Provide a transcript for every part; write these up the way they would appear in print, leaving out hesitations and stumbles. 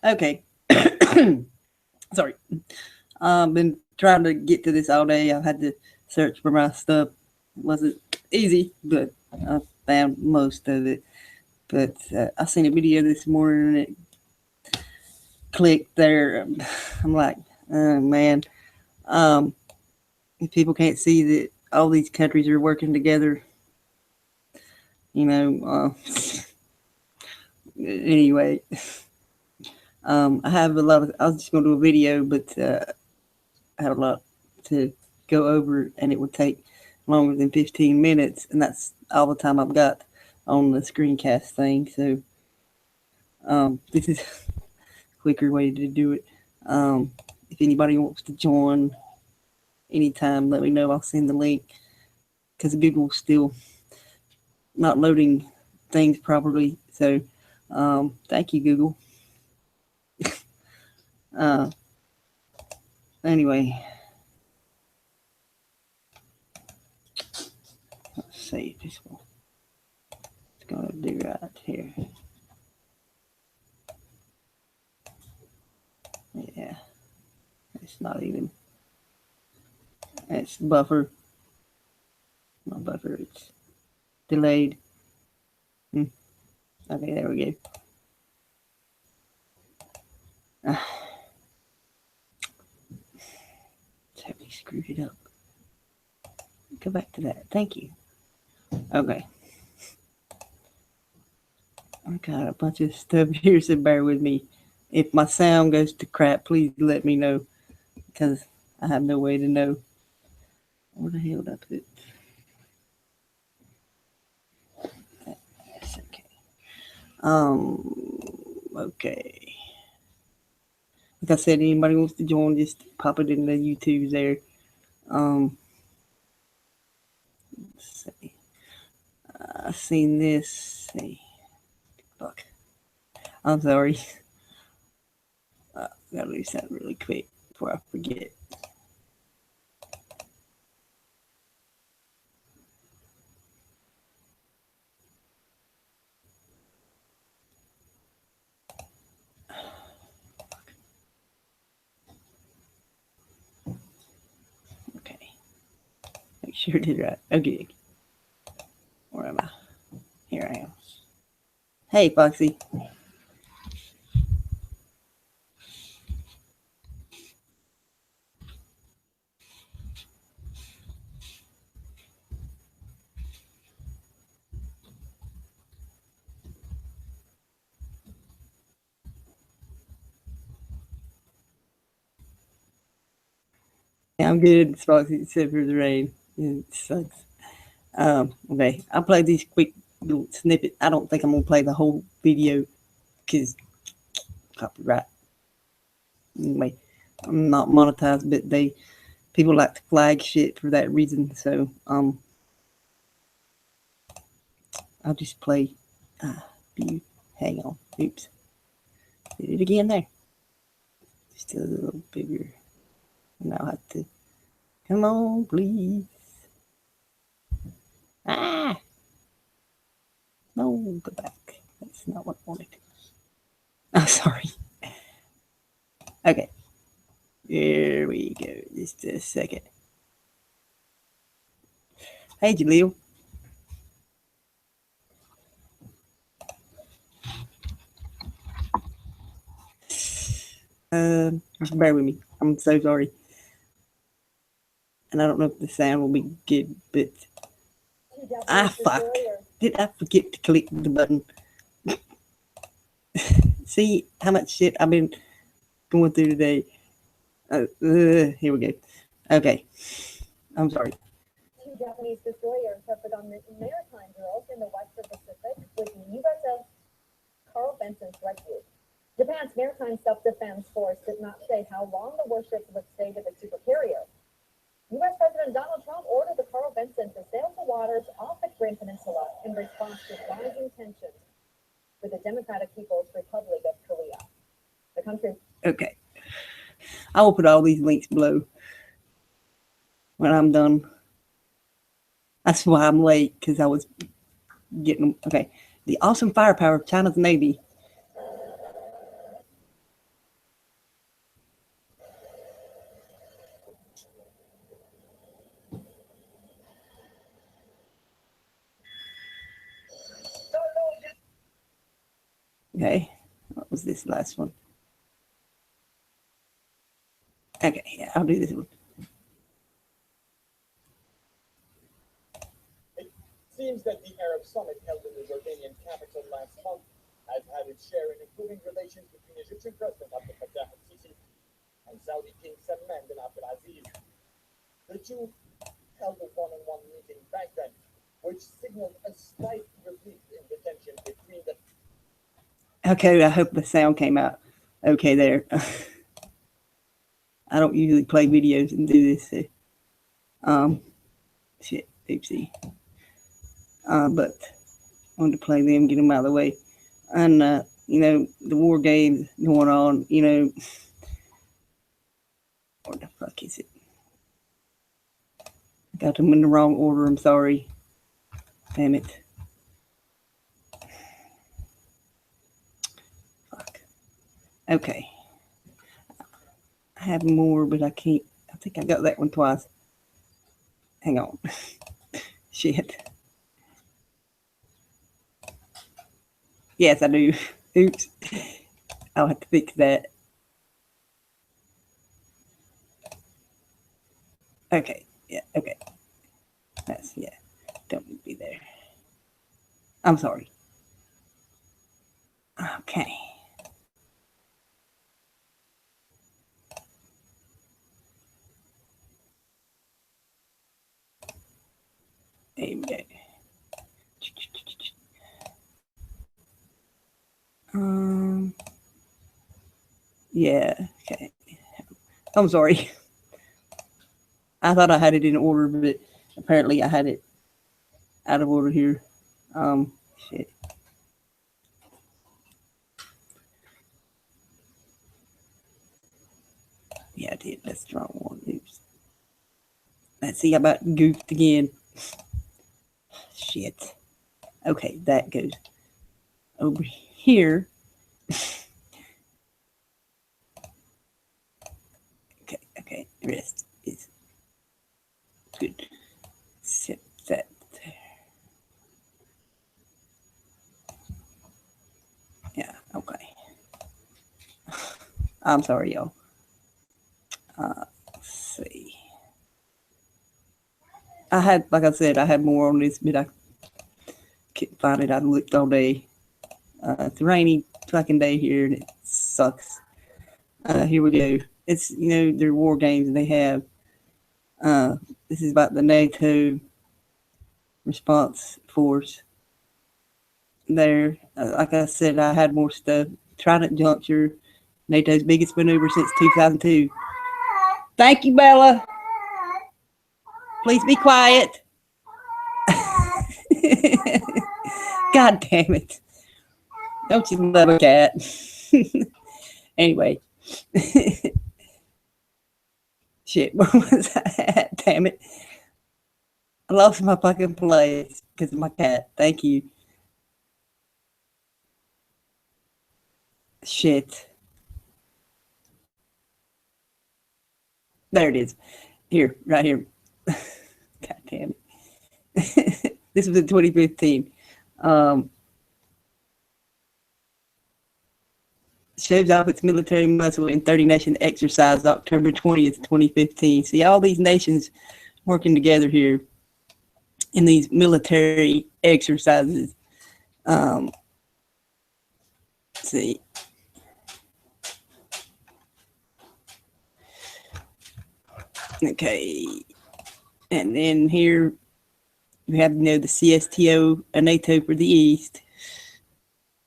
Okay. Sorry. I've been trying to get to this all day. I've had to search for my stuff. It wasn't easy, but I found most of it. But I seen a video this morning and it clicked there. I'm like, oh man. If people can't see that all these countries are working together, you know, anyway, I have a lot of, I was just going to do a video, but I have a lot to go over and it would take longer than 15 minutes. And that's all the time I've got on the screencast thing. So this is a quicker way to do it. If anybody wants to join anytime, let me know. I'll send the link because Google's still not loading things properly. So thank you, Google. Anyway, let's see if this one is going to do right here. Yeah, it's not even, it's buffer. Not buffer, it's delayed. Okay, there we go. Totally screwed it up. Go back to that. Thank you. Okay. I got a bunch of stuff here, so bear with me. If my sound goes to crap, please let me know, because I have no way to know. Where the hell did I put it? That's okay. Okay. Like I said, anybody wants to join, just pop it in the YouTubes there. Let's see. I seen this. Let's see. Fuck. I'm sorry. Gotta do something really quick before I forget. Okay. Make sure I did it right. Okay. Where am I? Here I am. Hey, Foxy. Yeah, I'm good, Foxy, except for the rain. It sucks. Okay, I'll play these quick little snippet. I don't think I'm gonna play the whole video because copyright. Anyway, I'm not monetized, but people like to flag shit for that reason. So I'll just play. View. Hang on. Oops. Did it again there. Just a little bigger. Now I have to. Come on, please. Ah! No, go back. That's not what I wanted. Oh, sorry. Okay. Here we go. Just a second. Hey, Jaleel. Just bear with me. I'm so sorry. And I don't know if the sound will be good, but fuck. Did I forget to click the button? See how much shit I've been going through today. Here we go. Okay. I'm sorry. Two Japanese destroyers have begun maritime drills in the Western Pacific with the USS Carl Benson strike group. Japan's Maritime Self-Defense Force did not say how long the warships would stay with the supercarrier. U.S. President Donald Trump ordered the Carl Benson to sail the waters off the Korean Peninsula in response to rising tensions with the Democratic People's Republic of Korea. The country. Okay. I will put all these links below when I'm done. That's why I'm late, because I was getting them. Okay. The awesome firepower of China's Navy. Okay, what was this last one? Okay, yeah, I'll do this one. It seems that the Arab summit held in the Jordanian capital last month has had its share in improving relations between Egyptian President Abdel Fattah al-Sisi and Saudi King Salman bin Abdulaziz. The two held a one-on-one meeting back then, which signaled a slight relief in the tension between them. Okay, I hope the sound came out okay there. I don't usually play videos and do this. So, shit, oopsie. But I wanted to play them, get them out of the way. And, you know, the war games going on, you know, what the fuck is it? I got them in the wrong order, I'm sorry. Damn it. Fuck. Okay. I have more, but I can't. I think I got that one twice. Hang on. Shit. Yes, I do. Oops. I'll have to fix that. Okay. Yeah. Okay. That's, yeah. Don't need to be there. I'm sorry. Okay. There we go. Yeah. Okay. I'm sorry. I thought I had it in order, but apparently I had it out of order here. Shit. Yeah, I did. That's the wrong one. Oops. Let's see, I about goofed again. Shit. Okay, that goes over here. Okay, rest is good. Set that there. Yeah, okay. I'm sorry, y'all. Let's see. I had, like I said, I had more on this, but I couldn't find it. I looked all day. It's a rainy fucking day here, and it sucks. Here we go. It's, you know, they're war games, and they have, this is about the NATO response force there. Like I said, I had more stuff. Trident Juncture, NATO's biggest maneuver since 2002. Thank you, Bella. Please be quiet. God damn it. Don't you love a cat? Anyway. Shit, where was I at? Damn it. I lost my fucking place because of my cat. Thank you. Shit. There it is. Here, right here. God damn it. This was in 2015. Shows off its military muscle in 30 nation exercise October 20th, 2015. See all these nations working together here in these military exercises. Let's see. Okay. And then here we have, you know, the CSTO, a NATO for the East.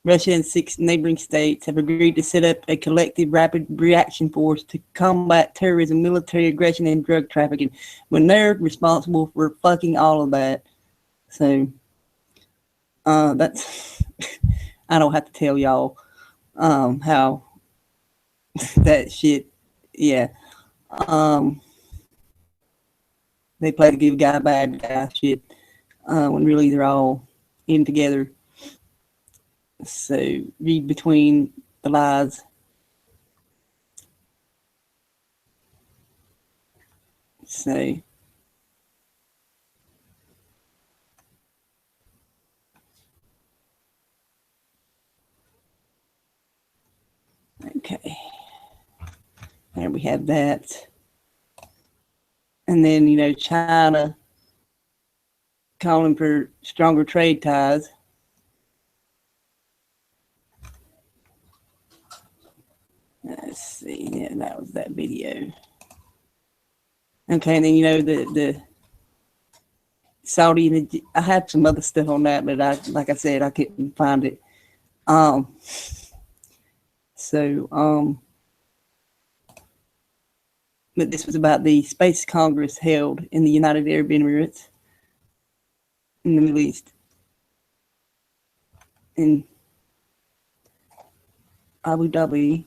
Russia and 6 neighboring states have agreed to set up a collective rapid reaction force to combat terrorism, military aggression, and drug trafficking when they're responsible for fucking all of that. So that's I don't have to tell y'all how that shit, yeah. They play the good guy, bad guy shit when really they're all in together. So read between the lies. So Okay. There we have that. And then, you know, China calling for stronger trade ties. Let's see. Yeah, that was that video. Okay, and then, you know, the Saudi, and I had some other stuff on that, but like I said, I couldn't find it. But this was about the Space Congress held in the United Arab Emirates in the Middle East. In Abu Dhabi.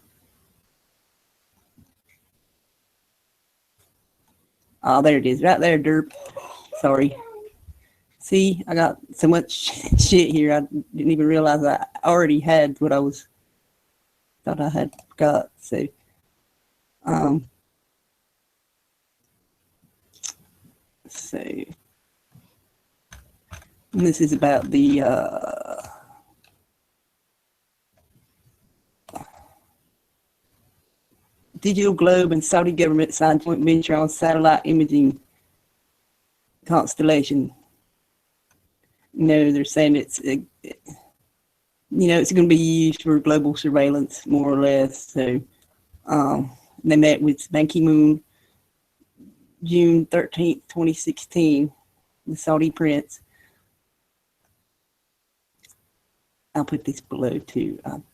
Oh, there it is, right there, derp. Sorry. See, I got so much shit here. I didn't even realize I already had what I thought I had got. So, this is about the Digital Globe and Saudi government signed joint venture on satellite imaging constellation. You know, they're saying it's going to be used for global surveillance, more or less. So they met with Ban Ki-moon June 13th, 2016, the Saudi prince. I'll put this below too. I'll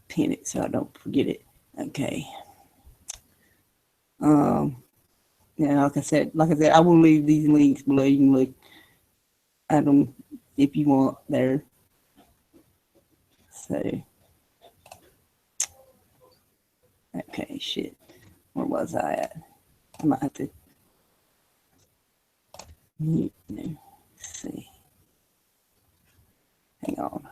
pin it so I don't forget it. Okay. Yeah, like I said, I will leave these links below. You can look at them if you want there. So, okay, shit. Where was I at? I might have to mute. Let's see. Hang on.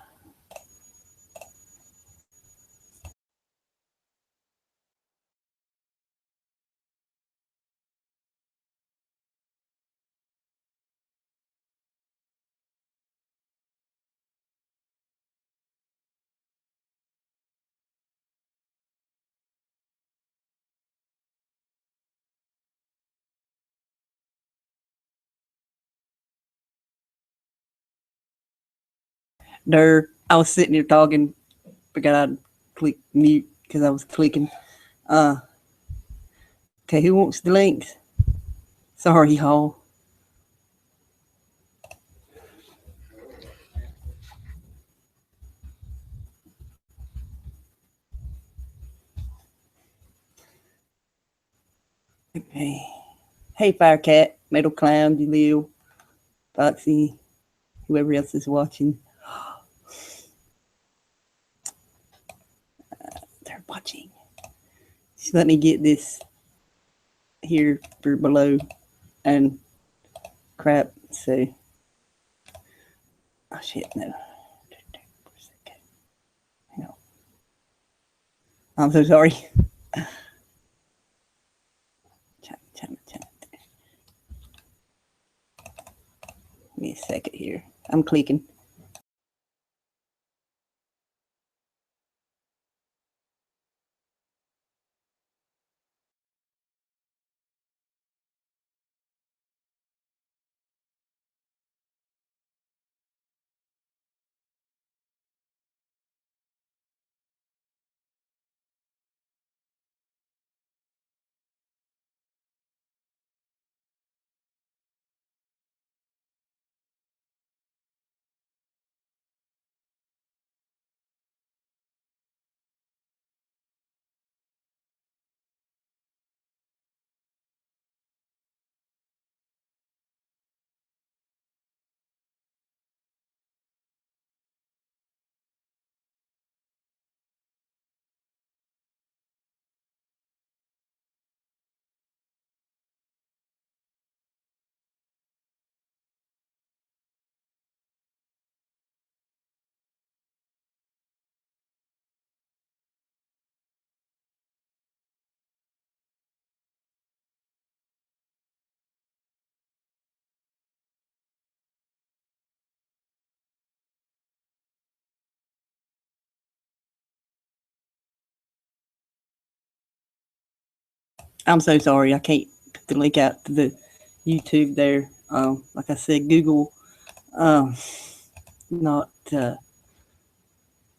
I was sitting here talking, forgot I'd click mute because I was clicking. Okay, who wants the links? Sorry, y'all. Okay. Hey, Firecat, Metal Clown, Jaleel, Foxy, whoever else is watching. They're watching. Just let me get this here for below and crap. So, oh shit, no. Hang on. I'm so sorry. Give me a second here. I'm clicking. I'm so sorry. I can't put the link out to the YouTube there. Like I said, Google not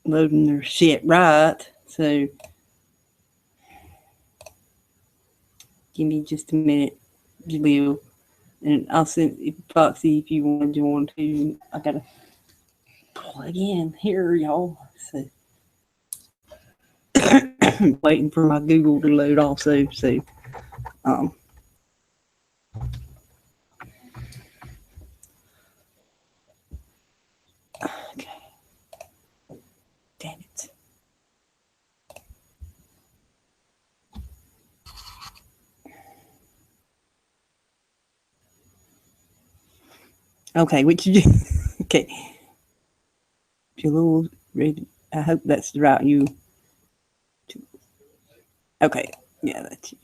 loading their shit right. So give me just a minute, Jaleel, and I'll send Foxy if you want to join too. I gotta plug in here, y'all. So waiting for my Google to load also. So okay. Damn it. Okay, which you okay. Jaleel, I hope that's the route you. Okay, yeah, that's you.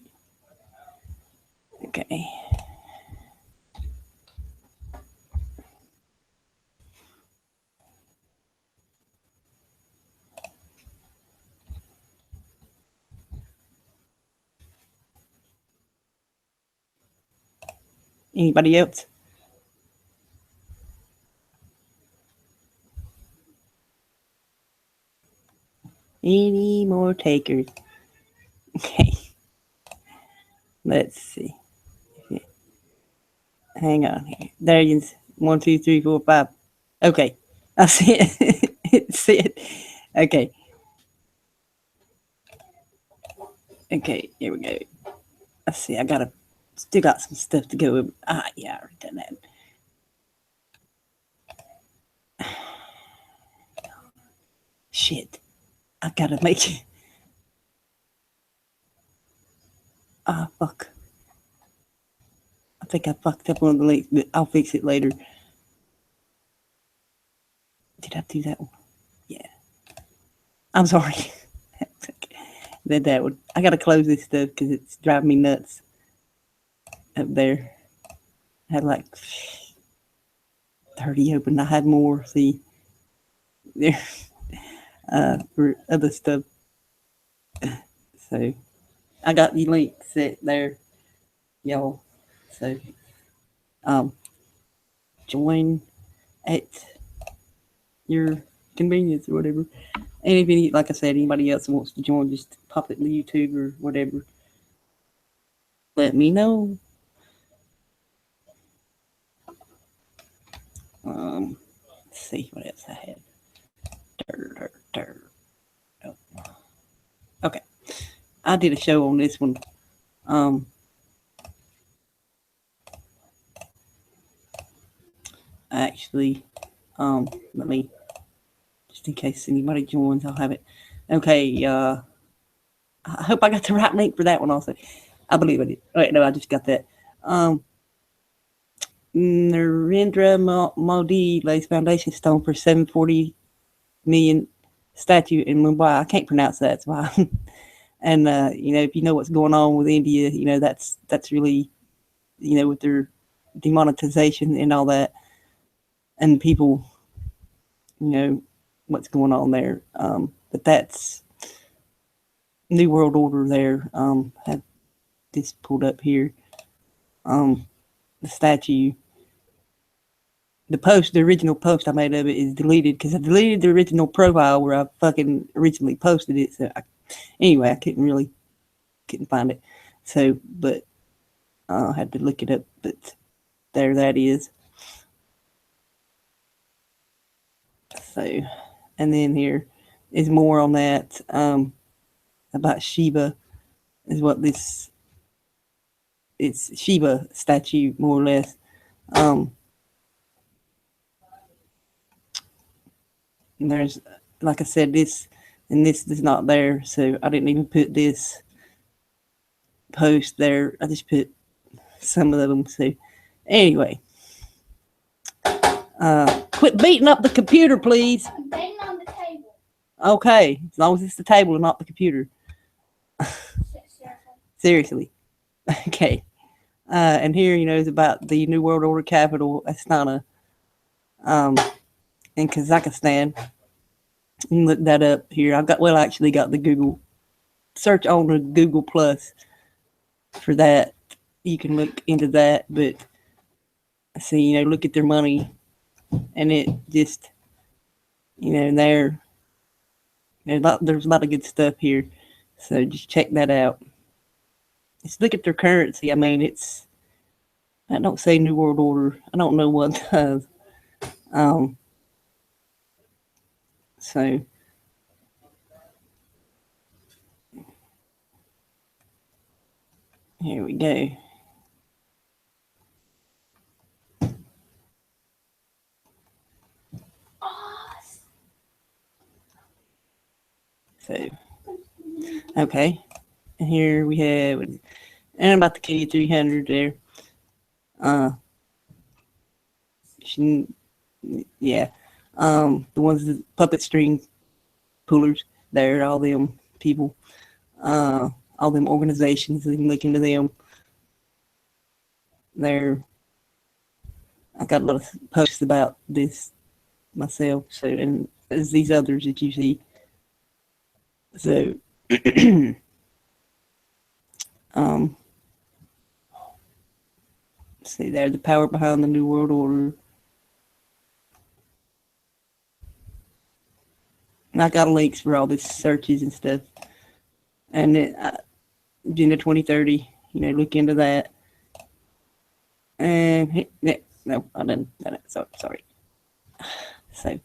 Okay. Anybody else? Any more takers? Okay. Let's see. Hang on here. There you go. 1, 2, 3, 4, 5. Okay. I see it. It said. Okay. Okay, here we go. Let's see. I still got some stuff to go over. Yeah, I already done that. Shit. I gotta make it. Fuck. I think I fucked up one of the links, but I'll fix it later. Did I do that one? Yeah. I'm sorry. Did that one. I gotta close this stuff because it's driving me nuts up there. I had like 30 open. I had more. See there for other stuff. So I got the link set there, y'all. So join at your convenience or whatever. And if any, like I said, anybody else wants to join, just pop it in the YouTube or whatever. Let me know. Let's see what else I had. Oh. Okay. I did a show on this one. Actually, let me, just in case anybody joins, I'll have it. Okay, I hope I got the right link for that one also. I believe I did. Wait, no, I just got that. Narendra Modi lays foundation stone for 740 million statue in Mumbai. I can't pronounce that, that's why. And if you know what's going on with India, that's really, with their demonetization and all that, and people, what's going on there. But that's New World Order there. Have this pulled up here. The statue. The original post I made of it is deleted because I deleted the original profile where I fucking originally posted it. So anyway, I couldn't find it. So, but I had to look it up. But there that is. So, and then here is more on that about Shiva is what this. It's Shiva statue more or less. And there's, like I said, this and this is not there, so I didn't even put this post there. I just put some of them. So anyway, quit beating up the computer, please. I'm banging on the table. Okay, as long as it's the table and not the computer. Seriously. Okay. And here, is about the New World Order capital, Astana, in Kazakhstan. You can look that up here. I actually got the Google search on the Google Plus for that. You can look into that, but see, look at their money, and it just, there's a lot of good stuff here. So just check that out. Just look at their currency. I mean, I don't say New World Order. I don't know what does. So here we go. So, okay. And here we have, and about the K300 there. Yeah. The ones, the puppet string pullers there, all them people, all them organizations, you can look into them. I got a lot of posts about this myself, so, and as these others that you see. So, see there, the power behind the New World Order. And I got links for all these searches and stuff. And then Agenda 2030, look into that. And no, I didn't. Sorry. So,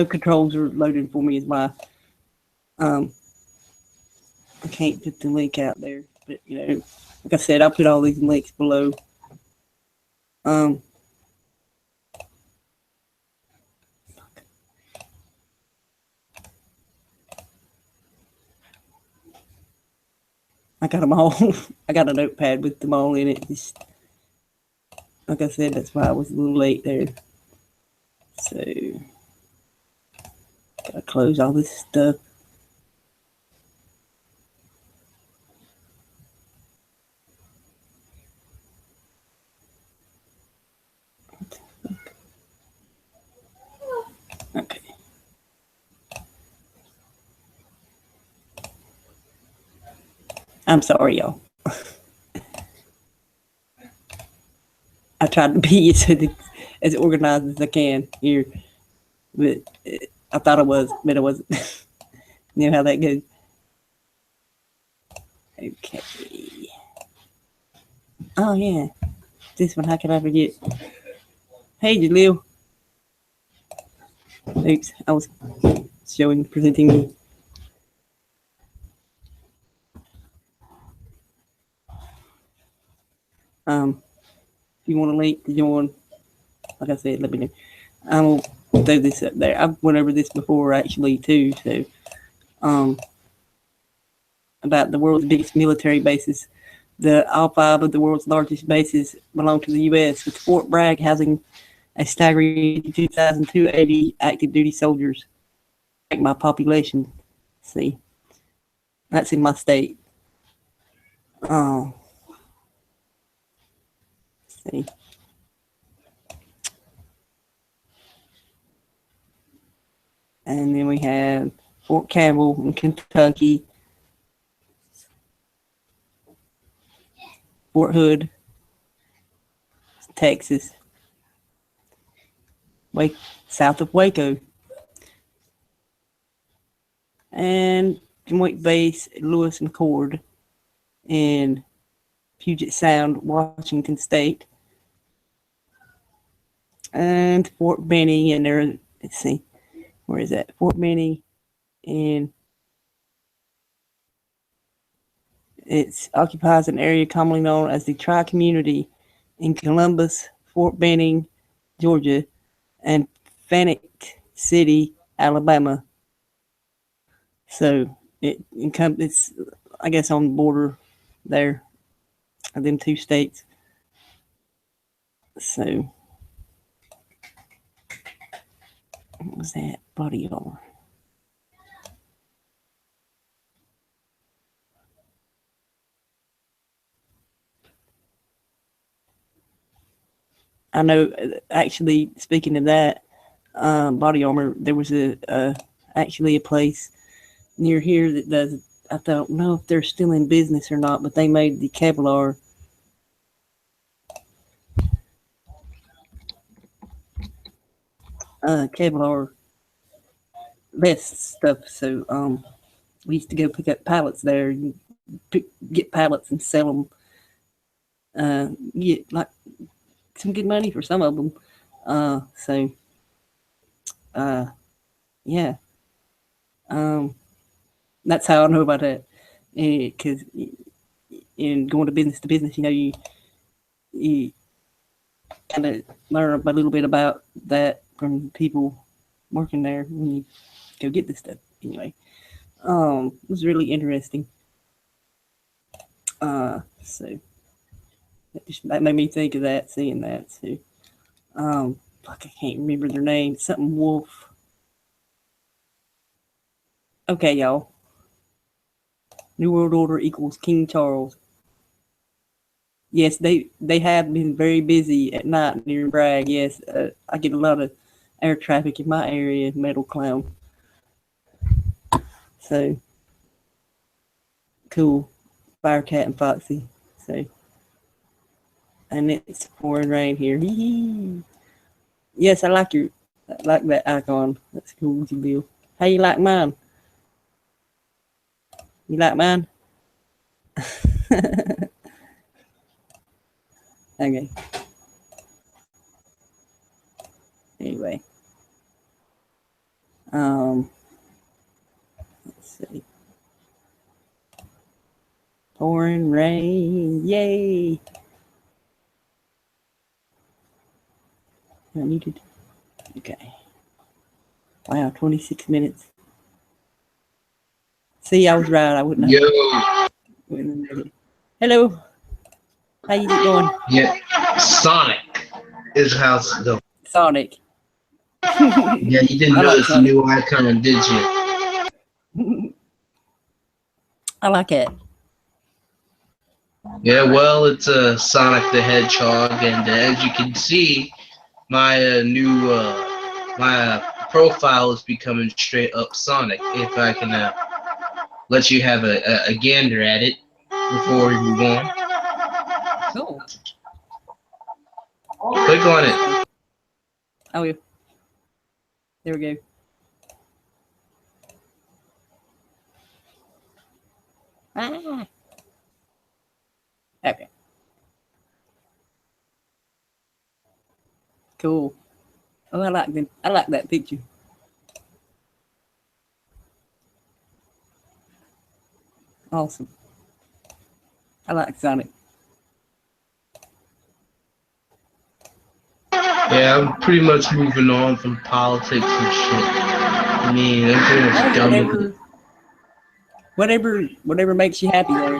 controls are loading for me as my, I can't put the link out there, but like I said, I'll put all these links below. I got them all. I got a notepad with them all in it. Just like I said, that's why I was a little late there. So gotta close all this stuff. Okay. I'm sorry, y'all. I tried to be as organized as I can here, but I thought I was, but I wasn't. You know how that goes. Okay. Oh yeah, this one. How could I forget? Hey, Jaleel. Oops, I was presenting me. You want a link to join? Like I said, let me know. I'm gonna throw this up there. I've went over this before actually too. So, about the world's biggest military bases. All 5 of the world's largest bases belong to the U.S., with Fort Bragg housing a staggering 2,280 active duty soldiers. My population. See, that's in my state. See. And then we have Fort Campbell in Kentucky, Fort Hood, Texas, south of Waco, and Joint Base Lewis and Cord in Puget Sound, Washington State, and Fort Benning, and there, let's see, where is that? Fort Benning in, it occupies an area commonly known as the Tri-Community in Columbus, Fort Benning, Georgia, and Phoenix City, Alabama. So it's, I guess, on the border there. of them two states. So, what was that? Body armor. I know, actually, speaking of that, body armor, there was actually a place near here that does, I don't know if they're still in business or not, but they made the Kevlar vest stuff. So we used to go pick up pallets there. You get pallets and sell them. Get like some good money for some of them. Yeah. That's how I know about that. Because in going to business, you know, you kind of learn a little bit about that from people working there when you go get this stuff. Anyway, it was really interesting. So that made me think of that, seeing that. So, fuck, I can't remember their name. Something Wolf. Okay, y'all. New World Order equals King Charles. Yes, they have been very busy at night near Bragg. Yes, I get a lot of air traffic in my area, Metal Clown. So, cool. Firecat and Foxy. So, and it's pouring rain here. Yes, I like that icon. That's cool, Bill. How you like mine? You like mine? Okay. Anyway. Let's see. Pouring rain. Yay. I needed. Okay. Wow, 26 minutes. See, I was right. I wouldn't have. Yo. Hello. How you going? Yeah. Sonic is how the Sonic. Yeah, you didn't notice the new icon, did you? I like it. Yeah, well, it's Sonic the Hedgehog, and as you can see, my my profile is becoming straight up Sonic. If I can let you have a gander at it before we move on. Cool. Click on it. Oh, yeah. There we go. Ah. Okay. Cool. Oh, I like that picture. Awesome. I like Sonic. Yeah, I'm pretty much moving on from politics and shit. I mean, I'm pretty much done with it. Whatever makes you happy there.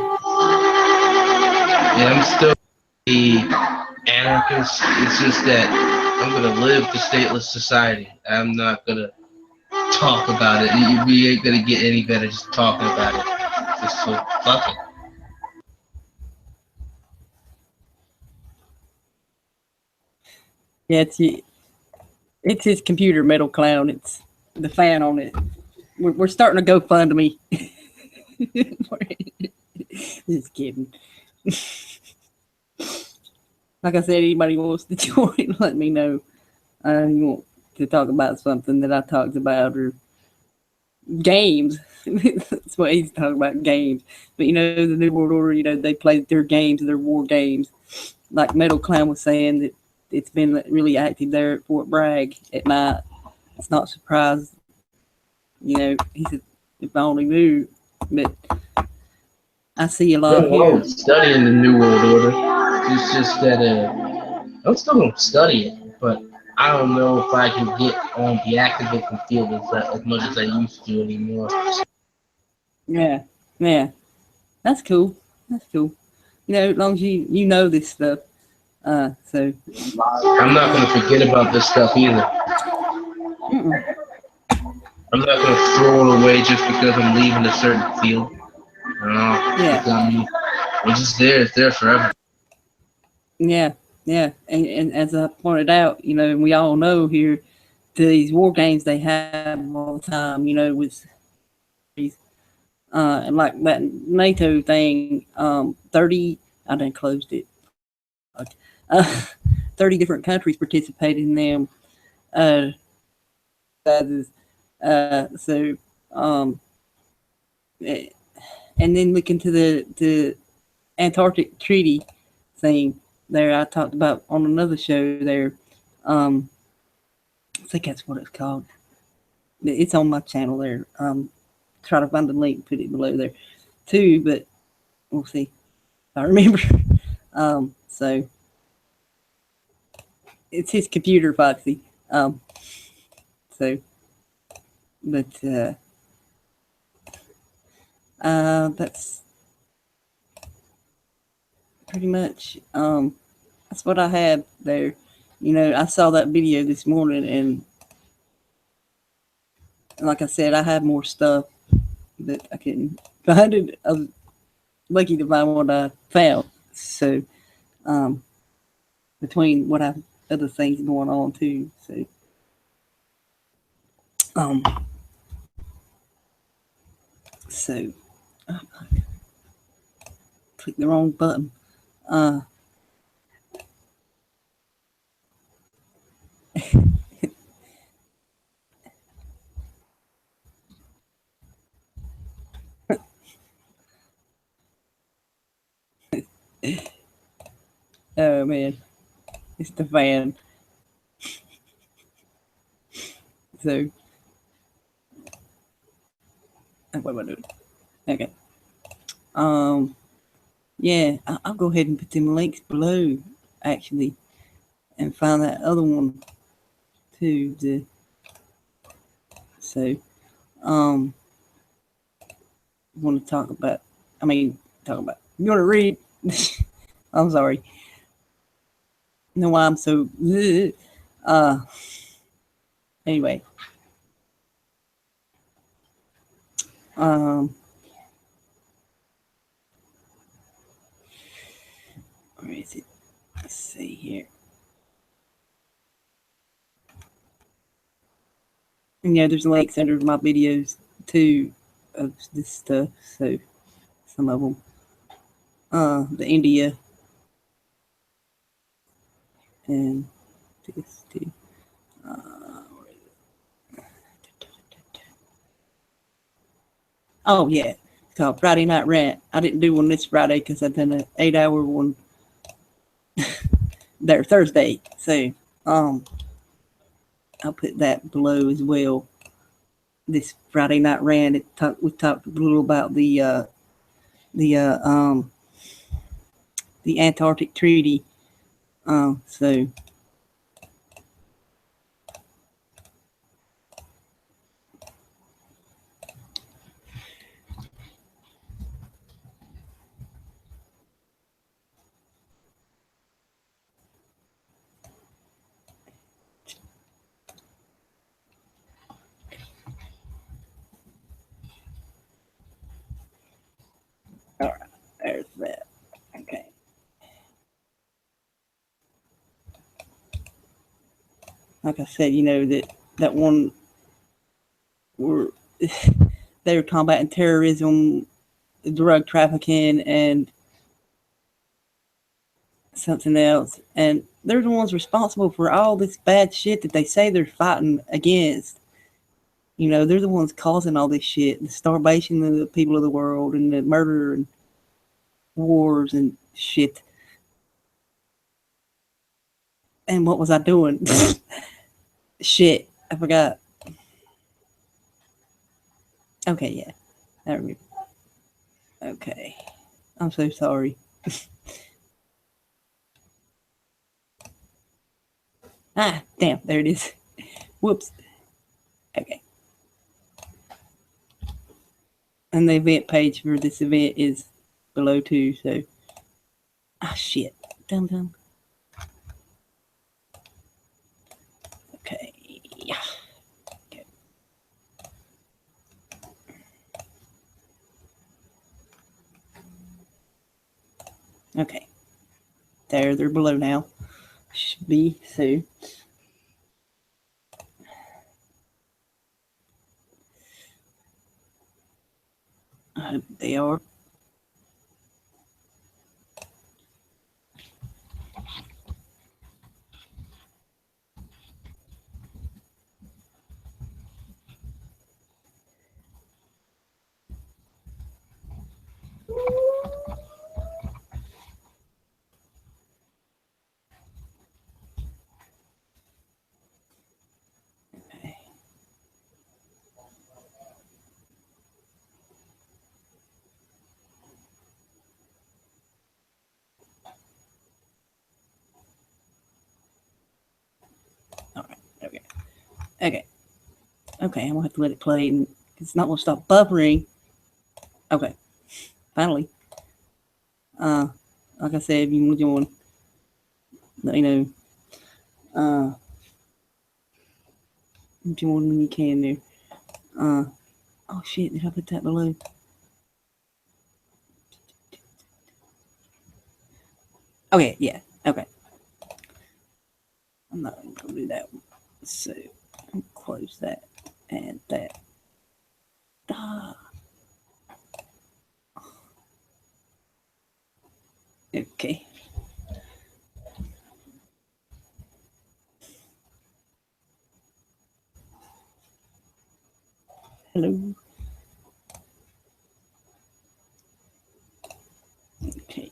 Yeah, I'm still the anarchist. It's just that I'm gonna live the stateless society. I'm not gonna talk about it. We ain't gonna get any better just talking about it. Just so fuck it. Yeah, it's his computer, Metal Clown. It's the fan on it. We're starting to GoFundMe. Just kidding. Like I said, anybody wants to join, let me know. You want to talk about something that I talked about, or games. That's what he's talking about, games. But you know, the New World Order, you know, they play their games, their war games. Like Metal Clown was saying, that it's been really active there at Fort Bragg at night. It's not surprised. You know, he said, if I only knew. But I see a lot Yeah, here. I'm studying the New World Order. It's just that I'm still gonna study it, but I don't know if I can get on the activism field as much as I used to anymore. Yeah, that's cool. That's cool. you know, as long as you know this stuff. So I'm not gonna forget about this stuff either. mm-mm. I'm not gonna throw it away just because I'm leaving a certain field. Yeah. It's just there. It's there forever. Yeah, yeah, and as I pointed out, you know, and we all know here, these war games they have all the time, you know, with and like that NATO thing, 30, I done closed it. Uh, 30 different countries participated in them. Uh, so, eh, and then look into the Antarctic Treaty thing there I talked about on another show there. I think that's what it's called. It's on my channel there. Try to find the link, put it below there too, but we'll see if I remember. So it's his computer, Foxy. So, but that's pretty much that's what I had there. You know, I saw that video this morning, and like I said, I have more stuff, but I couldn't find it. I was lucky to find what I found. So, between what I other things going on too. So, um, so click the wrong button. Oh man, it's the fan. So, what am I doing? Okay. Yeah, I'll go ahead and put them links below, actually, and find that other one too. So, want to talk about? You want to read? I'm sorry. No, why I'm so. Anyway. Where is it? Let's see here. And yeah, there's links under my videos too of this stuff. So some of them, the India and this too. Oh yeah, it's called Friday Night Rant. I didn't do one this Friday because I done an 8-hour one there Thursday. So I'll put that below as well. This Friday Night Rant. We talked a little about the Antarctic Treaty. So. All right, there's that. Okay. Like I said, you know, that one were they were combating terrorism, drug trafficking, and something else. And they're the ones responsible for all this bad shit that they say they're fighting against. You know, they're the ones causing all this shit, the starvation of the people of the world, and the murder and wars and shit. And what was I doing? Shit, I forgot. Okay, yeah. I remember. Okay. I'm so sorry. Damn, there it is. Whoops. Okay. And the event page for this event is below too, so Ah, shit. Dum. Okay. Yeah. Okay. There, they're below now. Should be soon. I hope they are. Okay. All right. Okay. Okay. Okay. I'm gonna have to let it play, and it's not gonna stop buffering. Okay. Finally. Like I said, if you want to join, let me know. Join when you can there. Oh shit, did I put that below? Okay, yeah, okay. I'm not gonna do that one. So, I'll close that and that. Okay. Hello. Okay.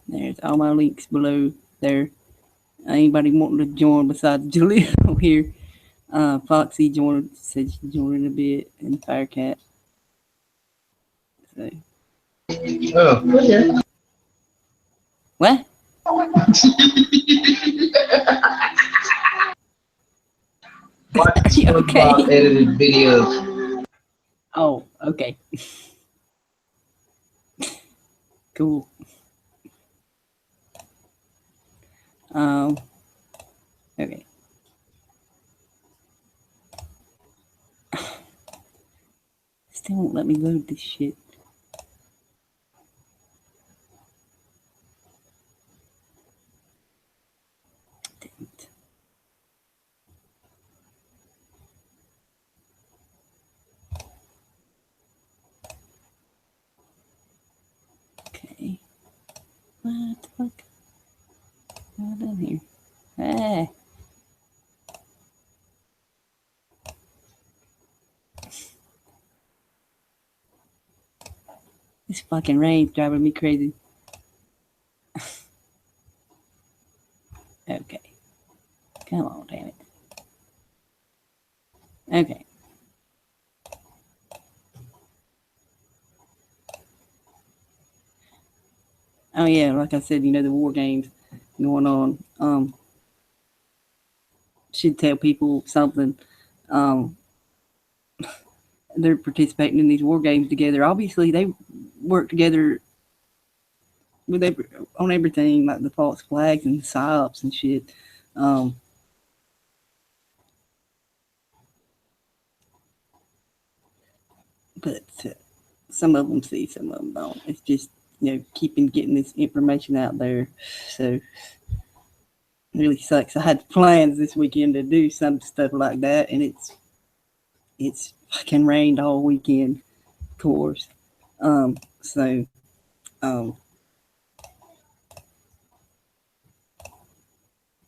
There's all my links below there. Anybody wanting to join besides Jaleel here? Foxy joined, said she joined in a bit, and Firecat. So. Oh, okay. What? Watch You okay? SpongeBob edited videos. Oh, okay. Cool. Okay. Still won't let me load this shit. Damn it. Okay. What the fuck? What done here? Ah. This fucking rain's driving me crazy. Okay. Come on, damn it. Okay. Oh yeah, like I said, the war games going on. Should tell people something. They're participating in these war games together. Obviously, they work together with on everything, like the false flags and the psyops and shit. But some of them see, some of them don't. It's just keeping getting this information out there. So it really sucks. I had plans this weekend to do some stuff like that, and it's fucking rained all weekend, of course. So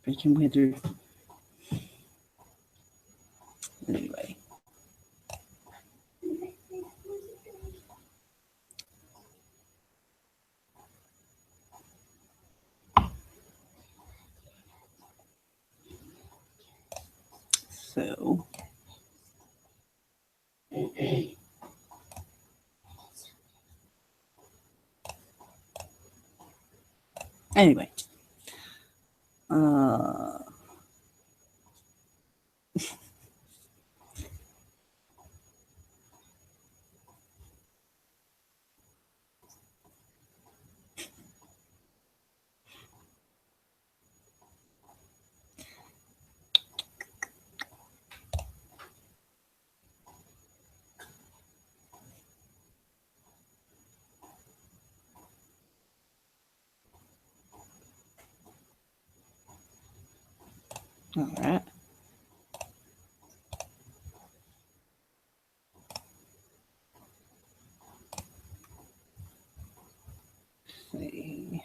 freaking weather. Anyway. So Anyway. All right. Let's see.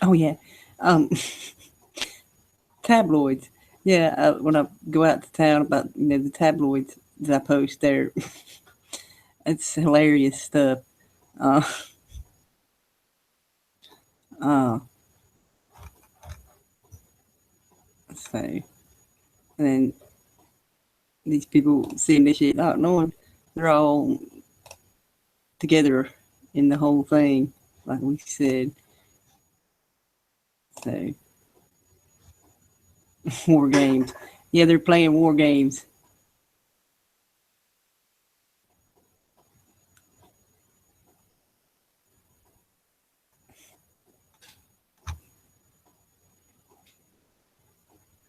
Oh yeah, tabloids. Yeah, when I go out to town about the tabloids that I post there, it's hilarious stuff. Uh, uh, so, and then these people seeing this shit, not knowing they're all together in the whole thing, like we said. So, war games. Yeah, they're playing war games.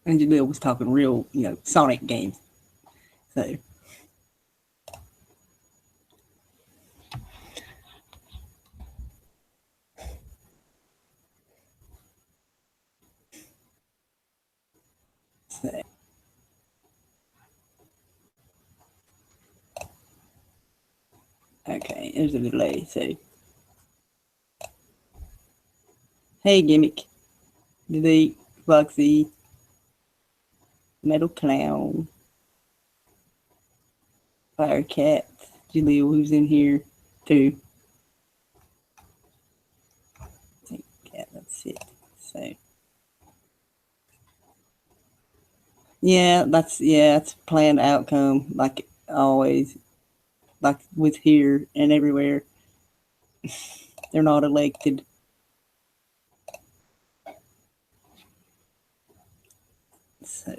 And Jalil was talking real, Sonic games. So, so okay, there's a delay. So, hey, Gimmick, Delete, Foxy, Metal Clown, Firecat, Jalil, who's in here too. Yeah, that's it. So, yeah, it's planned outcome, like always, like with here and everywhere. They're not elected. So,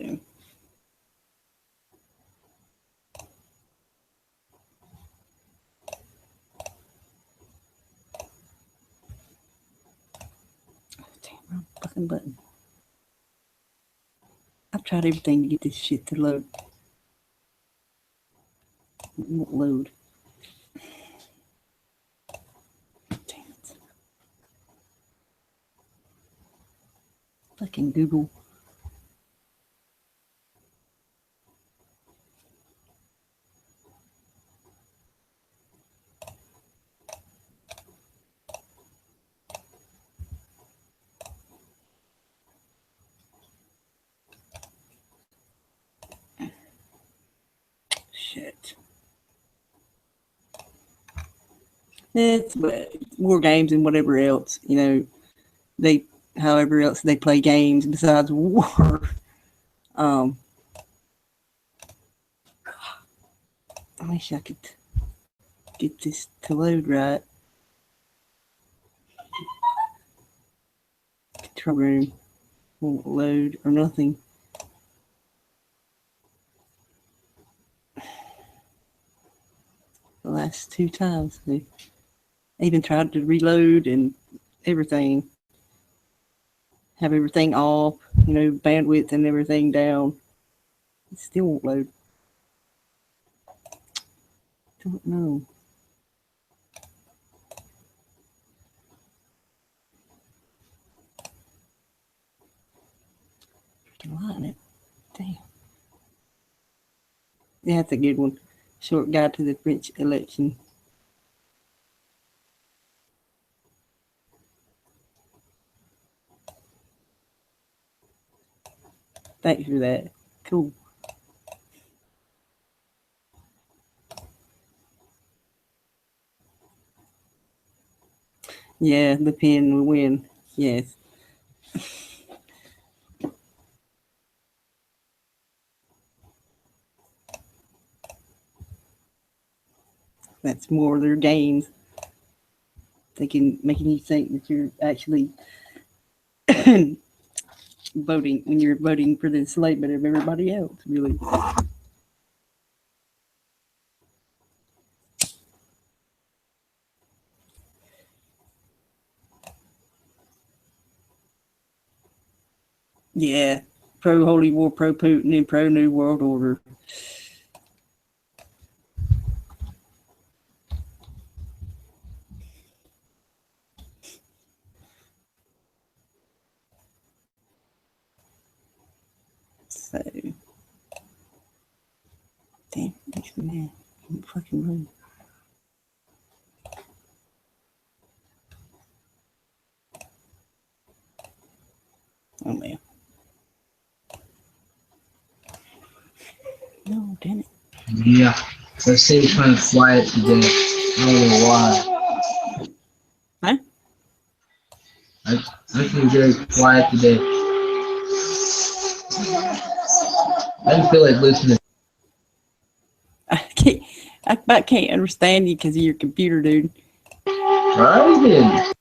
damn, wrong fucking button. I've tried everything to get this shit to load. It won't load. Damn it. Fucking Google. Shit. It's war games and whatever else, they however else they play games besides war. Um, I wish I could get this to load right. Control room won't load or nothing. The last 2 times. I even tried to reload and everything. Have everything off, bandwidth and everything down. It still won't load. Don't know. Freaking line it. Damn. Yeah, that's a good one. Short guide to the French election. Thanks for that. Cool. Yeah, the pen will win. Yes. That's more of their games. Making you think that you're actually voting when you're voting for the enslavement of everybody else, really. Yeah, pro Holy War, pro Putin, and pro New World Order. So, damn, makes me mad. I'm fucking rude. Oh man. No, damn it. Yeah. Let's say it's kind of quiet today. I don't know why. Huh? I feel very quiet today. I didn't feel like listening. I about can't understand you because of your computer, dude. Right then.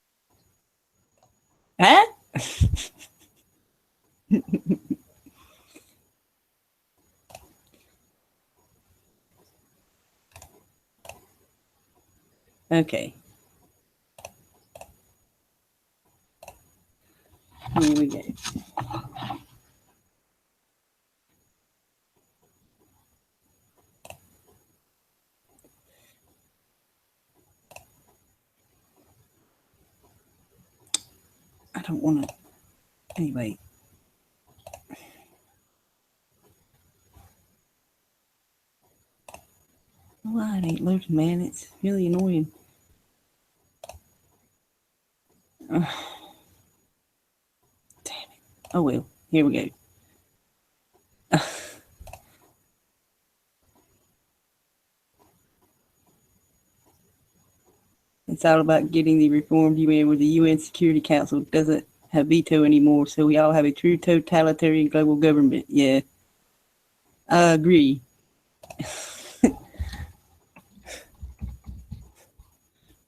Huh? Okay. Here we go. I don't want to. Anyway. Why it ain't loading, man? It's really annoying. Damn it. Oh well. Here we go. It's all about getting the reformed UN where the UN Security Council doesn't have veto anymore, so we all have a true totalitarian global government. Yeah. I agree.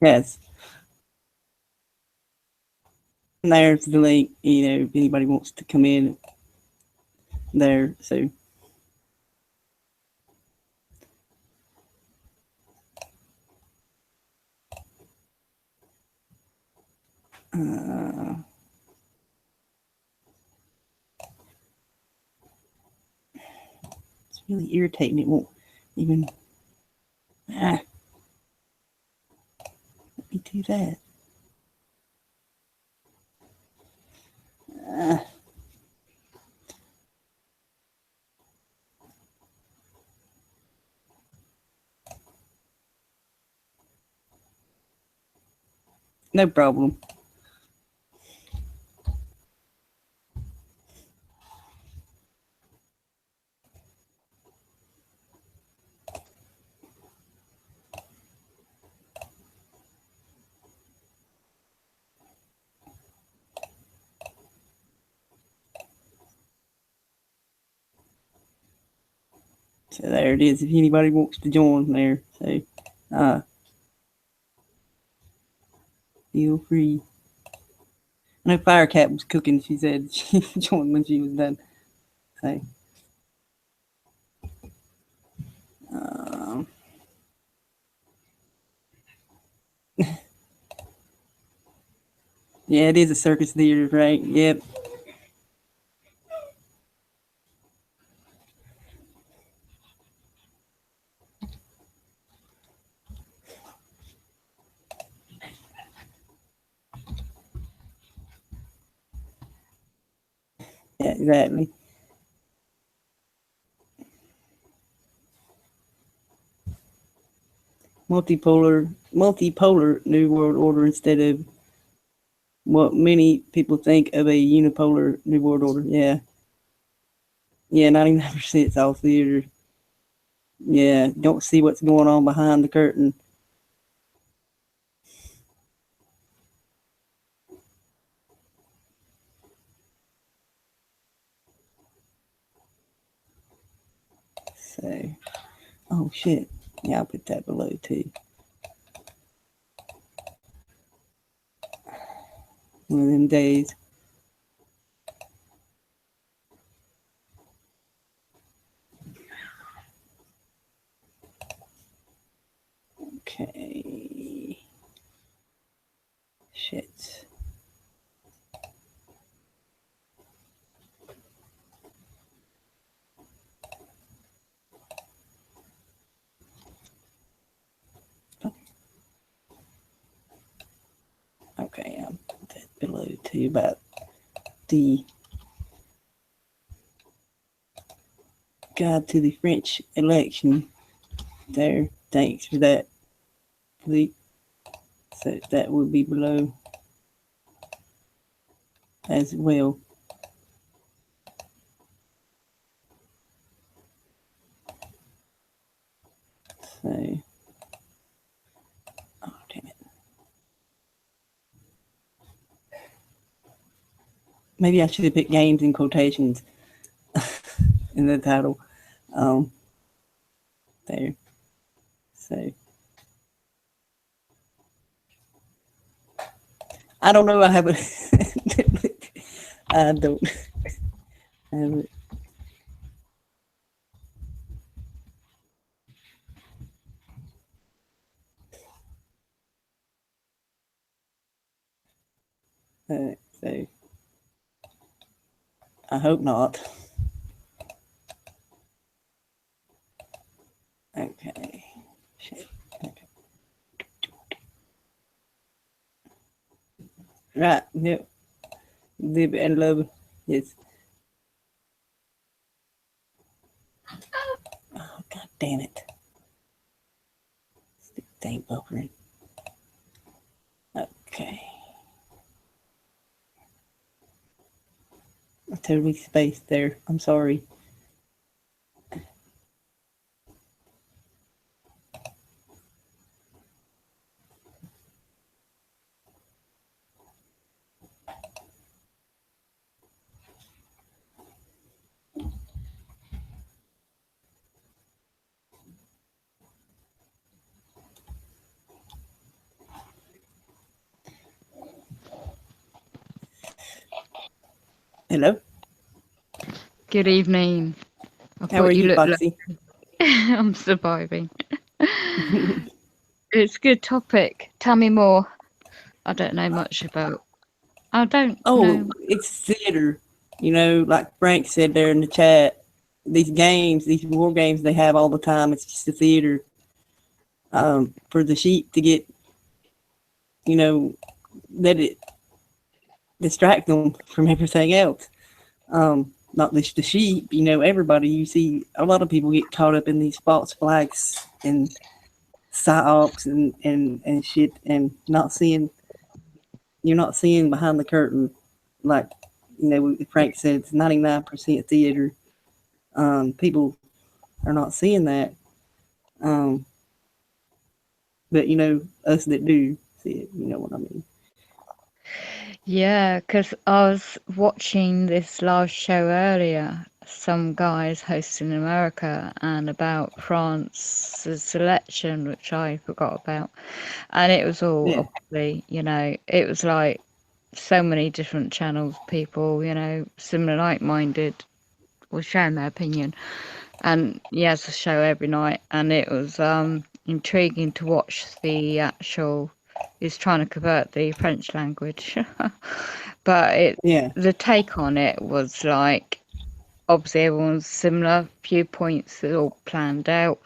Yes. And there's the link, if anybody wants to come in there. So it's really irritating. It won't even let me do that. No problem. So there it is. If anybody wants to join there, so feel free. I know Firecat was cooking. She said she joined when she was done. So yeah, it is a circus theater, right? Yep. Yeah, exactly. Multipolar New World Order instead of what many people think of a unipolar New World Order. Yeah. Yeah, 99% it's all theater. Yeah, don't see what's going on behind the curtain. So, oh shit. Yeah, I'll put that below too. one of them days. Okay. Shit. Okay, I'm below too about the guide to the French election there. Thanks for that. So that will be below as well. So, oh damn it. Maybe I should have put games in quotations in the title. There. So I don't know. I haven't. I don't have it. So I hope not. Okay. Shit. Okay. Right. Yep. Live and love. Yes. Oh, god damn it. Stupid thing buffering. Okay. I totally spaced there. I'm sorry. Hello. Good evening. How are you, Foxy? I'm surviving. It's a good topic. Tell me more. I don't know much about. I don't know. It's theater. You know, like Frank said there in the chat, these games, these war games they have all the time, it's just a theater for the sheep to get, you know, let it distract them from everything else. Not just the sheep, you know, everybody. You see a lot of people get caught up in these false flags and psyops and shit, and you're not seeing behind the curtain. Like, you know, Frank said, it's 99% theater. People are not seeing that. But, you know, us that do see it, you know what I mean. Yeah, because I was watching this live show earlier. Some guys hosting in America and about France's election, which I forgot about. And it was all, obviously, you know, it was like so many different channels, people, you know, similar, like-minded, were sharing their opinion. And he has a show every night, and it was intriguing to watch the actual. He's trying to convert the French language, but the take on it was like obviously everyone's similar viewpoints, all planned out,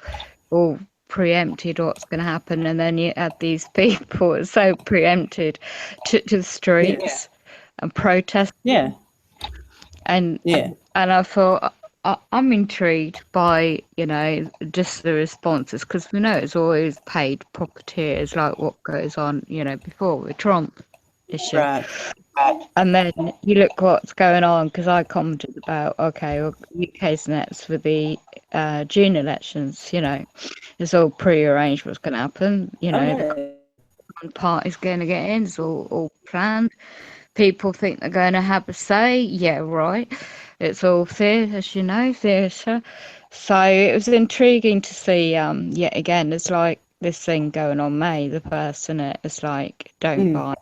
all preempted what's going to happen, and then you had these people so preempted to the streets and protest. And I thought, I'm intrigued by, you know, just the responses, because we know it's always paid puppeteers, like what goes on, you know, before with Trump issue. Right. And then you look what's going on, because I commented about, okay, well, UK's next for the June elections, you know, it's all pre-arranged what's going to happen, you know, the party's going to get in, it's all planned. People think they're going to have a say. Yeah, right. It's all theatre, as you know, theatre. So it was intriguing to see, yet again, it's like this thing going on May the 1st, and it's like, don't Mm. buy,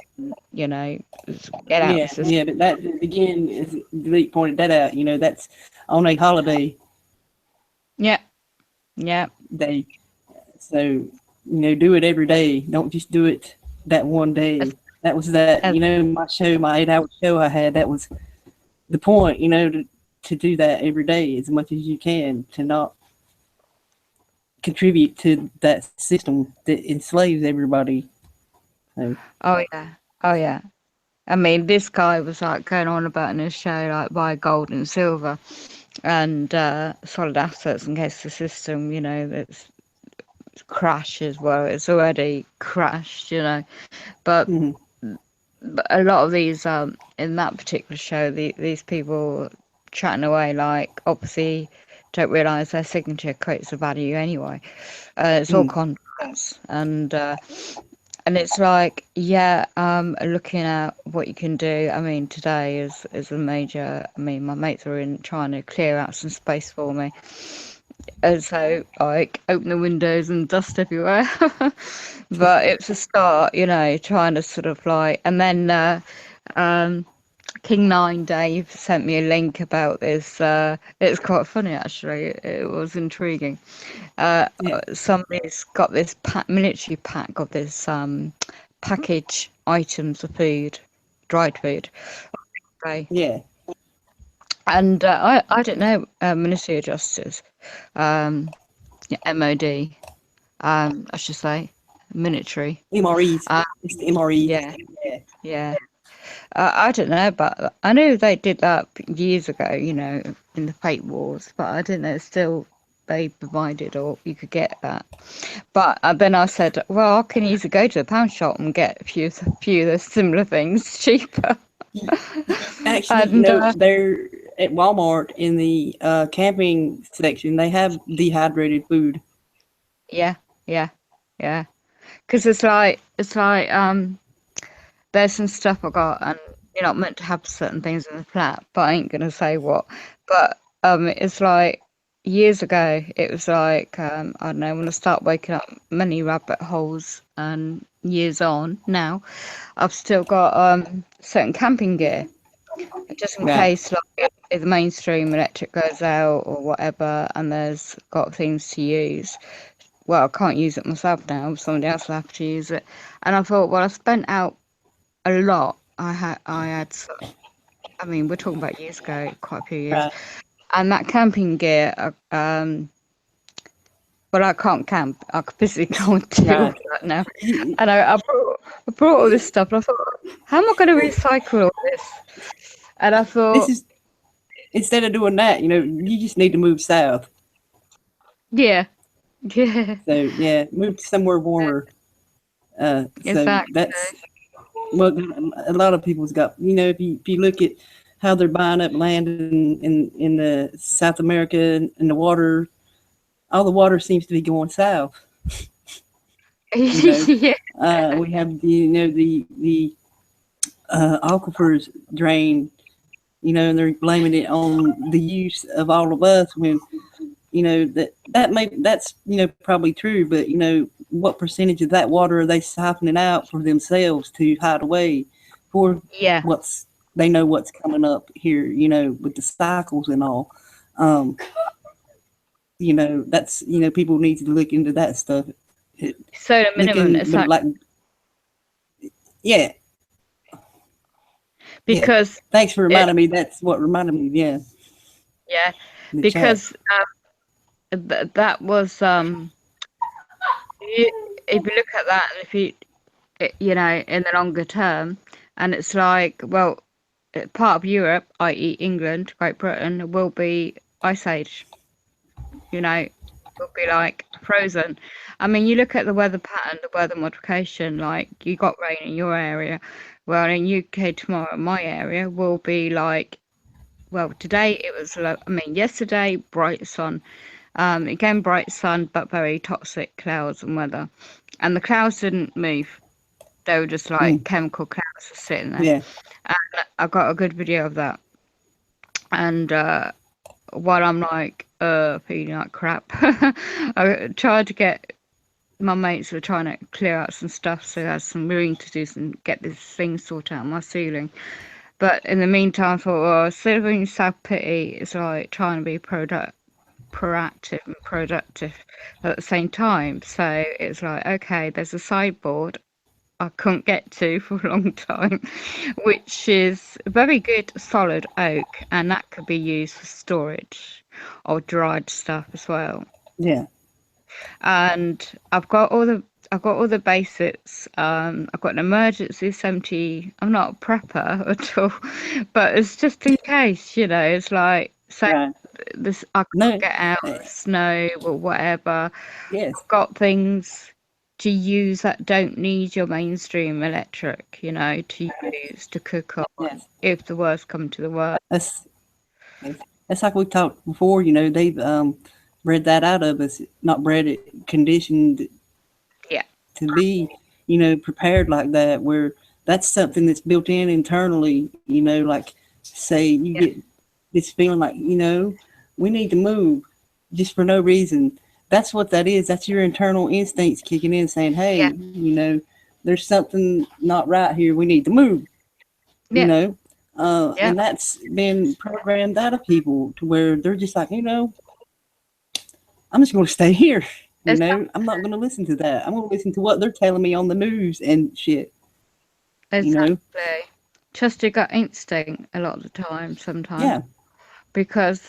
you know, get out Yeah, the system. yeah, but that again, as Delete pointed that out, you know, that's on a holiday Yeah, yeah, day. So, you know, do it every day. Don't just do it that one day. That was that, as- you know, my show, my 8-hour show I had, that was the point, you know, to do that every day as much as you can, to not contribute to that system that enslaves everybody. So, oh yeah, oh yeah. I mean, this guy was like going on about in his show, like buy gold and silver and solid assets in case the system, you know, that's crashes. Well, it's already crashed, you know. But, mhm. but a lot of these, in that particular show, these people chatting away, like obviously don't realise their signature creates a value anyway. It's all contracts, and it's like, yeah, looking at what you can do. I mean, today is a major. I mean, my mates are in trying to clear out some space for me, and so like open the windows and dust everywhere. But it's a start, you know, trying to sort of like, and then King Nine Dave sent me a link about this. It's quite funny actually. It was intriguing. Yeah. Somebody's got this military pack of this package items of food, dried food. Okay. Yeah. And I don't know, Ministry of Justice, yeah, MOD, I should say, military. MREs. Uh, It's the MREs. yeah, Yeah. yeah. I don't know, but I knew they did that years ago, you know, in the fake wars, but I didn't know still they provided or you could get that. But then I said, well, I can easily go to the pound shop and get a few of the similar things cheaper. Actually, you And know, they're at Walmart in the camping section. They have dehydrated food. yeah, yeah, yeah. Because it's like there's some stuff I got, and you're not meant to have certain things in the flat, but I ain't gonna say what. But it's like years ago, it was like I don't know, when I start waking up many rabbit holes, and years on now, I've still got certain camping gear just in Right. case like if the mainstream electric goes out or whatever, and there's got things to use. Well, I can't use it myself now. Somebody else will have to use it. And I thought, well, I spent out a lot. I mean, we're talking about years ago, quite a few years. Right. And that camping gear, well, I can't camp. I physically can't do Right. that now. And I brought all this stuff, and I thought, how am I going to recycle all this? And I This thought, is instead of doing that, you know, you just need to move south. yeah, yeah, So yeah, move to somewhere warmer. So exactly. that's well, a lot of people's got. You know, if you look at how they're buying up land in the South America and the water, all the water seems to be going south. You know, Yeah, we have the aquifers drained. You know, and they're blaming it on the use of all of us when, you know, that's, you know, probably true, but, you know, what percentage of that water are they siphoning out for themselves to hide away for yeah. they know what's coming up here, you know, with the cycles and all. You know, that's, you know, people need to look into that stuff. So the minimum is Like, yeah. because Thanks for reminding me. That's what reminded me. Yeah. yeah, in the chat. because that was if you look at that, and if you know, in the longer term, and it's like, well, part of Europe, i.e. England, Great Britain, will be ice age. You know, will be like frozen. I mean, you look at the weather pattern, the weather modification, like you got rain in your area. Well, in UK tomorrow, my area will be like, well, today it was, I mean, yesterday, bright sun. Again, bright sun, but very toxic clouds and weather. And the clouds didn't move. They were just like chemical clouds just sitting there. Yeah. And I got a good video of that. And while I'm like feeling like crap, I tried to get my mates were trying to clear out some stuff, so I had some room to do some get this thing sorted out on my ceiling. But in the meantime, I thought, well, instead of being self-pity, it's like trying to be proactive and productive at the same time. So it's like, okay, there's a sideboard I couldn't get to for a long time, which is very good solid oak, and that could be used for storage or dried stuff as well. Yeah. And I've got all the basics. I've got an emergency 70. I'm not a prepper at all, but it's just in case, you know. It's like, so Right. this I can't get out of the snow or whatever. Yes. I've got things to use that don't need your mainstream electric, you know, to use to cook on Yes. if the worst come to the worst. That's like we talked before. You know, they've bred that out of us, not bred it, conditioned. Yeah. To be, you know, prepared like that, where that's something that's built in internally. You know, like say you get this feeling like, you know, we need to move just for no reason. That's what that is. That's your internal instincts kicking in, saying, "Hey, you know, there's something not right here. We need to move." You know, and that's been programmed out of people to where they're just like, you know, I'm just going to stay here. You know, I'm not going to listen to that. I'm going to listen to what they're telling me on the news and shit. Exactly. You know, trust your gut instinct a lot of the time. Sometimes, yeah, because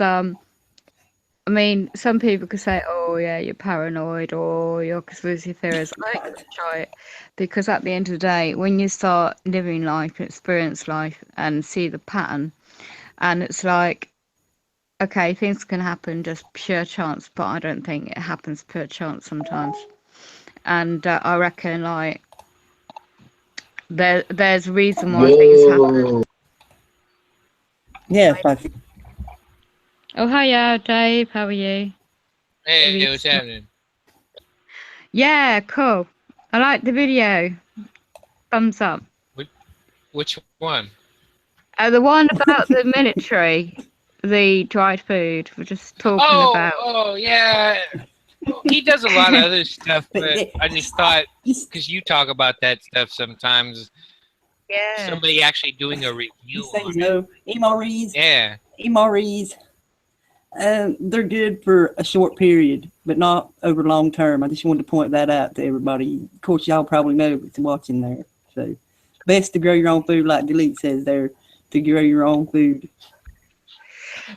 I mean, some people could say, "Oh, yeah, you're paranoid or you're a conspiracy theorist." I think to try it, because at the end of the day, when you start living life, experience life, and see the pattern, and it's like, okay, things can happen just pure chance, but I don't think it happens pure chance sometimes. And I reckon, like, there's a reason why things happen. yeah. Like, Oh, hiya, Dave. How are you? Hey, what's happening? Yeah, cool. I like the video. Thumbs up. Which one? The one about the military, the dried food. We're just talking about. Oh, yeah. He does a lot of other stuff, but I just thought, because you talk about that stuff sometimes, Yeah. somebody actually doing a review on no, MREs. Yeah. MREs. They're good for a short period, but not over long term. I just wanted to point that out to everybody. Of course, y'all probably know it's watching there. So, best to grow your own food, like Delete says there, to grow your own food.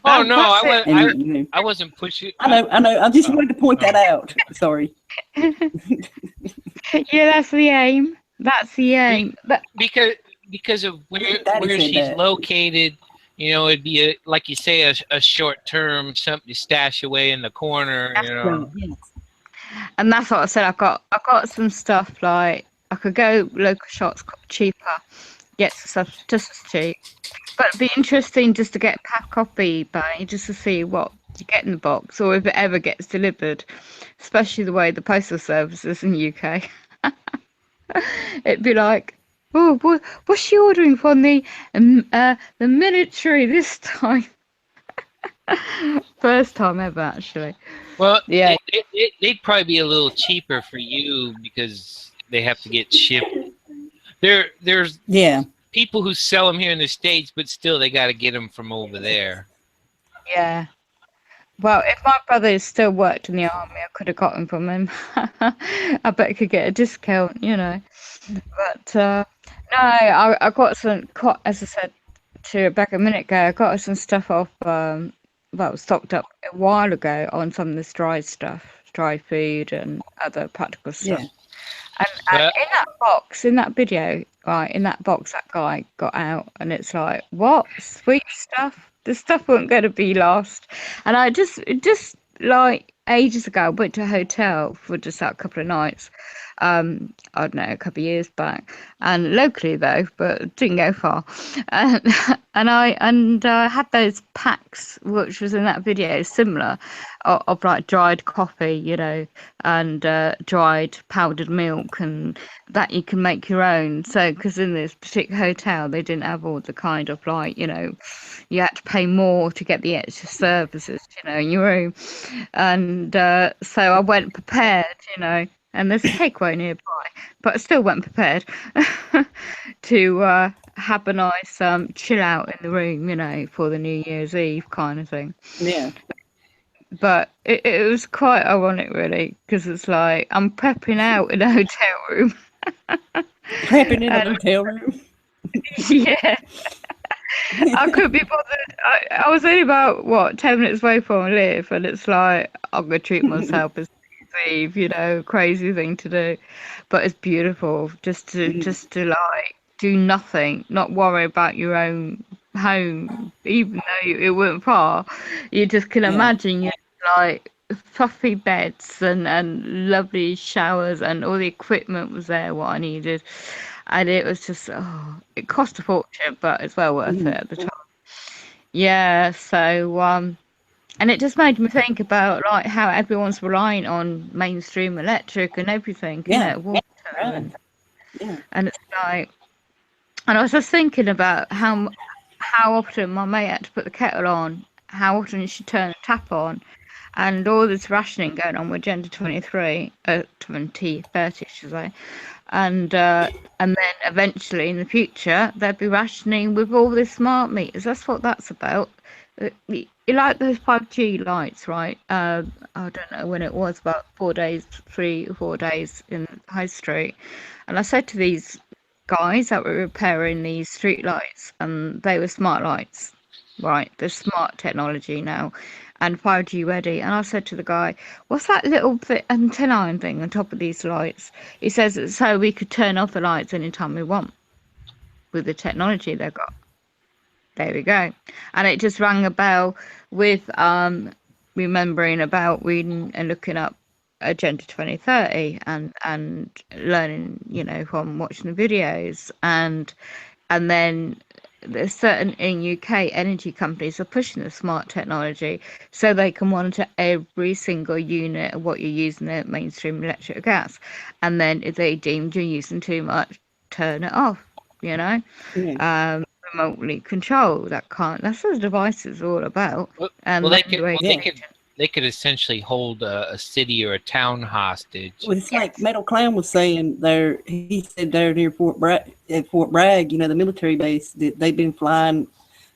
Oh no, I wasn't pushing. I know. I just wanted to point that out. Sorry. Yeah, that's the aim. That's the aim. Because of where she's located. You know, it'd be like you say, a short term, something to stash away in the corner. That's you know, right, and that's what I said. I got some stuff like I could go local shops cheaper, get some stuff just as cheap. But it'd be interesting just to get a pack off eBay just to see what you get in the box, or if it ever gets delivered. Especially the way the postal service is in the UK. It'd be like, oh, what's she ordering from the military this time? First time ever, actually. Well, yeah, they'd probably be a little cheaper for you because they have to get shipped. There's people who sell them here in the States, but still they got to get them from over there. Yeah. Well, if my brother still worked in the army, I could have got them from him. I bet I could get a discount, you know. But no, I got some. As I said to Rebecca a minute ago, I got some stuff off. Well, stocked up a while ago on some of this dried stuff, dry food, and other practical stuff. Yeah. And in that box, in that video, right, in that box, that guy got out, and it's like, what? Sweet stuff? This stuff wasn't going to be lost. And I just like ages ago, I went to a hotel for just that couple of nights. I don't know, a couple of years back, and locally though, but didn't go far. And I had those packs, which was in that video, similar, of like dried coffee, you know, and dried powdered milk, and that you can make your own. So, because in this particular hotel, they didn't have all the kind of like, you know, you had to pay more to get the extra services, you know, in your room. And so I went prepared, you know. and there's a takeaway nearby, but I still went prepared to have a nice chill out in the room, you know, for the New Year's Eve kind of thing. Yeah. But it was quite ironic, really, because it's like I'm prepping out in a hotel room. Prepping in a hotel room. Yeah. I couldn't be bothered. I was only about, what, 10 minutes away from where I live, and it's like, I'm going to treat myself as Eve, you know, crazy thing to do. But it's beautiful just to like do nothing, not worry about your own home, even though it weren't far. You just can imagine, you know, like fluffy beds and lovely showers, and all the equipment was there, what I needed. And it was just, it cost a fortune, but it's well worth it at the time. Yeah, so, and it just made me think about, like, how everyone's relying on mainstream electric and everything, you know, water. And it's like, and I was just thinking about how often my mate had to put the kettle on, how often you should turn the tap on, and all this rationing going on with Agenda 2030, should I say. And then eventually in the future there'd be rationing with all the smart meters. That's what that's about. You like those 5G lights, right? I don't know when it was, about 3 or 4 days in High Street, and I said to these guys that were repairing these street lights, and they were smart lights, right? They're smart technology now and 5G ready. And I said to the guy, what's that little antenna thing on top of these lights? He says it's so we could turn off the lights anytime we want with the technology they've got. There we go. And it just rang a bell with remembering about reading and looking up Agenda 2030 and learning, you know, from watching the videos, and then there's certain in UK energy companies are pushing the smart technology so they can monitor every single unit of what you're using at mainstream electric or gas, and then if they deemed you're using too much, turn it off, you know. Remotely controlled. That's what the device is all about. And they could essentially hold a city or a town hostage. Well, it's like Metal Clown was saying there. He said there near Fort Bragg, you know, the military base, that they've been flying,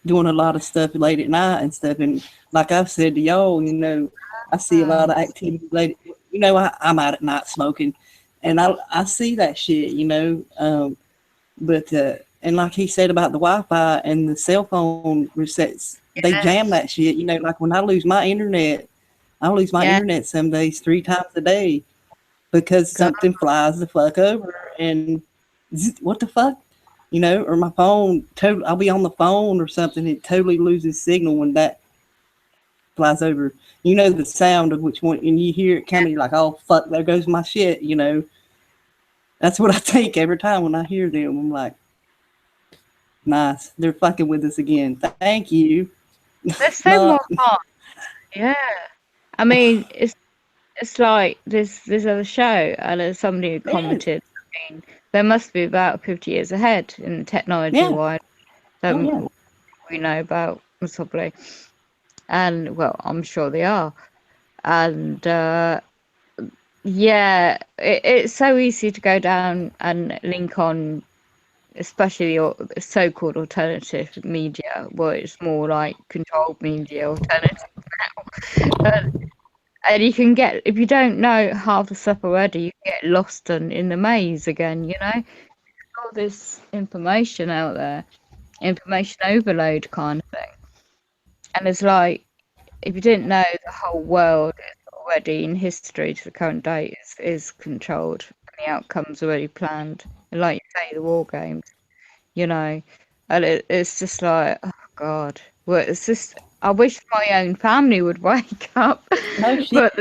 doing a lot of stuff late at night and stuff. And like I've said to y'all, you know, I see a lot of activity late. You know, I'm out at night smoking, and I see that shit, you know. But and like he said about the Wi-Fi and the cell phone resets, they jam that shit. You know, like when I lose my internet, I lose my internet some days 3 times a day because something flies the fuck over, and what the fuck, you know, or my phone, I'll be on the phone or something, it totally loses signal when that flies over. You know, the sound of which one, and you hear it coming, you're like, oh fuck, there goes my shit, you know. That's what I think every time when I hear them. I'm like, nice, they're fucking with us again. Thank you. There's so more fun. Yeah, I mean, it's like this other show, and there's somebody who commented, I mean, there must be about 50 years ahead in technology wise that we know about, possibly. And well, I'm sure they are. And it's so easy to go down and link on, especially your so-called alternative media, where it's more like controlled media, alternative now. And you can get, if you don't know half the stuff already, you get lost in the maze again, you know. All this information out there, information overload kind of thing. And it's like, if you didn't know, the whole world is already in history to the current date is controlled, and the outcome's already planned. And like you say, the war games, you know. And it's just like, oh God. Well, it's just, I wish my own family would wake up. No shit.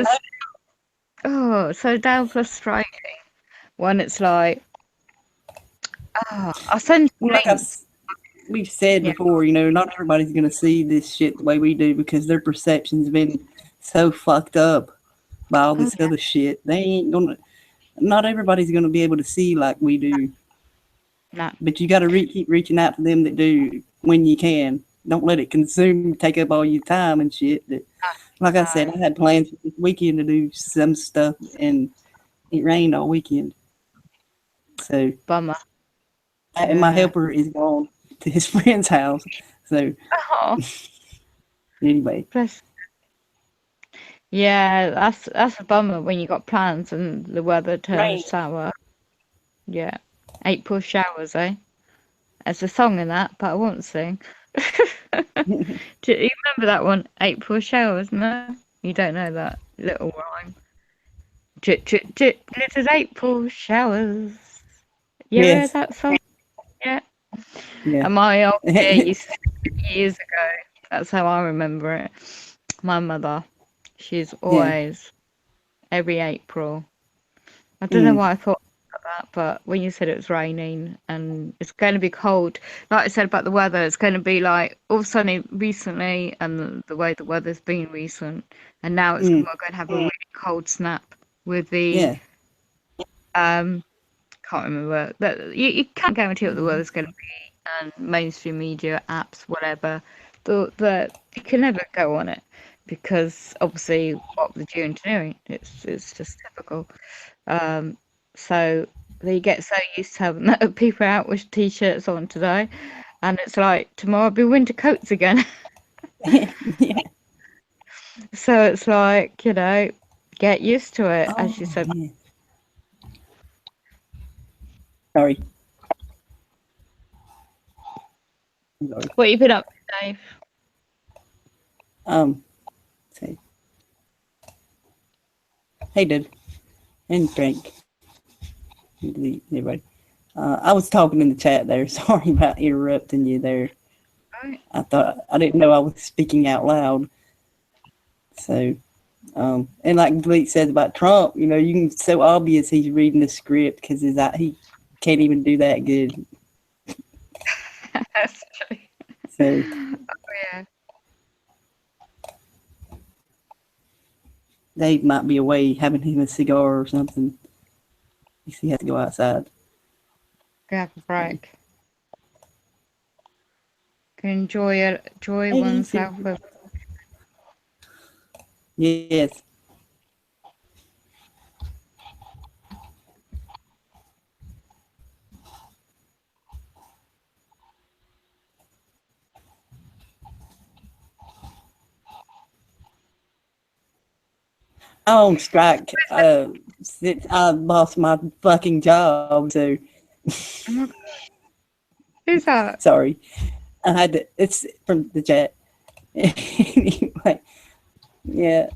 But so damn frustrating when it's like, I send links. We've said before, you know, not everybody's going to see this shit the way we do because their perception's been so fucked up by all this other shit. They ain't going to, not everybody's going to be able to see like we do. No. But you got to keep reaching out to them that do when you can. Don't let it take up all your time and shit. But like I said, I had plans this weekend to do some stuff, and It rained all weekend. So Bummer. and my helper is gone to his friend's house. So Oh, anyway. bless. Yeah, that's a bummer when you got plans and the weather turns sour. Yeah. April showers, eh? There's a song in that, but I won't sing. Do you remember that one? April showers? No? You don't know that little rhyme. Drip, drip, drip, little April showers. You ever heard that song? Yeah. And my old dear used to sing it years ago. That's how I remember it. My mother, she's always every April. I don't know why I thought about that, but when you said it was raining and it's going to be cold, like I said about the weather, it's going to be like all of a sudden recently, and the way the weather's been recent, and now it's we're going to have a really cold snap with the can't remember that you can't guarantee what the weather's going to be, and mainstream media, apps, whatever, that you can never go on it because obviously what the geoengineering, it's just typical. So they get so used to having people out with t-shirts on today, and it's like tomorrow will be winter coats again. So it's like, you know, get used to it, as you said. Sorry. What you been up to, Dave? Say. Hey, dude. And Frank. Everybody. I was talking in the chat there. Sorry about interrupting you there. I didn't know I was speaking out loud. So, and like Blake says about Trump, you know, you can so obvious he's reading the script because he can't even do that good. That's true. So, yeah. Dave might be away having him a cigar or something. He has to go outside. Go have a break. Can enjoy oneself with. Yes. I'm on strike since I lost my fucking job. So, who's that? Sorry, I had to. It's from the chat. Anyway, yeah.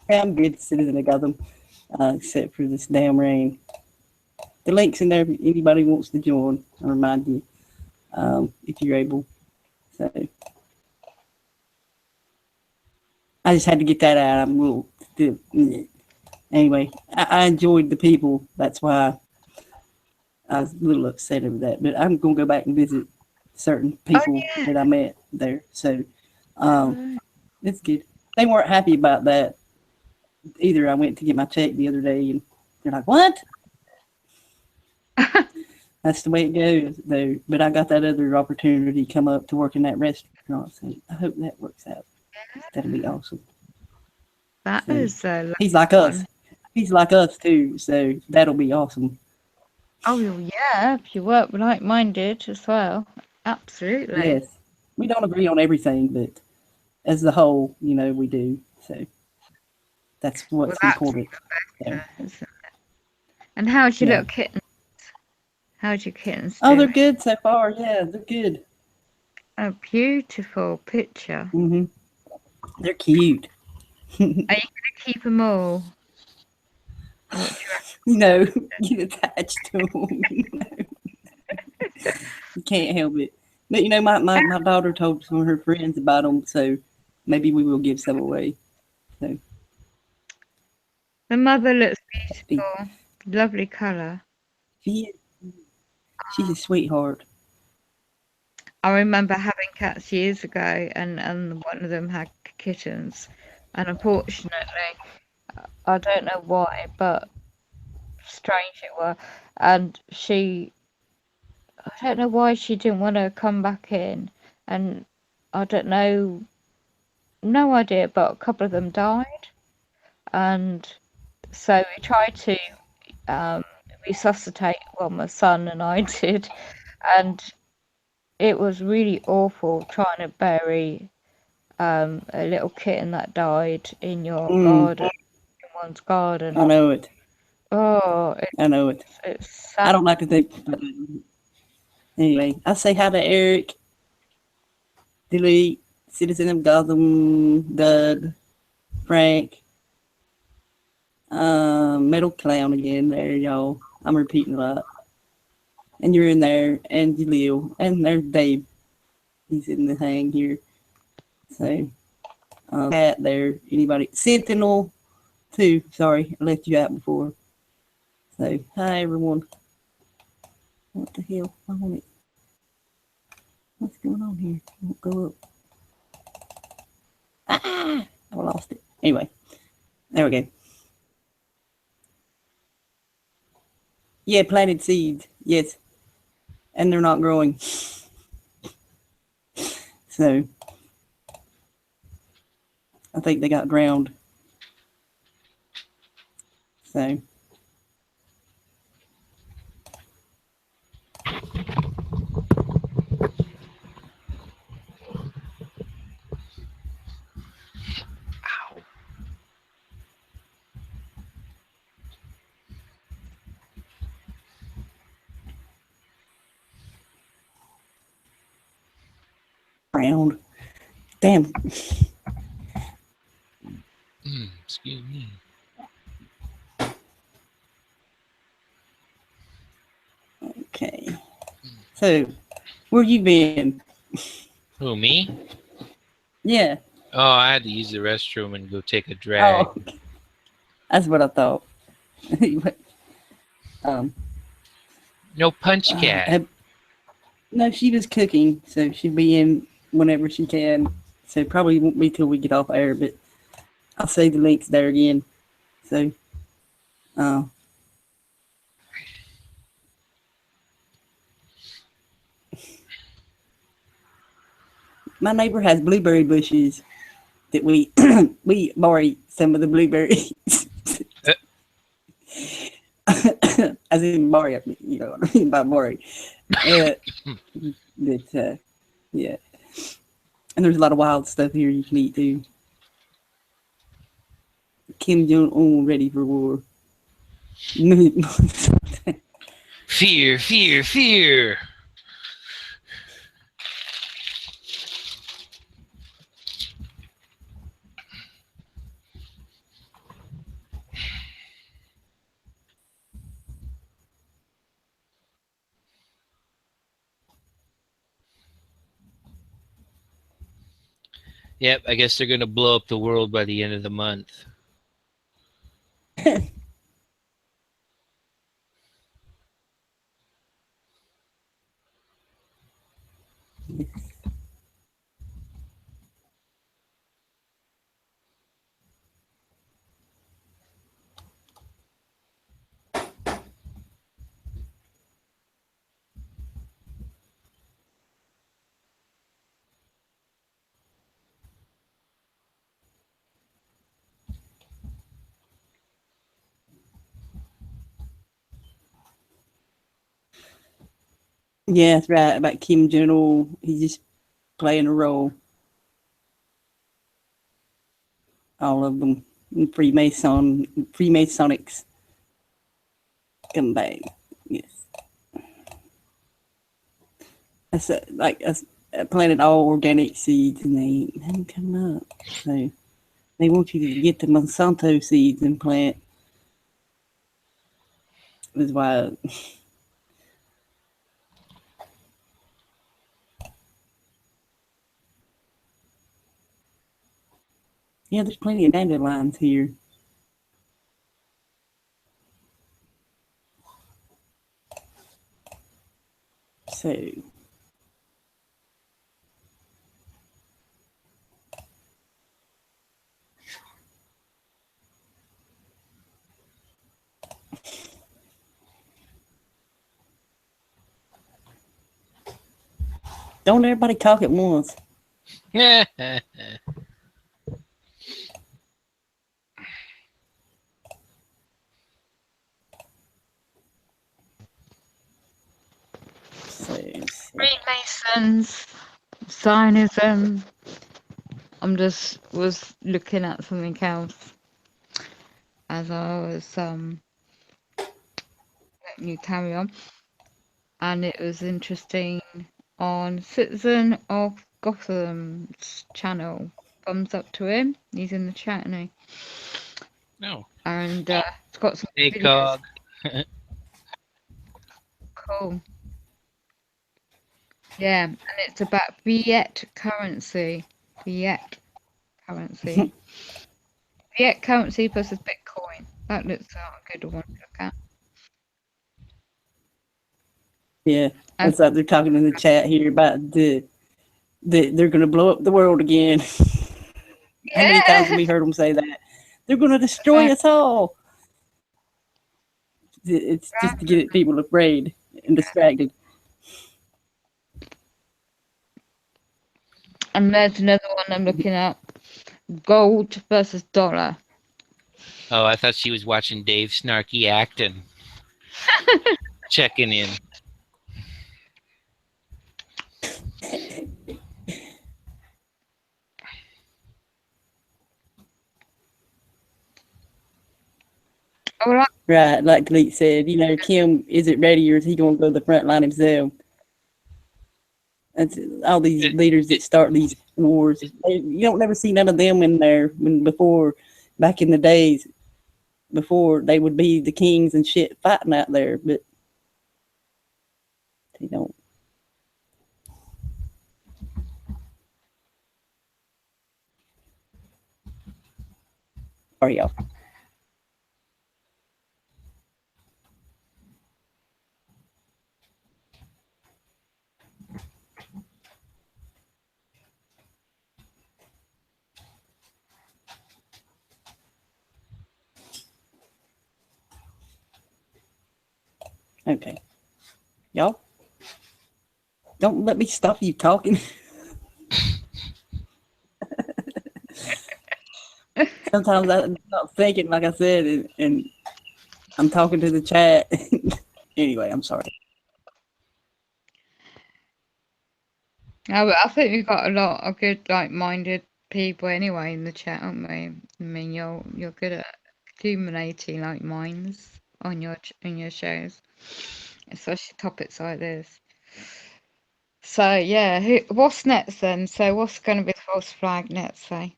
I'm good citizen of Gotham, except for this damn rain. The link's in there if anybody wants to join. I'll remind you if you're able. So I just had to get that out. I'm a little anyway. I enjoyed the people. That's why I was a little upset over that. But I'm gonna go back and visit certain people that I met there. So it's good. They weren't happy about that either. I went to get my check the other day and they're like, "What?" That's the way it goes, though. But I got that other opportunity come up to work in that restaurant. So I hope that works out. That'll be awesome. That is he's like us. He's like us too. So that'll be awesome. Oh yeah, if you work like-minded as well, absolutely. Yes, we don't agree on everything, but as a whole, you know, we do. So that's what's important. Better, and how's your little kittens? How's your kittens? Oh, they're good so far. Yeah, they're good. A beautiful picture. Mm-hmm. They're cute. Are you gonna keep them all? You know, get attached to them. You can't help it. But you know, my daughter told some of her friends about them, so maybe we will give some away. So the mother looks beautiful, lovely colour. She's a sweetheart. I remember having cats years ago, and one of them had kittens, and unfortunately, I don't know why, but strange it were, and I don't know why she didn't want to come back in, and I don't know, no idea, but a couple of them died, and so we tried to resuscitate, well, my son and I did, and it was really awful trying to bury a little kitten that died in your garden, in one's garden. I know it. Oh, I know it. it's sad. I don't like to think about it. Anyway, I say hi to Eric, Delete, Citizen of Gotham, Doug, Frank, Metal Clown again. There, y'all. I'm repeating a lot. And you're in there, and Jaleel, and there's Dave. He's in the hang here. So, Pat there. Anybody? Sentinel, too. Sorry, I left you out before. So, hi everyone. What the hell? I want it. What's going on here? It won't go up. Ah! I lost it. Anyway, there we go. Yeah, planted seeds. Yes. And they're not growing. So, I think they got drowned. So. Round. Damn. Excuse me. Okay. So, where you been? Who, me? Yeah. Oh, I had to use the restroom and go take a drag. Oh, that's what I thought. No punch cat. No, she was cooking, so she'll be in whenever she can. So probably won't be till we get off air, but I'll save the links there again. So, my neighbor has blueberry bushes that we we borrow some of the blueberries. As in borrow, you know what I mean by borrow. Yeah. And there's a lot of wild stuff here you can eat too. Kim Jong-un ready for war. Fear, fear, fear. Yep, I guess they're going to blow up the world by the end of the month. Yeah, that's right. About Kim Jong-un. He's just playing a role. All of them. Freemasonics come back. Yes. That's planted all organic seeds and they ain't coming up. So they want you to get the Monsanto seeds and plant. That's why. Yeah, there's plenty of dandelions here. So, Don't everybody talk at once. Freemasons, Zionism. I'm just was looking at something else as I was letting you carry on, and it was interesting on Citizen of Gotham's channel. Thumbs up to him. He's in the chat now. No. And it's got some Hey, videos. Cog. Cool. Yeah, and it's about fiat currency. Fiat currency. Fiat currency versus Bitcoin. That looks like a good one to look at. Yeah, that's like they're talking in the chat here about they're going to blow up the world again. Yeah. How many times have we heard them say that? They're going to destroy us all. It's just to get people afraid and distracted. And there's another one I'm looking at. Gold versus dollar. Oh, I thought she was watching Dave Snarky acting. Checking in. Right, like Gleek said, you know, Kim isn't ready, or is he going to go to the front line himself? That's all these leaders that start these wars. You don't never see none of them in there before, back in the days, before they would be the kings and shit fighting out there, but they don't. Sorry, y'all. Okay. Y'all, don't let me stop you talking. Sometimes I'm not thinking, like I said, and I'm talking to the chat. Anyway, I'm sorry. I think we've got a lot of good, like-minded people anyway in the chat, aren't we? I mean, you're good at accumulating like minds on your shows, especially topics like this. So yeah, what's next then? So what's going to be the false flag next? Say,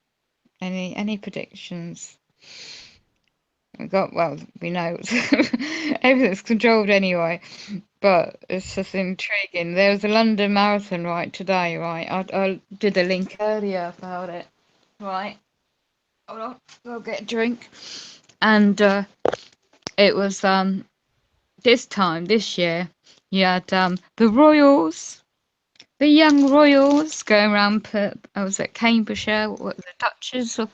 any predictions? We know everything's controlled anyway, but it's just intriguing. There was a London Marathon today, I did a link earlier about it, right? Hold on, I'll get a drink. And it was this year you had the Royals, the young Royals going around. I was at Cambridgeshire, what the Duchess of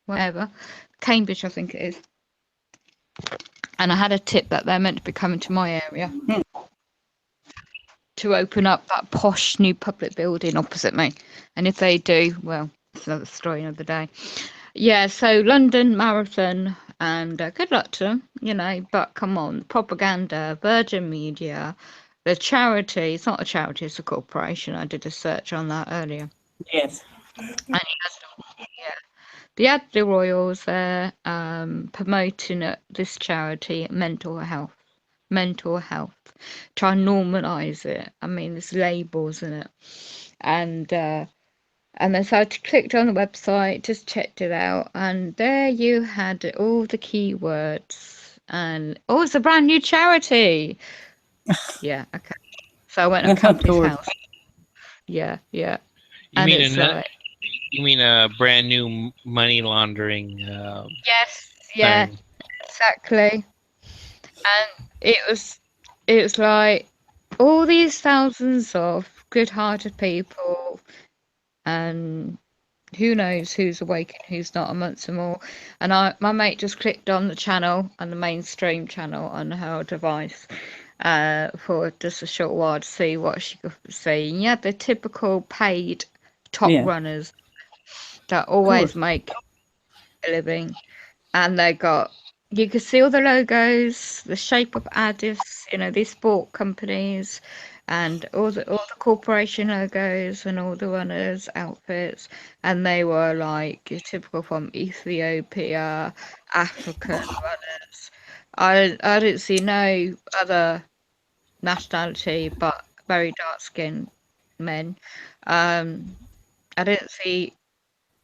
whatever, Cambridge I think it is. And I had a tip that they're meant to be coming to my area to open up that posh new public building opposite me. And if they do, well, it's another story another day. Yeah, so London Marathon, and good luck to them, but come on, propaganda, Virgin Media, the charity, it's not a charity, it's a corporation. I did a search on that earlier. Yes. And they had the Royals there promoting this charity, mental health, try and normalise it. I mean, there's labels in it. And then so I clicked on the website, just checked it out, and there you had all the keywords. And it's a brand new charity. Yeah, okay. So I went to company's house. Yeah. You mean a brand new money laundering? Yes, yeah, thing. Exactly. And it was like all these thousands of good-hearted people, and who knows who's awake and who's not amongst them all. And my mate just clicked on the channel, on the mainstream channel on her device, for just a short while to see what she could see. And you had the typical paid top runners that always make a living, and they got, you could see all the logos, the shape of Addis, you know, these sport companies, and all the corporation logos and all the runners' outfits, and they were like typical from Ethiopia, African runners. I didn't see no other nationality but very dark skinned men. I didn't see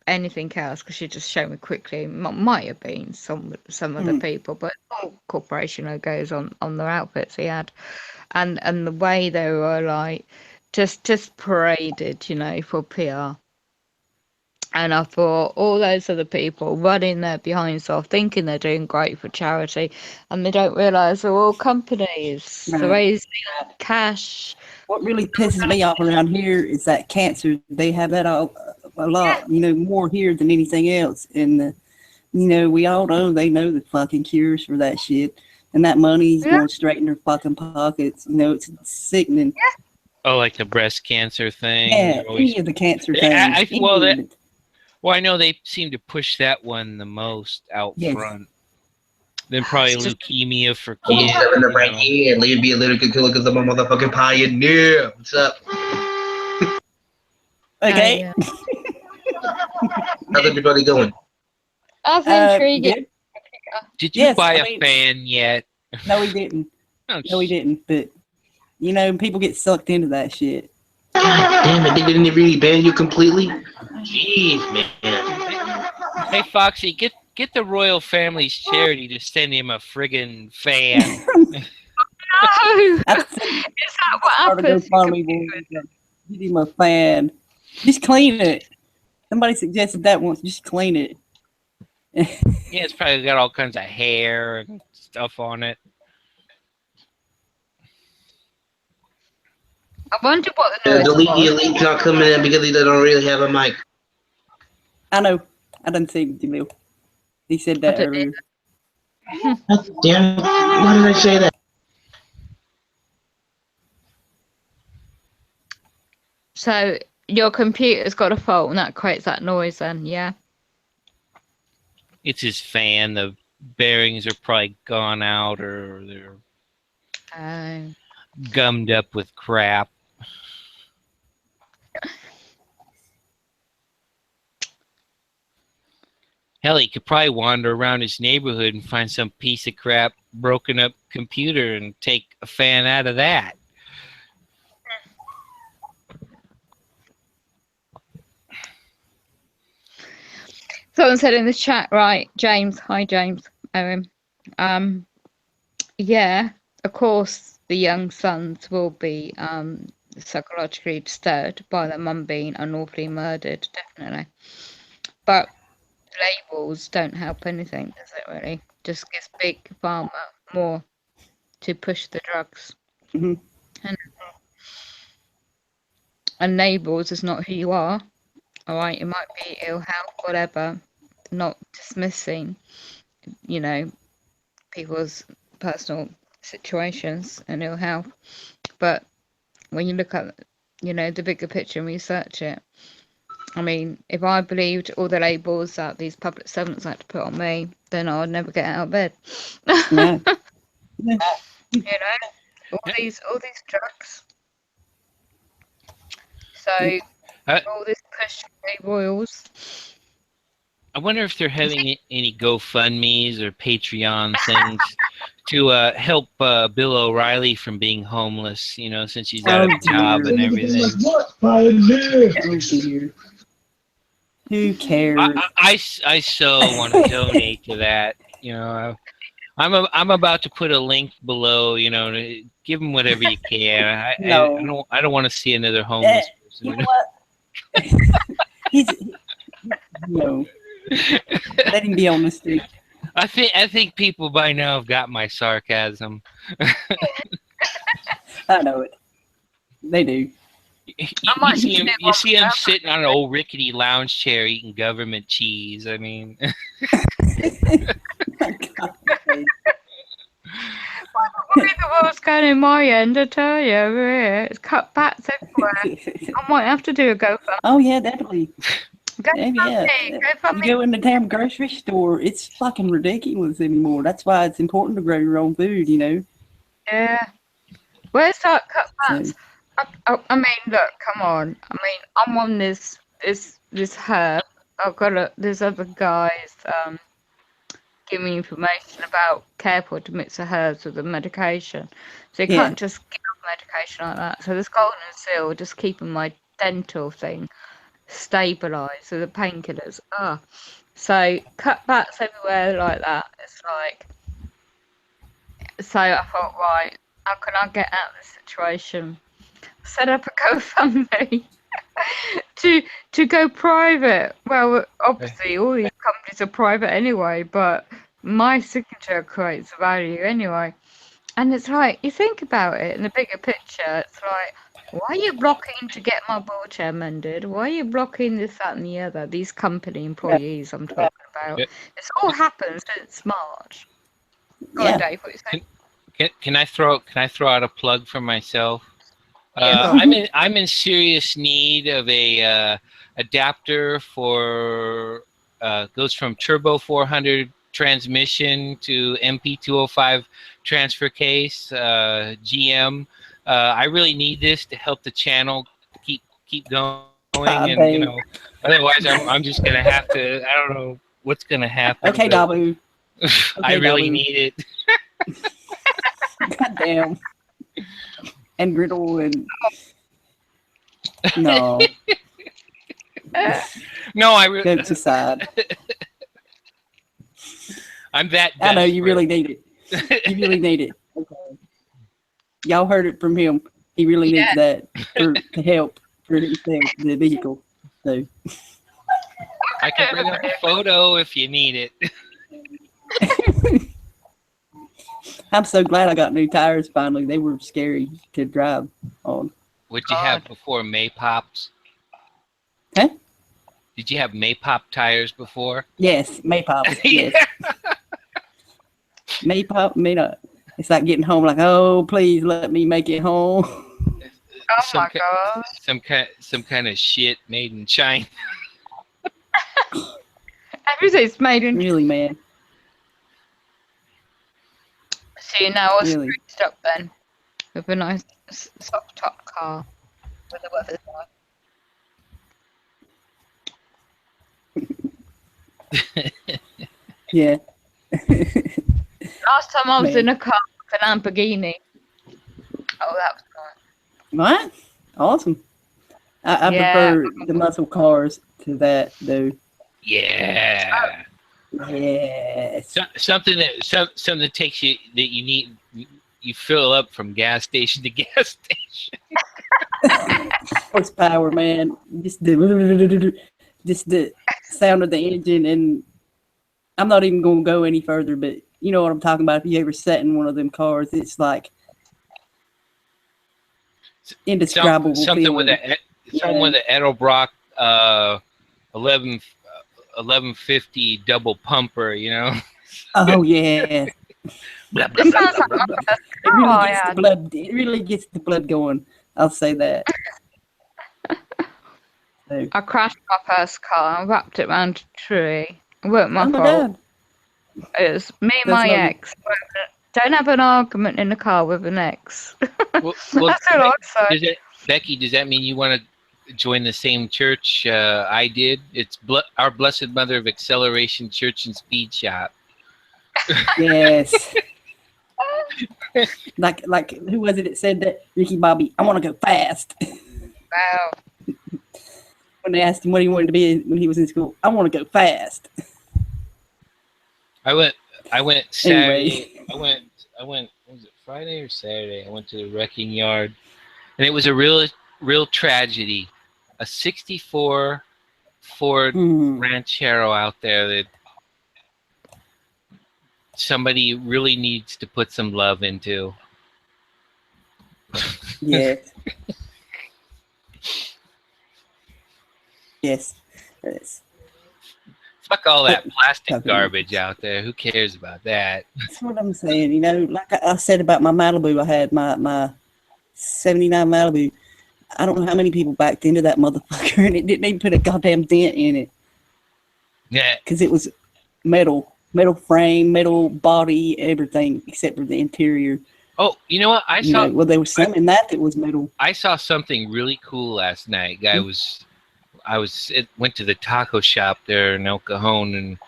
anything else because she just showed me quickly. Might have been some other people, but all corporation logos on their outfits he had, and the way they were like just paraded, you know, for PR. And I thought all those other people running their behinds off, thinking they're doing great for charity, and they don't realise they're all companies. Right. They're raising cash. What really pisses me off around here is that cancer. They have that a lot, you know, more here than anything else. And, you know, we all know they know the fucking cures for that shit. And that money's going straight in their fucking pockets. You know, it's sickening. Oh, like the breast cancer thing? Yeah, any of the cancer things. Well, I know they seem to push that one the most out front. Then probably leukemia for kids. Right here, and leave me a little good look at the motherfucking pioneer. What's up? Okay. How's everybody doing? That's intriguing. Did you buy a fan yet? No, we didn't. No, we didn't. But, you know, people get sucked into that shit. God damn it, they didn't really ban you completely? Jeez, man. Hey, Foxy, get the royal family's charity to send him a friggin' fan. No! Is that what happens? Give him a fan. Just clean it. Somebody suggested that once. Just clean it. Yeah, it's probably got all kinds of hair and stuff on it. I wonder what the noise the elite's not coming in because they don't really have a mic. I know. I didn't see Jamil. He said that earlier. Damn it. Why did I say that? So your computer's got a fault and that creates that noise then, yeah? It's his fan. The bearings are probably gone out or they're gummed up with crap. Hell, he could probably wander around his neighborhood and find some piece of crap, broken up computer and take a fan out of that. Someone said in the chat, right, James, hi James, Owen. Yeah, of course the young sons will be psychologically disturbed by their mum being unlawfully murdered, definitely. But labels don't help anything, does it really? Just gives big pharma more to push the drugs. Mm-hmm. And labels is not who you are. All right, it might be ill health, whatever. Not dismissing, you know, people's personal situations and ill health. But when you look at, you know, the bigger picture and research it, I mean, if I believed all the labels that these public servants like to put on me, then I would never get out of bed. Yeah. You know, all these drugs. So all this push for royals. I wonder if they're having any GoFundMes or Patreon things to help Bill O'Reilly from being homeless, you know, since he's out of a job and everything. Who cares? I so want to donate to that. You know, I'm about to put a link below. You know, to give them whatever you can. I don't want to see another homeless person. You know what? No. Let him be on the street. I think people by now have got my sarcasm. I know it. They do. You see him sitting on an old rickety lounge chair eating government cheese. I mean, what in the what's going in my end, I tell you, over here. It's cutbacks everywhere. I might have to do a GoFundMe. Oh yeah, definitely. GoFundMe, Yeah. You GoFundMe. go in the damn grocery store, it's fucking ridiculous anymore. That's why it's important to grow your own food, you know. Yeah. Where's that cutbacks? So, I mean, look, come on. I mean, I'm on this herb. I've got there's other guys give me information about careful to mix the herbs with the medication. So you Yeah. can't just give medication like that. So this golden seal just keeping my dental thing stabilised. So the painkillers. So cutbacks everywhere like that. It's like, so I thought, right, how can I get out of this situation? Set up a GoFundMe to go private. Well, obviously all these companies are private anyway, but my signature creates value anyway. And it's like, you think about it in the bigger picture, it's like, why are you blocking to get my wheelchair mended? Why are you blocking this, that and the other? These company employees I'm talking about. Yeah. It's all happened since March. Go on, Yeah. Dave, what you saying? Can I throw out a plug for myself? Yeah. I'm in serious need of a adapter for goes from Turbo 400 transmission to MP205 transfer case GM. I really need this to help the channel keep going, and you know, otherwise I'm just gonna have to. I don't know what's gonna happen. Okay, but Dabu. I really Dabu. need it. Goddamn. And griddle and no. No, I really. Jokes aside. I'm that. I know you desperate. really need it. You really need it. Okay. Y'all heard it from him. He really needs that to help for himself, the vehicle. So I can bring up a photo if you need it. I'm so glad I got new tires finally. They were scary to drive on. What'd you have before, Maypops? Huh? Did you have Maypop tires before? Yes, Maypop. Yes. Maypop, may not. It's like getting home like, oh, please let me make it home. Oh my god. Some kind of shit made in China. Everything's made in. Really, man. So you know I was Really. fixed up then with a nice soft top car with the weather's nice. Yeah. Last time I was Man. in a car with a Lamborghini. Oh, that was nice. What? Awesome. I Yeah. prefer the muscle cars to that, though. Yeah. Yes. Something that takes you that you need. You fill up from gas station to gas station. Horsepower, man. Just the sound of the engine, and I'm not even gonna go any further, but you know what I'm talking about. If you ever sat in one of them cars, it's like indescribable Something feeling. with the Edelbrock 1150 double pumper, you know. Oh yeah. Blah, blah, It blah, sounds blah, like blah, my blah. first It really car I gets the had. blood. It really gets the blood going. I'll say that. So, I crashed my first car and wrapped it around a tree. It weren't my oh my fault. god. It was me and That's my lovely. ex. Don't have an argument in the car with an ex. Well, That's all I say. Becky, does that mean you want to join the same church I did? It's our Blessed Mother of Acceleration Church and Speed Shop. Yes. like who was it that said that? Ricky Bobby, I want to go fast. Wow. When they asked him what he wanted to be when he was in school, I want to go fast. I went Saturday. Anyway. I went. Was it Friday or Saturday? I went to the wrecking yard, and it was a real tragedy. A '64 Ford Ranchero out there that somebody really needs to put some love into. Yes. Yes. Yes. Fuck all that plastic Talking- garbage out there. Who cares about that? That's what I'm saying. You know, like I said about my Malibu, I had my 79 Malibu. I don't know how many people backed into that motherfucker, and it didn't even put a goddamn dent in it Yeah. because it was metal frame, metal body, everything except for the interior. Oh, you know what? You know, well, there was some in that was metal. I saw something really cool last night. Went to the taco shop there in El Cajon, and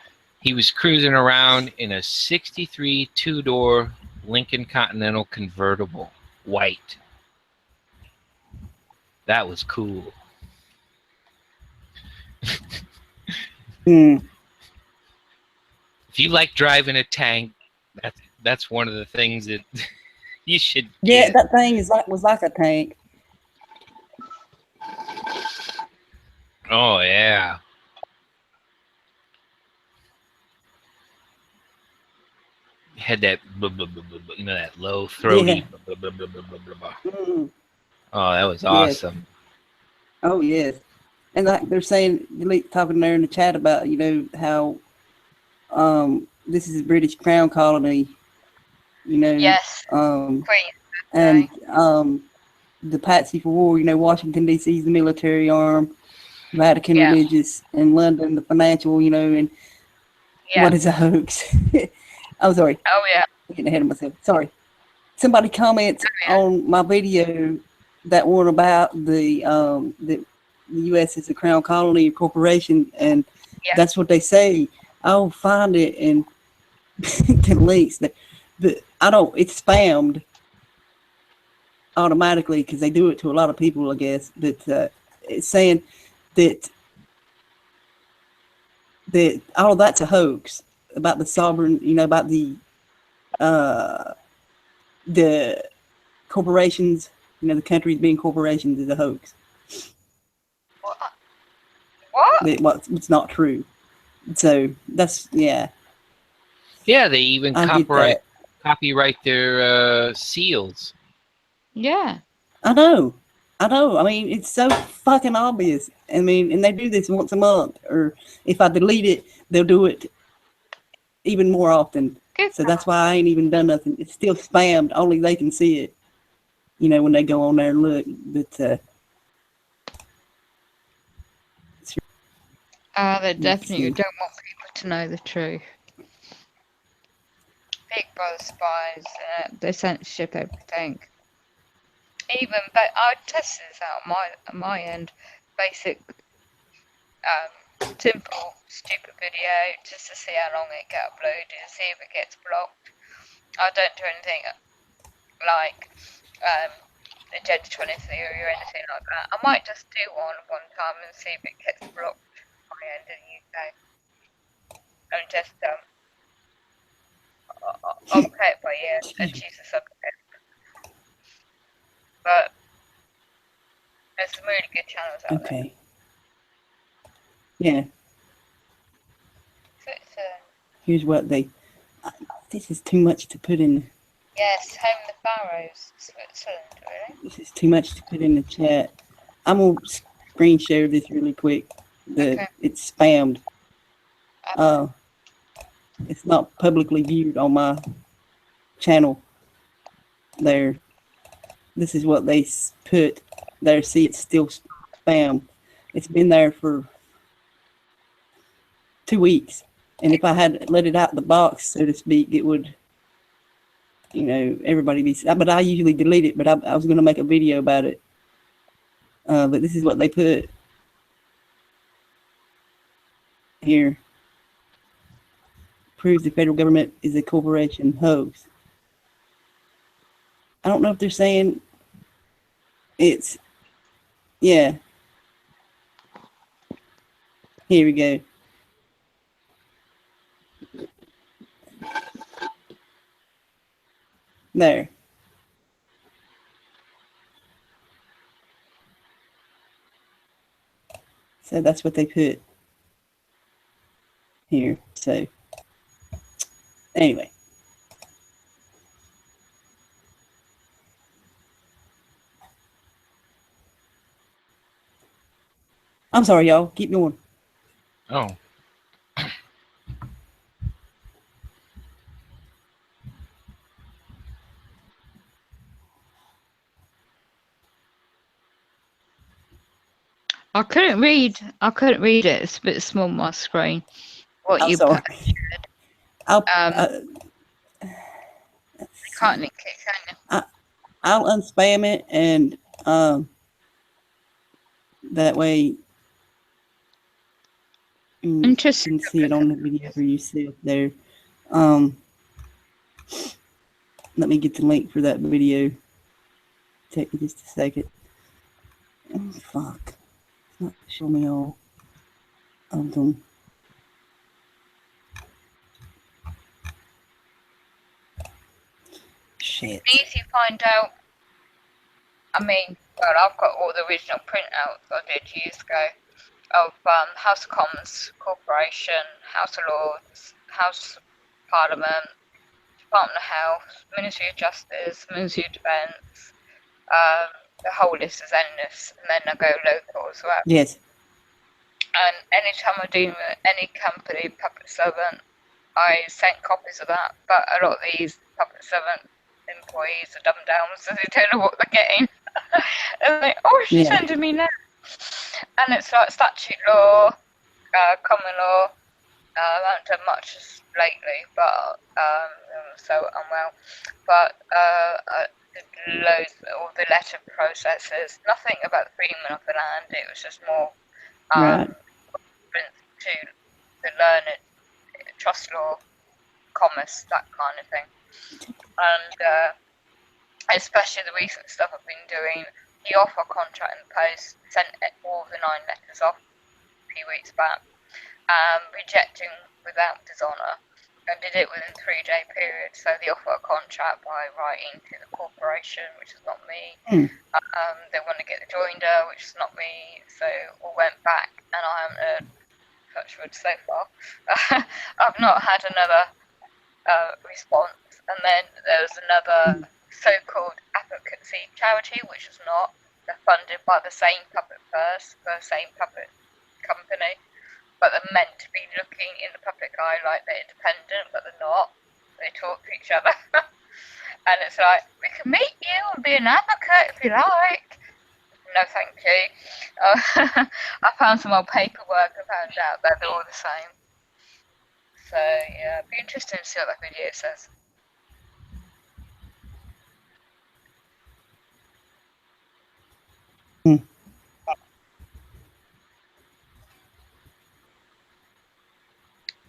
he was cruising around in a 63 two-door Lincoln Continental convertible, white. That was cool. Hmm. If you like driving a tank, that's one of the things that you should Yeah, get. that thing was like a tank. Oh yeah. Had that, you know, that low throaty. Mm. Oh, that was Yes. awesome. Oh yes, and like they're saying, talking there in the chat about, you know, how this is a British Crown colony, you know. Yes. Um, Queen. and the Patsy for War, you know, Washington D.C. is the military arm, Vatican Yeah. religious, and London the financial, you know, and Yeah. what is a hoax? I'm sorry, Oh yeah. I'm getting ahead of myself. Sorry. Somebody comments on my video that one about the U.S. is a crown colony or corporation, and Yeah. that's what they say. I'll find it and the links. But I don't. It's spammed automatically because they do it to a lot of people, I guess. But it's saying that all of that's a hoax about the sovereign. You know, about the corporations. You know, the countries being corporations is a hoax. What? It's not true. So that's Yeah, they even I get that. copyright their seals. Yeah. I know. I mean, it's so fucking obvious. I mean, and they do this once a month, or if I delete it, they'll do it even more often. Good. So that's why I ain't even done nothing. It's still spammed. Only they can see it. You know, when they go on there and look. But They definitely see. don't want people to know the truth. Big Brother spies, they censorship everything. But I tested this out on my end. Basic, simple, stupid video just to see how long it gets uploaded and see if it gets blocked. I don't do anything like Agenda 20 theory or anything like that. I might just do one time and see if it gets blocked on my end in the UK. And just I'll play it by ear and choose a subject. But there's some really good channels out there. Okay. Yeah. So it's, Here's what they. This is too much to put in. yes, Home of the Pharaohs, Switzerland, really. This is too much to put in the chat. I'm gonna screen share this really quick. Okay. It's spammed. It's not publicly viewed on my channel. There. This is what they put there. See, it's still spam. It's been there for 2 weeks, and if I had let it out the box, so to speak, it would, you know, everybody be. But I usually delete it. But I was going to make a video about it. But this is what they put here. Proves the federal government is a corporation hoax. I don't know if they're saying it's, yeah. Here we go. There. So that's what they put here. So anyway. I'm sorry, y'all. Keep going. Oh. I couldn't read. I couldn't read it. It's a bit small on my screen. What I'm you sorry. put? I'll Can't link it, can you? I'll unspam it, and that way you Interesting. can see it on the video for yourself there. Let me get the link for that video. Take me just a second. Oh, fuck. It's not showing me all of them. Shit. Easy to find out. I mean, well, I've got all the original printouts I did years ago of House of Commons, Corporation, House of Lords, House of Parliament, Department of Health, Ministry of Justice, Ministry of Defence. The whole list is endless, and then I go local as well. Yes. And anytime I'm dealing with any company, public servant, I send copies of that. But a lot of these public servant employees are dumb downs, so they don't know what they're getting. They're like, oh, she's Yeah. sending me now. And it's like statute law, common law. I haven't done much lately, but so unwell. But I did loads of all the letter processes. Nothing about the freedom of the land. It was just more Right. to the learned trust law, commerce, that kind of thing. And especially the recent stuff I've been doing, the offer contract in post, sent all the 9 letters off a few weeks back, rejecting without dishonour, and did it within a 3-day period. So the offer contract by writing to the corporation, which is not me. They want to get the joinder, which is not me. So all went back, and I haven't heard touch wood so far. I've not had another response. And then there was another so-called advocacy charity, which is not. They're funded by the same puppet purse, the same puppet company, but they're meant to be looking in the public eye like they're independent, but they're not. They talk to each other. And it's like, we can meet you and be an advocate if you like. No, thank you. I found some old paperwork and found out that they're all the same. So, yeah, it'd be interesting to see what that video says.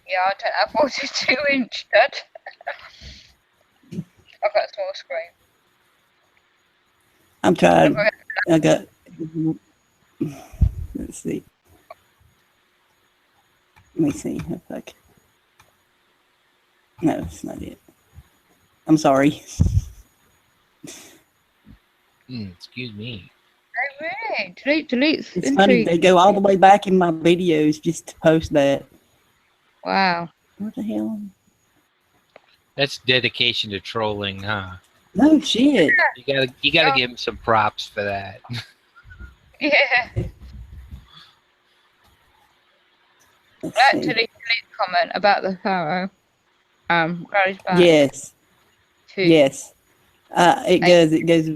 Yeah, I don't have 42-inch, Dad. I've got a small screen. I'm trying. I got. Let's see. Let me see if I can. No, it's not it. I'm sorry. Excuse me. Oh, really? Delete. It's funny, Intrigue. they go all the way back in my videos just to post that. Wow. What the hell? That's dedication to trolling, huh? No shit. You gotta give him some props for that. Yeah. Let's Right, see. delete comment about the pharaoh. Goes back Yes. to Yes. It goes. It goes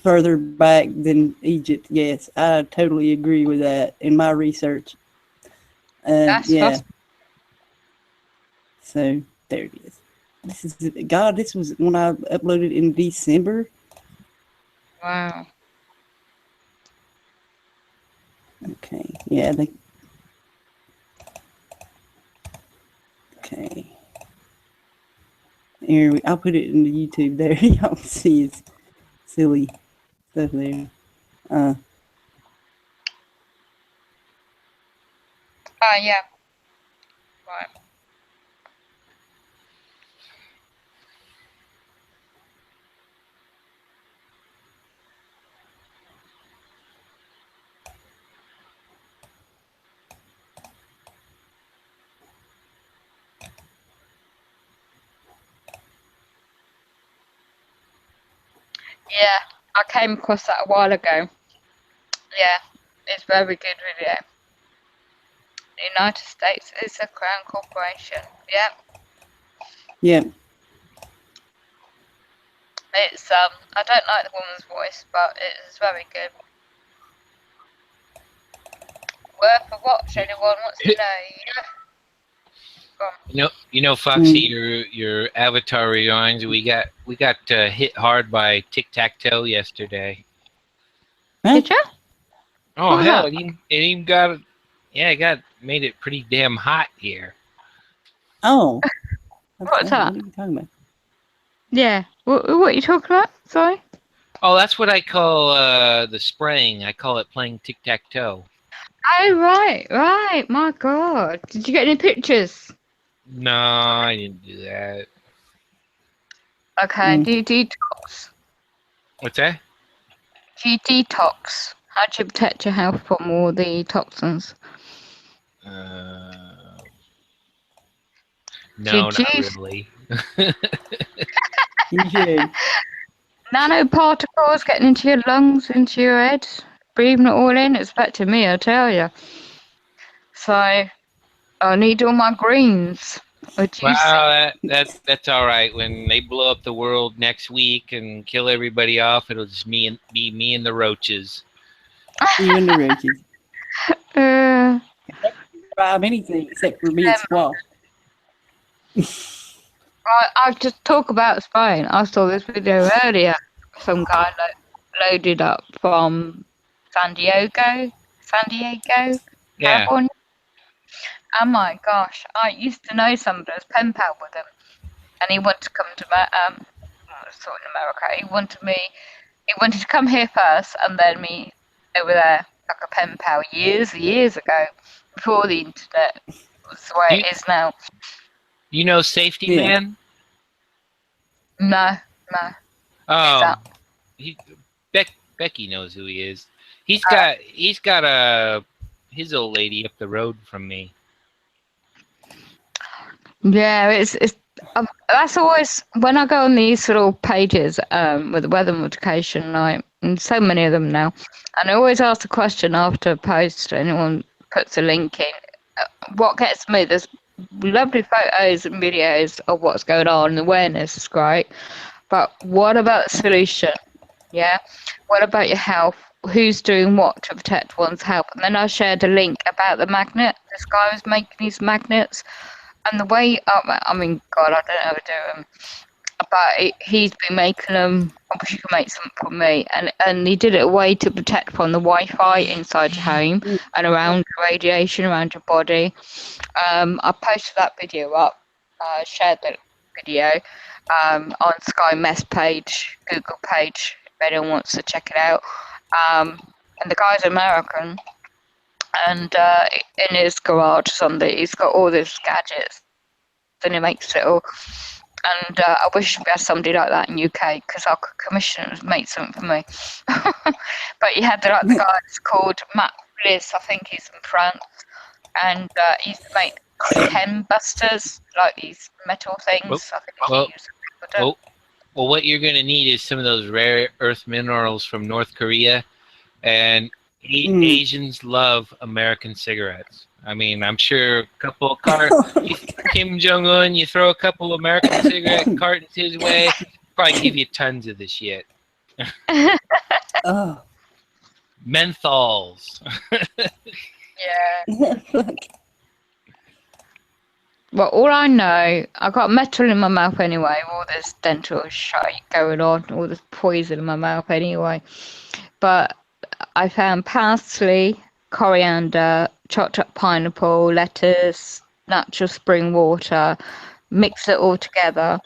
further back than Egypt. Yes, I totally agree with that in my research. That's Yeah. fast. So there it is. This is God. This was when I uploaded in December. Wow. Okay. Yeah. They. Okay. Here, I'll put it in the YouTube there. Y'all see it's silly stuff there. Yeah. Right. Yeah, I came across that a while ago. Yeah, it's a very good video. The United States is a crown corporation. Yeah, Yeah. it's I don't like the woman's voice, but it is very good. worth a watch. Anyone wants to know? Yeah. You know, Foxy, your avatar reminds me. We got hit hard by tic-tac-toe yesterday. Huh? Did you? Oh What was hell, that? it even got made it pretty damn hot here. Oh. What's that? What are you talking about? Yeah. What are you talking about? Sorry. Oh, that's what I call the spraying. I call it playing tic-tac-toe. Oh right. My God. Did you get any pictures? No, I didn't do that. Okay. Do you detox? What's that? Do you detox? How do you protect your health from all the toxins? No, Did not you? really. You should. Nanoparticles getting into your lungs, into your head, breathing it all in. It's affecting me, I tell you. So I need all my greens. Or Wow, that's all right. When they blow up the world next week and kill everybody off, it'll just be me and the roaches. You and the roaches. Drive anything except for me and squash. I'll just talk about Spain. I saw this video earlier. Some guy loaded up from San Diego, Yeah. California. Oh my gosh, I used to know somebody who was pen pal with him, and he wanted to come to sort of America. He wanted to come here first, and then me over there like a pen pal years ago, before the internet was the way it is now. You know Safety Yeah. Man? No. Oh, Becky knows who he is. He's got his old lady up the road from me. Yeah, it's that's always when I go on these little pages with the weather modification, and so many of them now, and I always ask the question after a post. Anyone puts a link in. What gets me? There's lovely photos and videos of what's going on, and awareness is great. But what about the solution? Yeah, what about your health? Who's doing what to protect one's health? And then I shared a link about the magnet. This guy was making these magnets. And the way, I mean, God, I don't know how to do them, but he's been making them. I wish you could make some for me. And he did it a way to protect from the Wi-Fi inside your home and around radiation around your body. I posted that video up, shared the video on Sky Mess page, Google page, if anyone wants to check it out. And the guy's American. And in his garage Sunday, he's got all these gadgets, and he makes it all. And I wish we had somebody like that in UK, because I could commission him to make something for me. But he had the guy that's called Matt Bliss, I think he's in France, and he used to make pen busters, like these metal things. I think well, what you're going to need is some of those rare earth minerals from North Korea, and Asians love American cigarettes. I mean, I'm sure a couple of Kim Jong-un, you throw a couple American cigarette cartons his way, probably give you tons of the shit. Oh. Menthols. Yeah. Well, all I know, I got metal in my mouth anyway, all this dental shite going on, all this poison in my mouth anyway. But I found parsley, coriander, chopped up pineapple, lettuce, natural spring water, mix it all together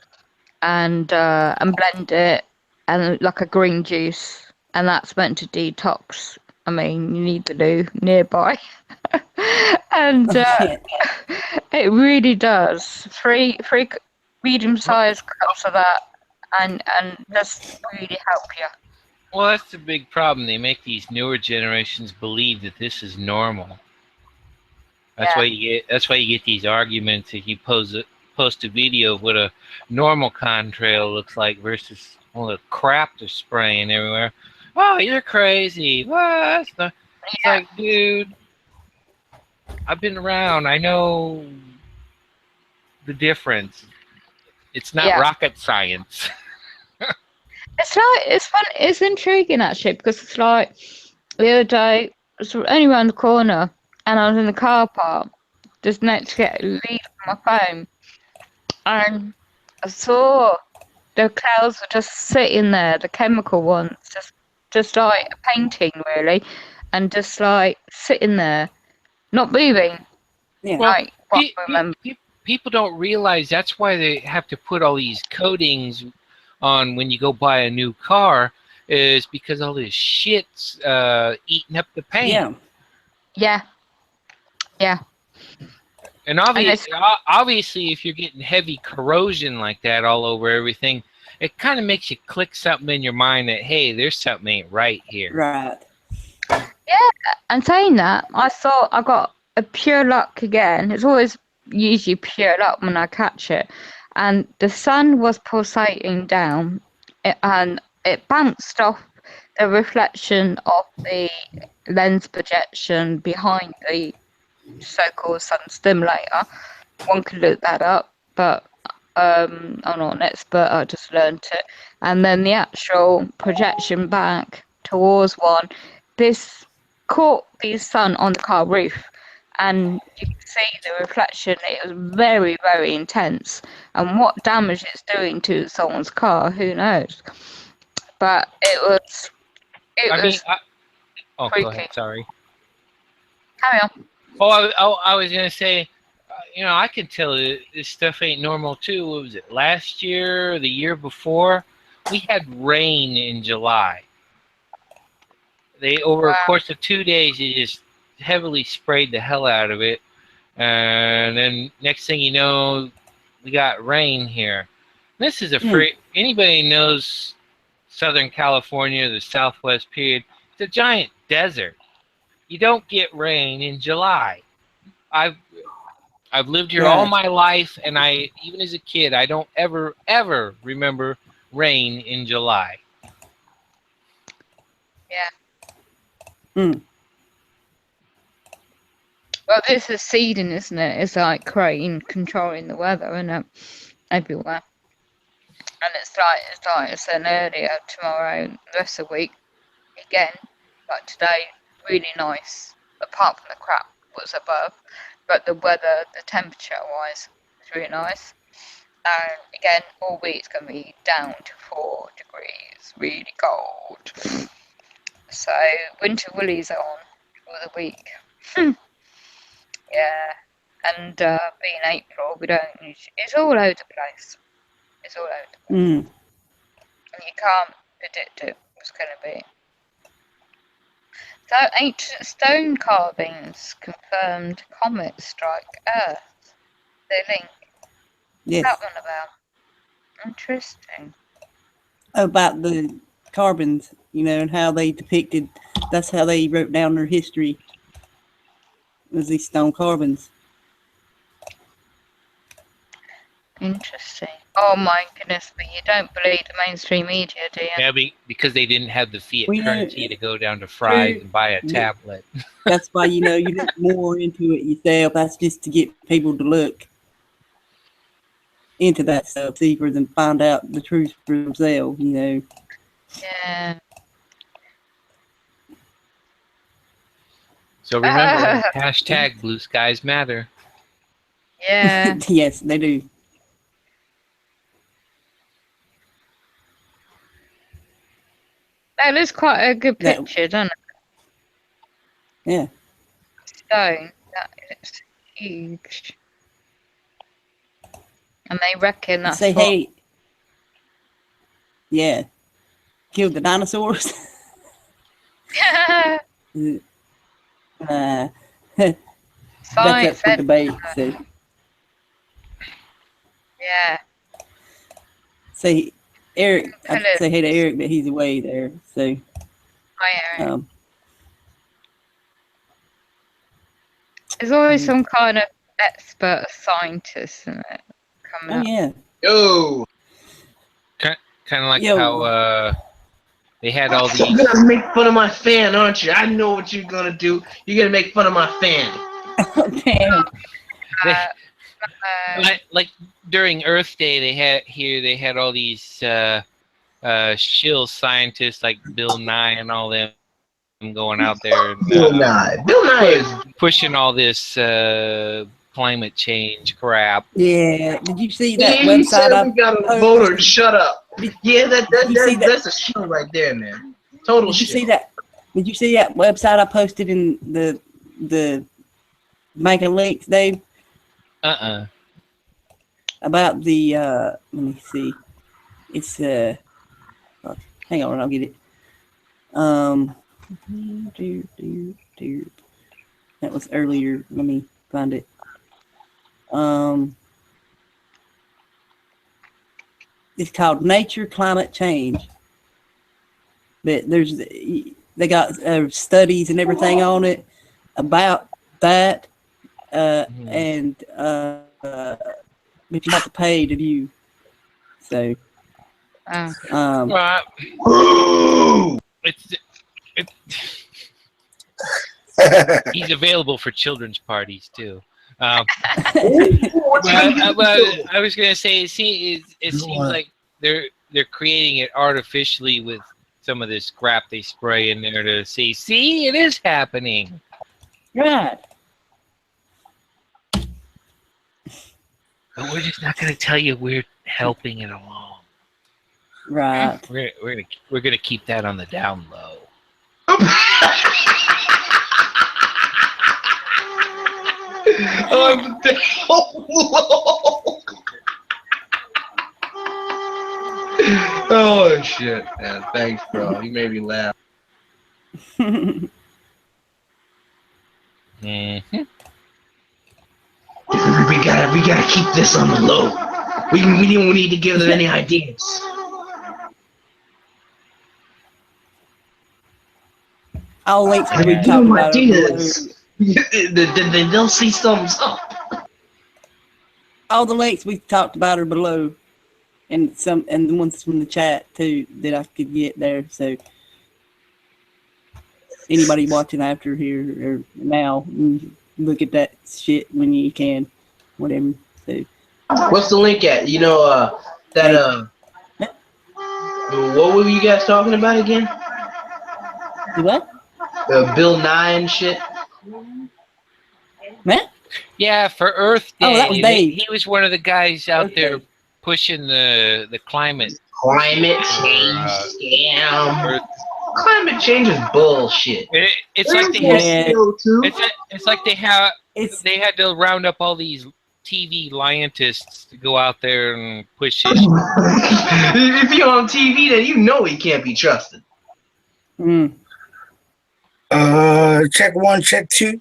and blend it, and like a green juice, and that's meant to detox. I mean, you need the loo nearby. And it really does. Three medium-sized cups of that, and just really help you. Well, that's the big problem. They make these newer generations believe that this is normal. That's why you get these arguments if you post a video of what a normal contrail looks like versus all the crap they're spraying everywhere. Oh, you're crazy. What? It's like, dude, I've been around. I know the difference. It's not rocket science. It's fun. It's intriguing actually, because it's like the other day, it's only around the corner, and I was in the car park, just next to get a lead on my phone, and I saw the clouds were just sitting there, the chemical ones, just like a painting really, and just like sitting there, not moving. Yeah. Well, Like what I remember. people don't realize that's why they have to put all these coatings on when you go buy a new car, is because all this shit's eating up the paint. Yeah. Yeah. Yeah. And obviously, if you're getting heavy corrosion like that all over everything, it kind of makes you click something in your mind that, hey, there's something ain't right here. Right. And saying that, I thought I got a pure luck again. It's always usually pure luck when I catch it. And the sun was pulsating down, and it bounced off the reflection of the lens projection behind the so-called sun stimulator. One could look that up, but I'm not an expert, I just learned it. And then the actual projection back towards one, this caught the sun on the car roof, and you can see the reflection. It was very, very intense, and what damage it's doing to someone's car, who knows? But it was go freaky. ahead, sorry. Carry on. I was gonna say, I can tell this stuff ain't normal too. What was it, last year or the year before? We had rain in July. They, over a course of 2 days, they just heavily sprayed the hell out of it. And then next thing you know, we got rain here. This is anybody knows Southern California, the Southwest period, it's a giant desert. You don't get rain in July. I've lived here all my life, and even as a kid, I don't ever remember rain in July. Yeah. Mm. Well, this is seeding, isn't it? It's like controlling the weather, isn't it? Everywhere. And it's like I said earlier, tomorrow, the rest of the week, again, like today, really nice. Apart from the crap was above, but the weather, the temperature-wise, is really nice. And again, all week it's going to be down to 4 degrees, really cold. So winter woolies are on for the week. Yeah, and being April, we don't. It's all over the place. It's all over the place, Mm. and you can't predict it. What's going to be. So ancient stone carvings confirmed comets strike Earth. They link. Yes. That one about. Interesting. About the carbons, and how they depicted. That's how they wrote down their history. Was these stone carbons? Interesting. Oh my goodness, but you don't believe the mainstream media, do you? Yeah, because they didn't have the fiat Well, currency to go down to Fry's and buy a tablet. That's why, you look more into it yourself. That's just to get people to look into that stuff deeper and find out the truth for themselves, Yeah. So remember, hashtag Blue Skies Matter. Yeah. Yes, they do. That is quite a good picture, doesn't it? Yeah. Stone. That is huge. And they reckon that's Say, hey. Yeah. Killed the dinosaurs. That's up for debate. So. Yeah. Say, Eric. I'd say hey to Eric, but he's away there. So. Hi, Eric. There's always some kind of expert scientist in it coming up. Yeah. Yo. Kind of like how they had all these. You're gonna make fun of my fan, aren't you? I know what you're gonna do. You're gonna make fun of my fan. Damn. Like during Earth Day, they had all these shill scientists like Bill Nye and all them going out there and Bill Nye. Bill Nye is pushing all this climate change crap. Yeah. Did you see that he website said I we got a posted? voter. Shut up. Yeah, Did you see that? that's a show right there, man. Total Did you shit. see that? Did you see that website I posted in the making links, Dave? About the let me see. It's hang on, I'll get it. That was earlier. Let me find it. It's called Nature Climate Change. But they got studies and everything on it about that, and but you have to pay to view. So, He's available for children's parties too. But I was gonna say, it seems like they're creating it artificially with some of this crap they spray in there to say, see, it is happening. right. But we're just not gonna tell you we're helping it along. Right. We're gonna keep that on the down low. Oh shit, man! Thanks, bro. You made me laugh. Mhm. We gotta keep this on the low. We don't need to give them any ideas. All links If we we give talked them about are below. ideas, then they'll see thumbs up. All the links we talked about are below, and the ones from the chat too that I could get there. So anybody watching after here or now, look at that shit when you can, whatever. So What's the link at? You know, what were you guys talking about again? do what? Bill Nye and shit. Man? Yeah, for Earth Day. Oh, that was Dave. He was one of the guys out Earth there Day. pushing the climate. Climate change scam. Climate change is bullshit. It's like they Yeah. had, it's like they had to round up all these TV scientists to go out there and push it. If you're on TV, then you know he can't be trusted. Check one, check two.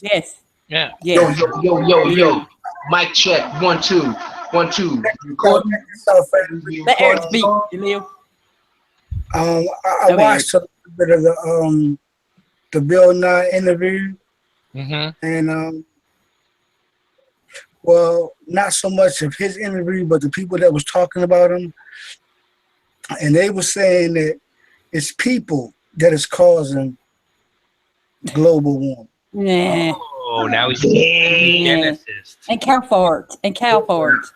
Yes. Yeah. Yes. Yo. Mic check. 1 2 1 2. Recording. Let Eric speak, Jaleel. I watched a little bit of the Bill Nye interview, and well, not so much of his interview, but the people that was talking about him, and they were saying that it's people that is causing global warming. Yeah. Oh, now he's a geneticist. And cow farts.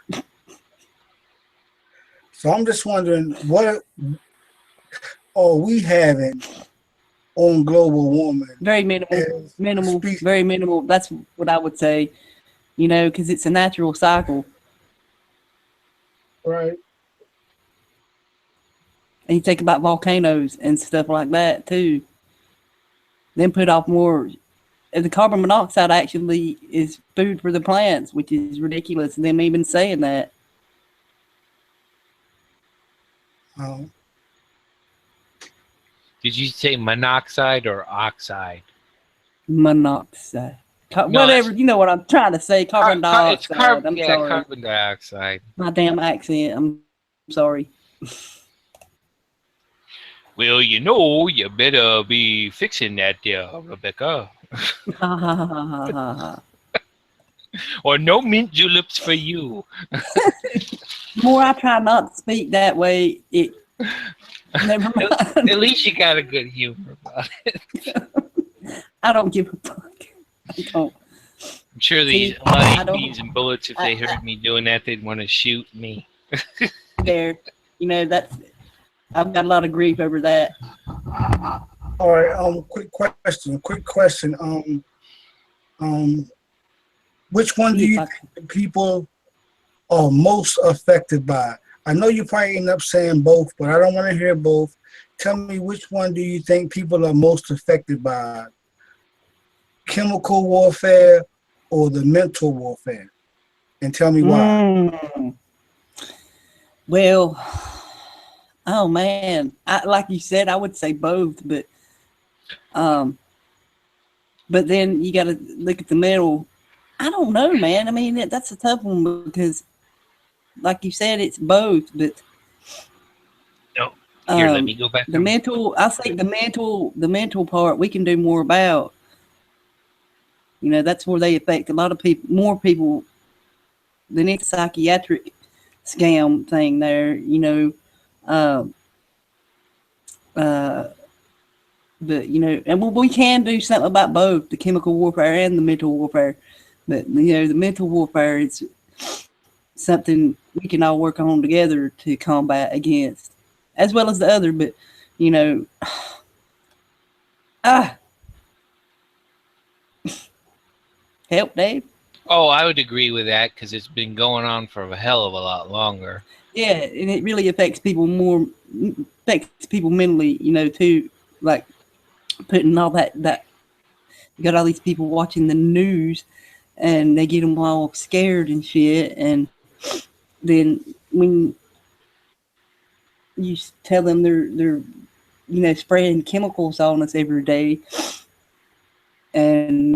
So I'm just wondering, what are we having on global warming? Very minimal, very minimal. That's what I would say, because it's a natural cycle. Right. And you think about volcanoes and stuff like that too. Then put off more. The carbon monoxide actually is food for the plants, which is ridiculous. Them even saying that. Did you say monoxide or oxide? Monoxide. No, Whatever, you know what I'm trying to say. Carbon dioxide. I'm sorry. Carbon dioxide. My damn accent. I'm sorry. Well, you better be fixing that there, Rebecca. Ha ha ha ha ha ha. Or no mint juleps for you. The more I try not to speak that way, it never mind. At least you got a good humor about it. I don't give a fuck. I don't. I'm sure these honeybees and bullets, if they heard me doing that, they'd want to shoot me. There, that's. I've got a lot of grief over that. All right. Quick question. Which one do you think the people are most affected by? I know you probably end up saying both, but I don't want to hear both. Tell me, which one do you think people are most affected by? Chemical warfare or the mental warfare? And tell me why. Well, oh man, like you said, I would say both, but then you got to look at the mental. I don't know, man. I mean, that's a tough one because, like you said, it's both. But no, here, let me go back. The mental. I think the mental part we can do more about. You know, that's where they affect a lot of people, more people than any psychiatric scam thing there. You know, but you know, and we can do something about both the chemical warfare and the mental warfare. But you know, the mental warfare is something we can all work on together to combat against, as well as the other. But you know, help, Dave. Oh, I would agree with that because it's been going on for a hell of a lot longer. Yeah, and it really affects people mentally, you know, too. Like putting all that you got all these people watching the news, and they get them all scared and shit. And then when you tell them they're you know spraying chemicals on us every day, and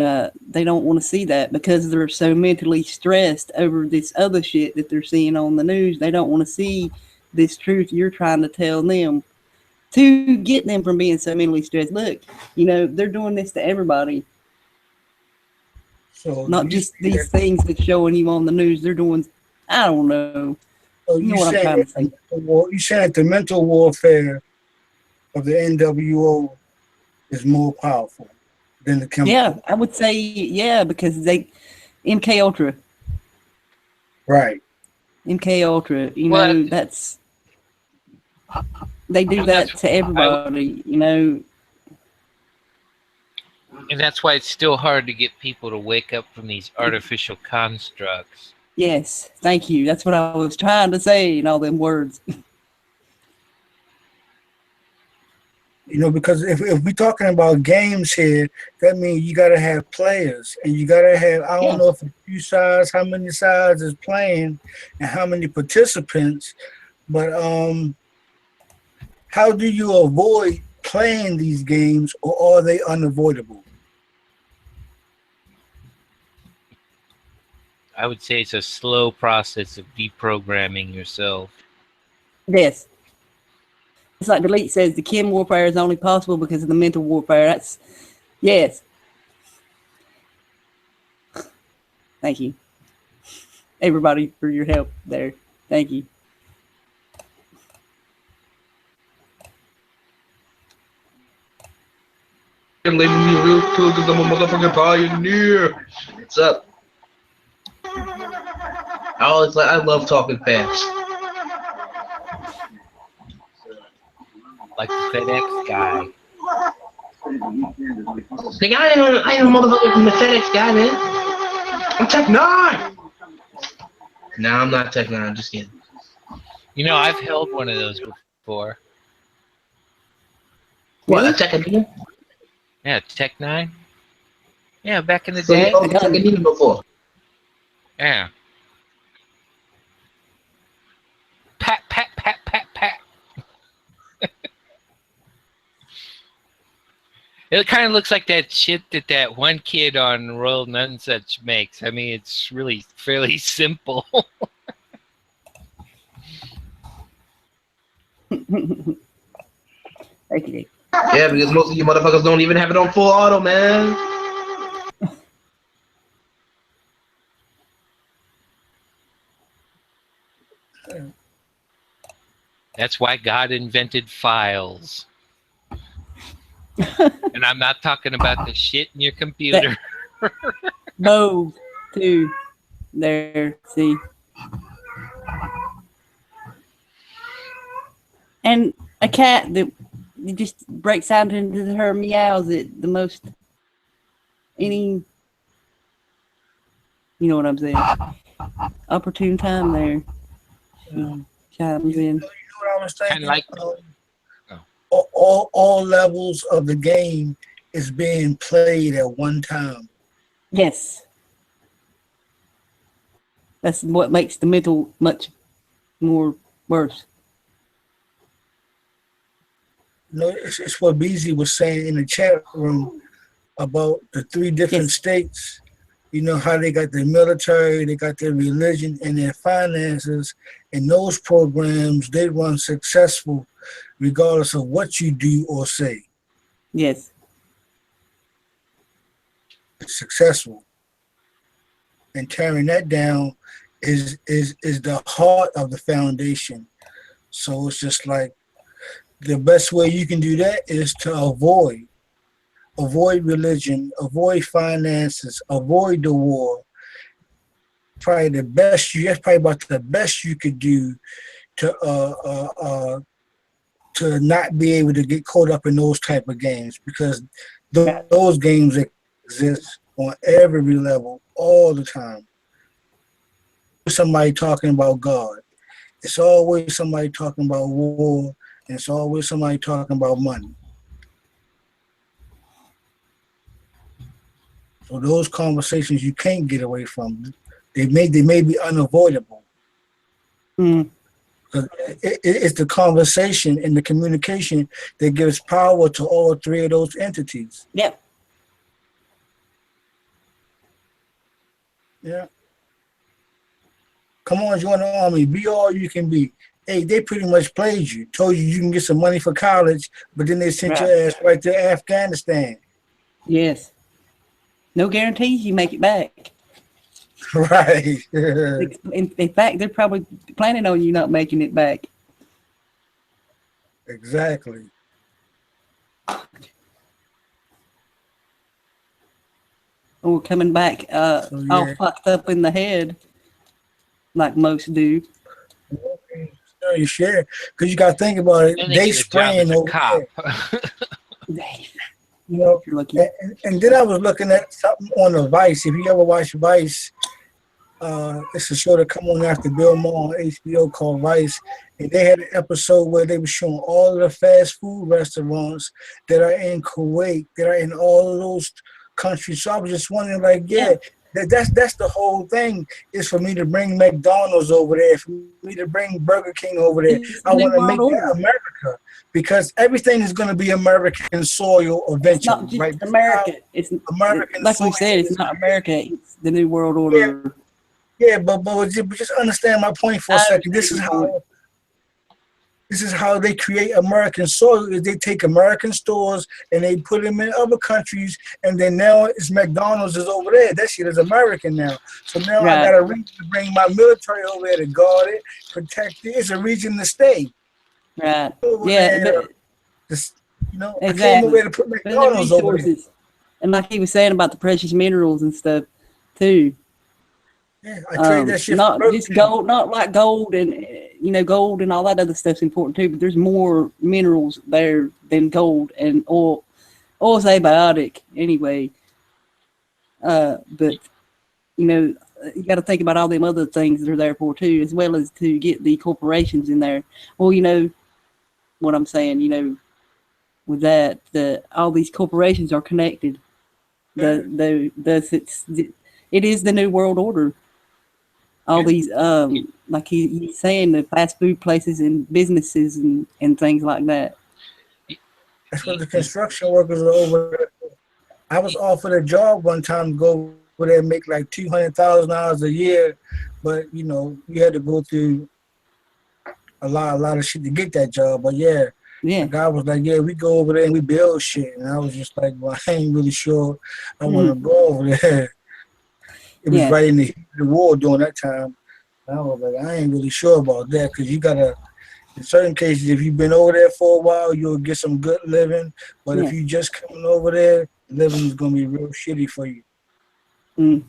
they don't want to see that because they're so mentally stressed over this other shit that they're seeing on the news. They don't want to see this truth you're trying to tell them to get them from being so mentally stressed. Look, you know, they're doing this to everybody. So not just these things that's showing you on the news. They're doing, I don't know. So you know what I'm trying to say. You said the mental warfare of the NWO is more powerful than the chemical. Yeah, I would say yeah, because they MK Ultra. Right. MK Ultra, you know, that's they do that to everybody, you know. And that's why it's still hard to get people to wake up from these artificial constructs. Yes, thank you. That's what I was trying to say in all them words. You know, because if we're talking about games here, that means you got to have players. And you got to have, I don't know if a few sides, how many sides is playing, and how many participants. But how do you avoid playing these games, or are they unavoidable? I would say it's a slow process of deprogramming yourself. Yes. It's like Delete says, the chem warfare is only possible because of the mental warfare. That's, yes. Thank you. Everybody for your help there. Thank you. Leave me real cool because I'm a motherfucking pioneer. What's up? I love talking fast. Like the FedEx guy. Like I am a motherfucker from the FedEx guy, man. I'm Tech 9. No, I'm not Tech 9. I'm just kidding. You know, I've held one of those before. What, a Tech 9? Yeah, Tech 9. Yeah, back in the So day. you held Tech 9 before? Yeah. Pat, pat, pat, pat, pat. It kind of looks like that shit that one kid on Royal Nunsuch makes. I mean, it's really fairly simple. Okay. Yeah, because most of you motherfuckers don't even have it on full auto, man. That's why God invented files. And I'm not talking about the shit in your computer. Both, too. There, see. And a cat that it just breaks out into her meows at the most any, you know what I'm saying, opportune time there. Chimes in. You know what I was Kind thinking? of like All levels of the game is being played at one time. Yes. That's what makes the mental much more worse. No, it's what BZ was saying in the chat room about the 3 different Yes. states. You know how they got their military, they got their religion and their finances, and those programs they run successful regardless of what you do or say. Yes. It's successful. And tearing that down is the heart of the foundation. So it's just like the best way you can do that is to avoid religion, avoid finances, avoid the war. Probably the best that's probably about the best you could do to not be able to get caught up in those type of games, because those games exist on every level all the time. Somebody talking about God. It's always somebody talking about war, and it's always somebody talking about money. So those conversations you can't get away from. They may be unavoidable. Mm. Because it's the conversation and the communication that gives power to all 3 of those entities. Yep. Yeah. Come on, join the army. Be all you can be. Hey, they pretty much played you. Told you can get some money for college, but then they sent your ass right to Afghanistan. Yes. No guarantees you make it back. Right. In fact, they're probably planning on you not making it back. Exactly. Or coming back all fucked up in the head, like most do. You share, because you got to think about it. and They get a job spraying as a over cop. there. You know, You're lucky. and then I was looking at something on the Vice. If you ever watch Vice, it's a show that come on after Bill Maher on HBO called Vice, and they had an episode where they were showing all of the fast food restaurants that are in Kuwait, that are in all of those countries. So I was just wondering, like, that's the whole thing, is for me to bring McDonald's over there, for me to bring Burger King over there. I want to make that America, because everything is going to be American soil eventually. It's not just right? America. It's American like soil. we said, it's not America. It's the New World Order. Yeah, but just understand my point for a second. This is how they create American soil. Is they take American stores and they put them in other countries, and then now it's McDonald's is over there. That shit is American now. So now I got a reason to bring my military over there to guard it, protect it. It's a reason to stay. Right. Just, exactly. I came over there to put McDonald's over there. And like he was saying about the precious minerals and stuff too. Yeah, I trade that shit not for just gold, not like gold and gold and all that other stuff's important too, but there's more minerals there than gold and oil. Oil's abiotic anyway. But you got to think about all them other things that are there for too, as well as to get the corporations in there. Well, you know what I'm saying. With that, all these corporations are connected. Thus it is the New World Order. All these, like he's saying, the fast food places and businesses and things like that. That's what the construction workers are over there. I was offered a job one time to go over there and make like $200,000 a year, but you had to go through a lot of shit to get that job. But the guy was like, we go over there and we build shit, and I was just like, well, I ain't really sure I want to go over there. It was right in the heat of the war during that time. And I was like, I ain't really sure about that, because you gotta, in certain cases, if you've been over there for a while, you'll get some good living. But if you just coming over there, living is gonna be real shitty for you. Mm.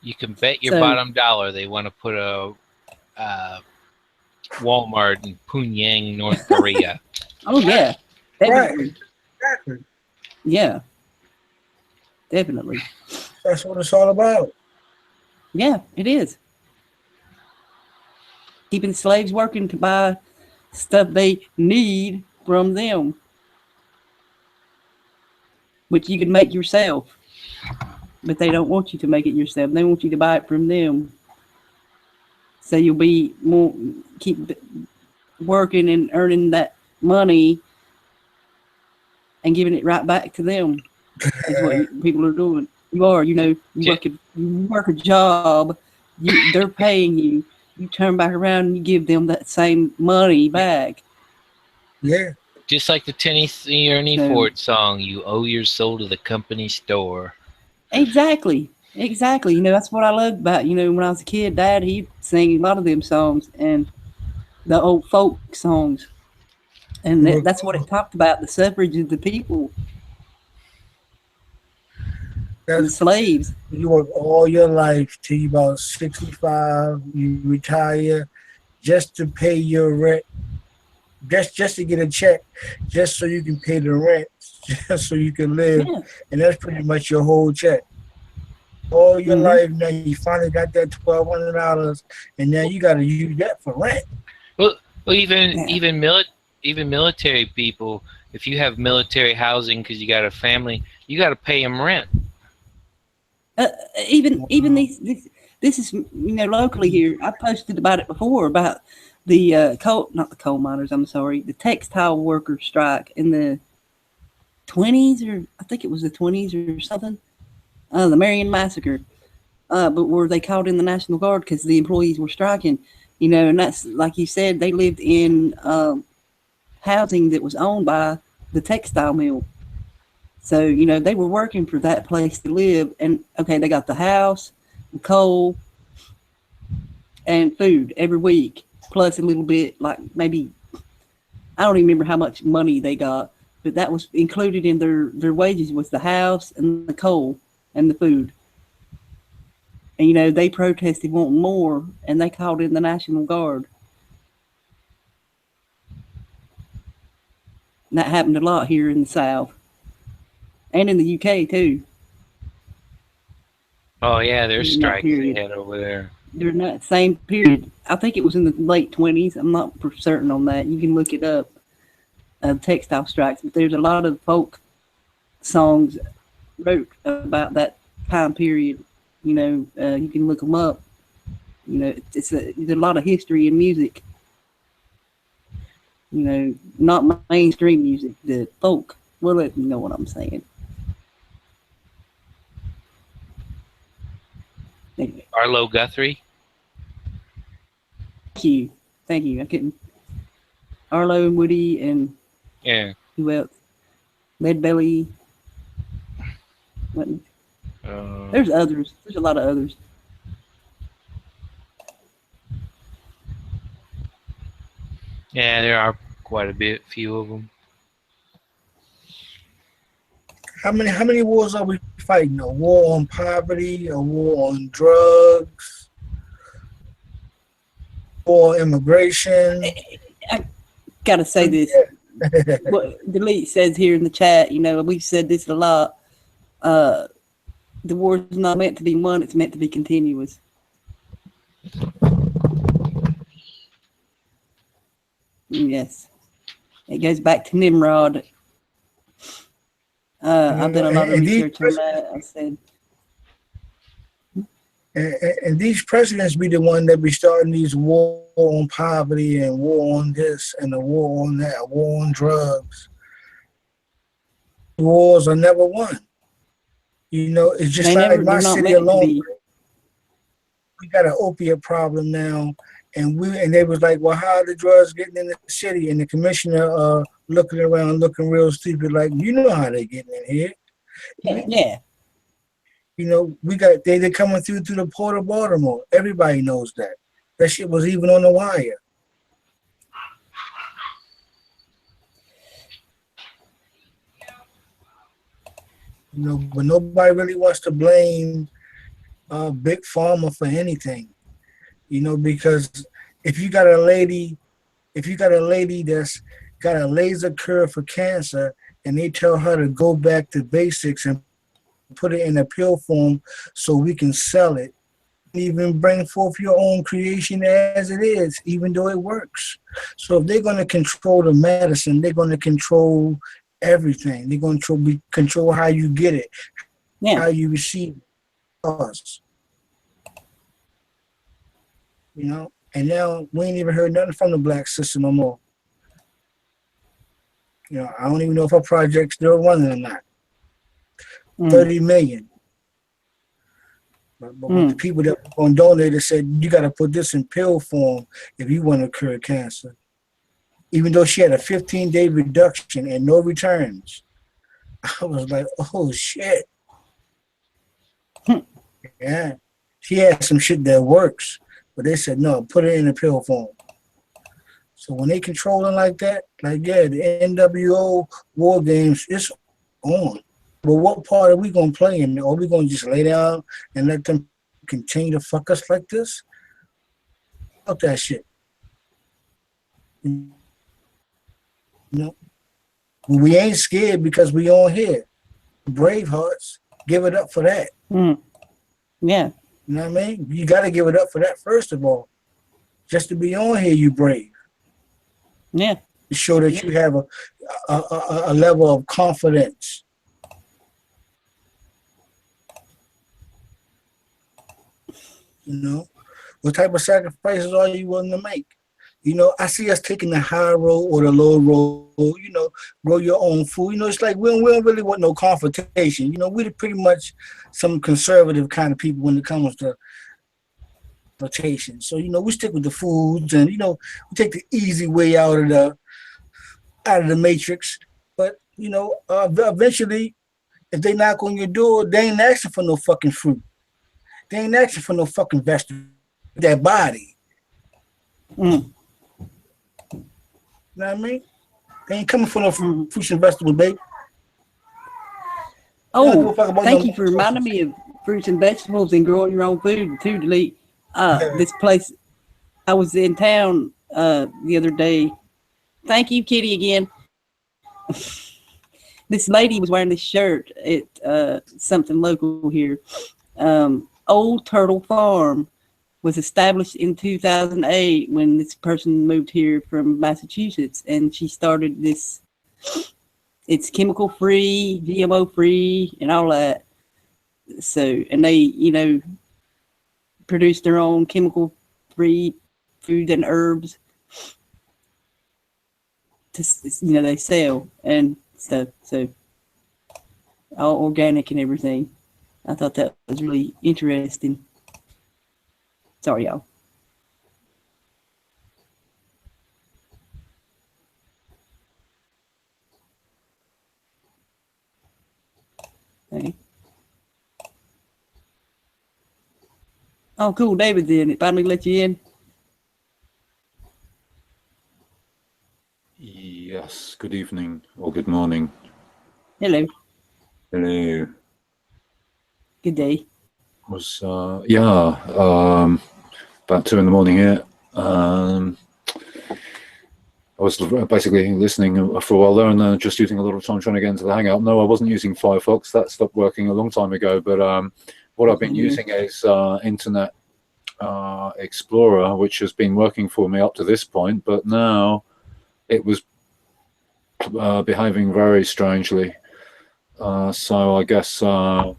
You can bet your bottom dollar they want to put a Walmart in Pyongyang, North Korea. Oh yeah, definitely. Exactly. Yeah, definitely. That's what it's all about. Yeah, it is. Keeping slaves working to buy stuff they need from them, which you can make yourself. But they don't want you to make it yourself. They want you to buy it from them. So you'll be more keep working and earning that money and giving it right back to them. Is what people are doing. You are, you work a job. They're paying you. You turn back around and you give them that same money back. Yeah. Just like the Ernie Ford song, you owe your soul to the company store. Exactly. That's what I loved about, when I was a kid, Dad, he'd sing a lot of them songs and the old folk songs. And that's what it talked about, the suffrage of the people. The slaves. You work all your life till you about 65, you retire just to pay your rent, just to get a check, just so you can pay the rent, just so you can live. Yeah. And that's pretty much your whole check. All your life now, you finally got that $1,200, and now you got to use that for rent. Well, even military people, if you have military housing because you got a family, you got to pay them rent. Even this is locally here. I posted about it before about the not the coal miners. I'm sorry, the textile workers strike in the 20s, or I think it was the 20s or something. The Marion Massacre, but where they called in the National Guard because the employees were striking. And that's like you said, they lived in housing that was owned by the textile mill. So, they were working for that place to live. And, okay, they got the house, the coal, and food every week, plus a little bit, like maybe, I don't even remember how much money they got, but that was included in their wages was the house and the coal and the food. And, they protested wanting more, and they called in the National Guard. And that happened a lot here in the South. And in the UK too. Oh yeah, there's strikes they had over there. During that same period, I think it was in the late 20s. I'm not for certain on that. You can look it up. Textile strikes, but there's a lot of folk songs wrote about that time period. You can look them up. There's a lot of history in music. Not mainstream music, the folk. Well, you know what I'm saying. Anyway. Arlo Guthrie. Thank you. I couldn't. Arlo and Woody and who else? Leadbelly. There's others. There's a lot of others. Yeah, there are quite a few of them. How many wars are we fighting? A war on poverty, a war on drugs, war on immigration. I gotta say this. What Delete says here in the chat, we've said this a lot. The war is not meant to be won, it's meant to be continuous. Yes. It goes back to Nimrod. I've done a lot of research on that. I said, and these presidents be the one that be starting these war on poverty and war on this and a war on that, war on drugs. Wars are never won. It's just like my city alone. We got an opiate problem now, and they was like, well, how are the drugs getting in the city? And the commissioner looking around, looking real stupid, like, how they getting in here. Yeah. We got they're coming through the port of Baltimore. Everybody knows that. That shit was even on the wire. But nobody really wants to blame Big Pharma for anything. Because if you got a lady that's got a laser cure for cancer, and they tell her to go back to basics and put it in a pill form so we can sell it, even bring forth your own creation as it is, even though it works. So if they're going to control the medicine, they're going to control everything. They're going to control how you get it, how you receive it. You know, and now we ain't even heard nothing from the black sister no more. You know, I don't even know if our project's still running or not. 30 million. But the people that were going to donate, they said, you got to put this in pill form if you want to cure cancer. Even though she had a 15-day reduction and no returns. I was like, oh, shit. Yeah. She had some shit that works. But they said, no, put it in a pill form. So when they controlling like that, like, yeah, the NWO War Games, it's on. But what part are we going to play in? Are we going to just lay down and let them continue to fuck us like this? Fuck that shit. You know? We ain't scared because we on here. Brave hearts, give it up for that. Yeah. You know what I mean? You got to give it up for that, first of all. Just to be on here, you brave. Yeah. To show that you have a level of confidence. You know? What type of sacrifices are you willing to make? You know, I see us taking the high road or the low road, you know, grow your own food. You know, it's like we don't really want no confrontation. You know, we're pretty much some conservative kind of people when it comes to rotation. So, you know, we stick with the foods and, you know, we take the easy way out of the matrix. But, you know, eventually, if they knock on your door, they ain't asking for no fucking fruit. They ain't asking for no fucking vegetable. That body. You know what I mean? They ain't coming for no fruits and vegetables, baby. Oh, thank you for reminding me of fruits and vegetables and growing your own food too, Delete. This place, I was in town the other day. Thank you, Kitty, again. This lady was wearing this shirt at something local here. Old Turtle Farm was established in 2008 when this person moved here from Massachusetts, and she started this. It's chemical free, GMO free, and all that. So, and they, you know, produce their own chemical free food and herbs to, you know, they sell and stuff. So, all organic and everything. I thought that was really interesting. Sorry, y'all. Okay. Oh, cool. David's in. It finally let you in. Yes. Good evening or good morning. Hello. Hello. Good day. Was about 2 in the morning here. I was basically listening for a while there and just using a lot of time trying to get into the Hangout. No, I wasn't using Firefox. That stopped working a long time ago. But what I've been using is Internet Explorer, which has been working for me up to this point. But now it was behaving very strangely. So I guess, well,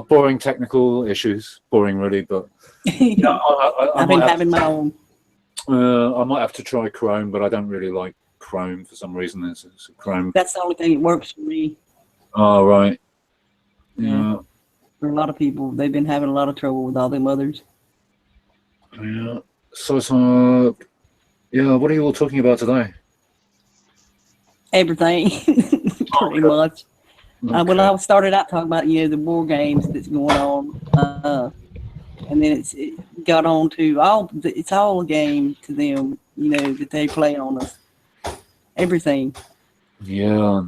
boring technical issues. Boring, really, but yeah, I've been having my own. I might have to try Chrome, but I don't really like Chrome for some reason. It's Chrome. That's the only thing that works for me. Oh, right. Yeah. For a lot of people, they've been having a lot of trouble with all them others. Yeah. So, yeah, what are you all talking about today? Everything, pretty much. Okay. Well, I started out talking about, you know, the war games that's going on. And then it got on to it's all a game to them, you know, that they play on us. Everything. Yeah.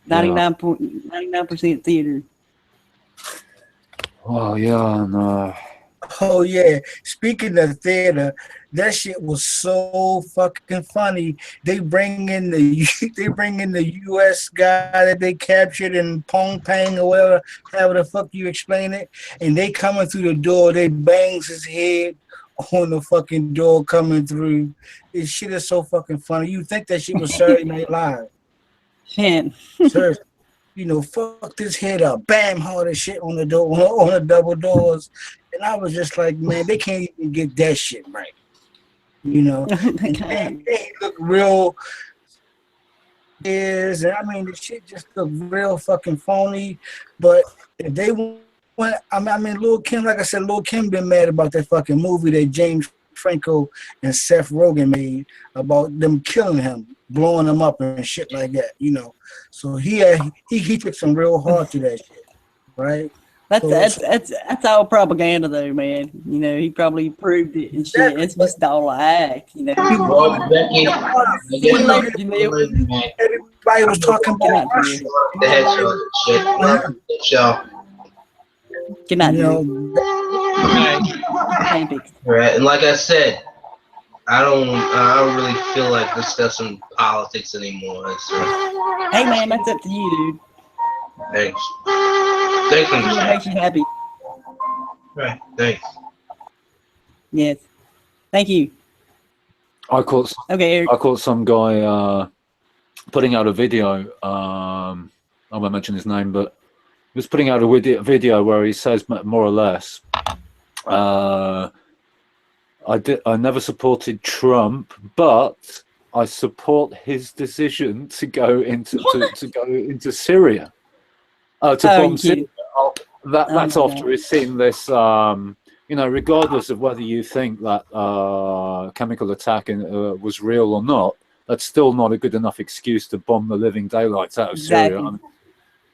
99% theater. Well, yeah, and Oh yeah. Speaking of theater, that shit was so fucking funny. They bring in the they bring in the U.S. guy that they captured in Pong Pang or whatever, however the fuck you explain it, and they coming through the door. They bangs his head on the fucking door coming through. This shit is so fucking funny. You think that shit was Saturday Night Live? Man, Seriously. You know, fuck this head up, bam, hard as shit on the door, on the double doors. And I was just like, man, they can't even get that shit right. You know, and they look real. And I mean, the shit just look real fucking phony. But if they want, I mean, Lil Kim, like I said, Lil Kim been mad about that fucking movie that James Franco and Seth Rogen made about them killing him, blowing him up and shit like that, you know. So he took some real hard to that shit, right? That's all propaganda though, man. You know, he probably proved it and shit. It's just all a act, you know. Well, Becky, I See guess you I'm later, Jamil. Everybody was talking Good about night, Russia. the headshot shit. Good show. Good night, You Jamil. know, Pancakes. Right, and like I said, I don't really feel like discussing politics anymore. So, Hey, man, that's up to you, dude. thanks. Thanks for See what the makes you happy. Right, thanks. Yes. Thank you. I caught Okay, Eric. I caught some guy putting out a video. I won't mention his name, but he was putting out a video where he says more or less, I never supported Trump, but I support his decision to go into Syria, to bomb Syria. That's after he's seen this. You know, regardless of whether you think that chemical attack was real or not, that's still not a good enough excuse to bomb the living daylights out of Syria. I mean,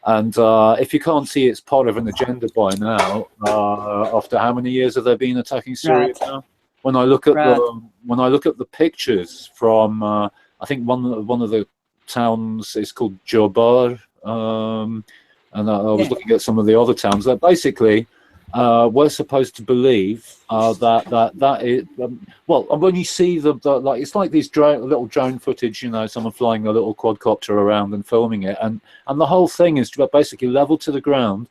and if you can't see it's part of an agenda by now, after how many years have they been attacking Syria now? When I look at the pictures from, I think one of the towns is called Jobar, and I was looking at some of the other towns that basically. We're supposed to believe that is well. When you see the like, it's like these little drone footage. You know, someone flying a little quadcopter around and filming it, and the whole thing is basically level to the ground,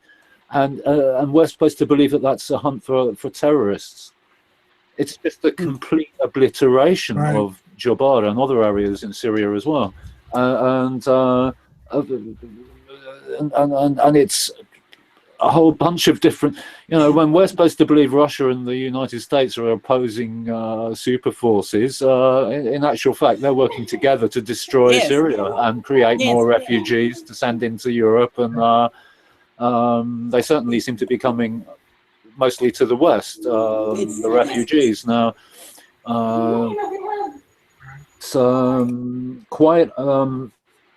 and we're supposed to believe that that's a hunt for terrorists. It's just a complete obliteration of Jobar and other areas in Syria as well, and it's a whole bunch of different, you know, when we're supposed to believe Russia and the United States are opposing super forces, in actual fact, they're working together to destroy Syria and create more refugees to send into Europe. And they certainly seem to be coming mostly to the West, the refugees. Now,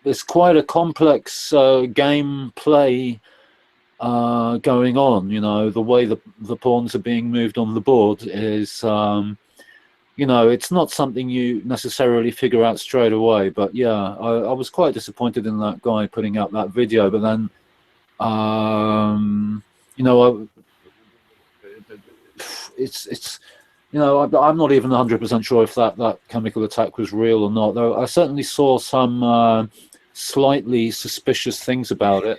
it's quite a complex gameplay going on. You know, the way the pawns are being moved on the board is, you know, it's not something you necessarily figure out straight away. But yeah, I was quite disappointed in that guy putting out that video. But then, you know, it's you know, I'm not even 100% sure if that chemical attack was real or not. Though I certainly saw some slightly suspicious things about it.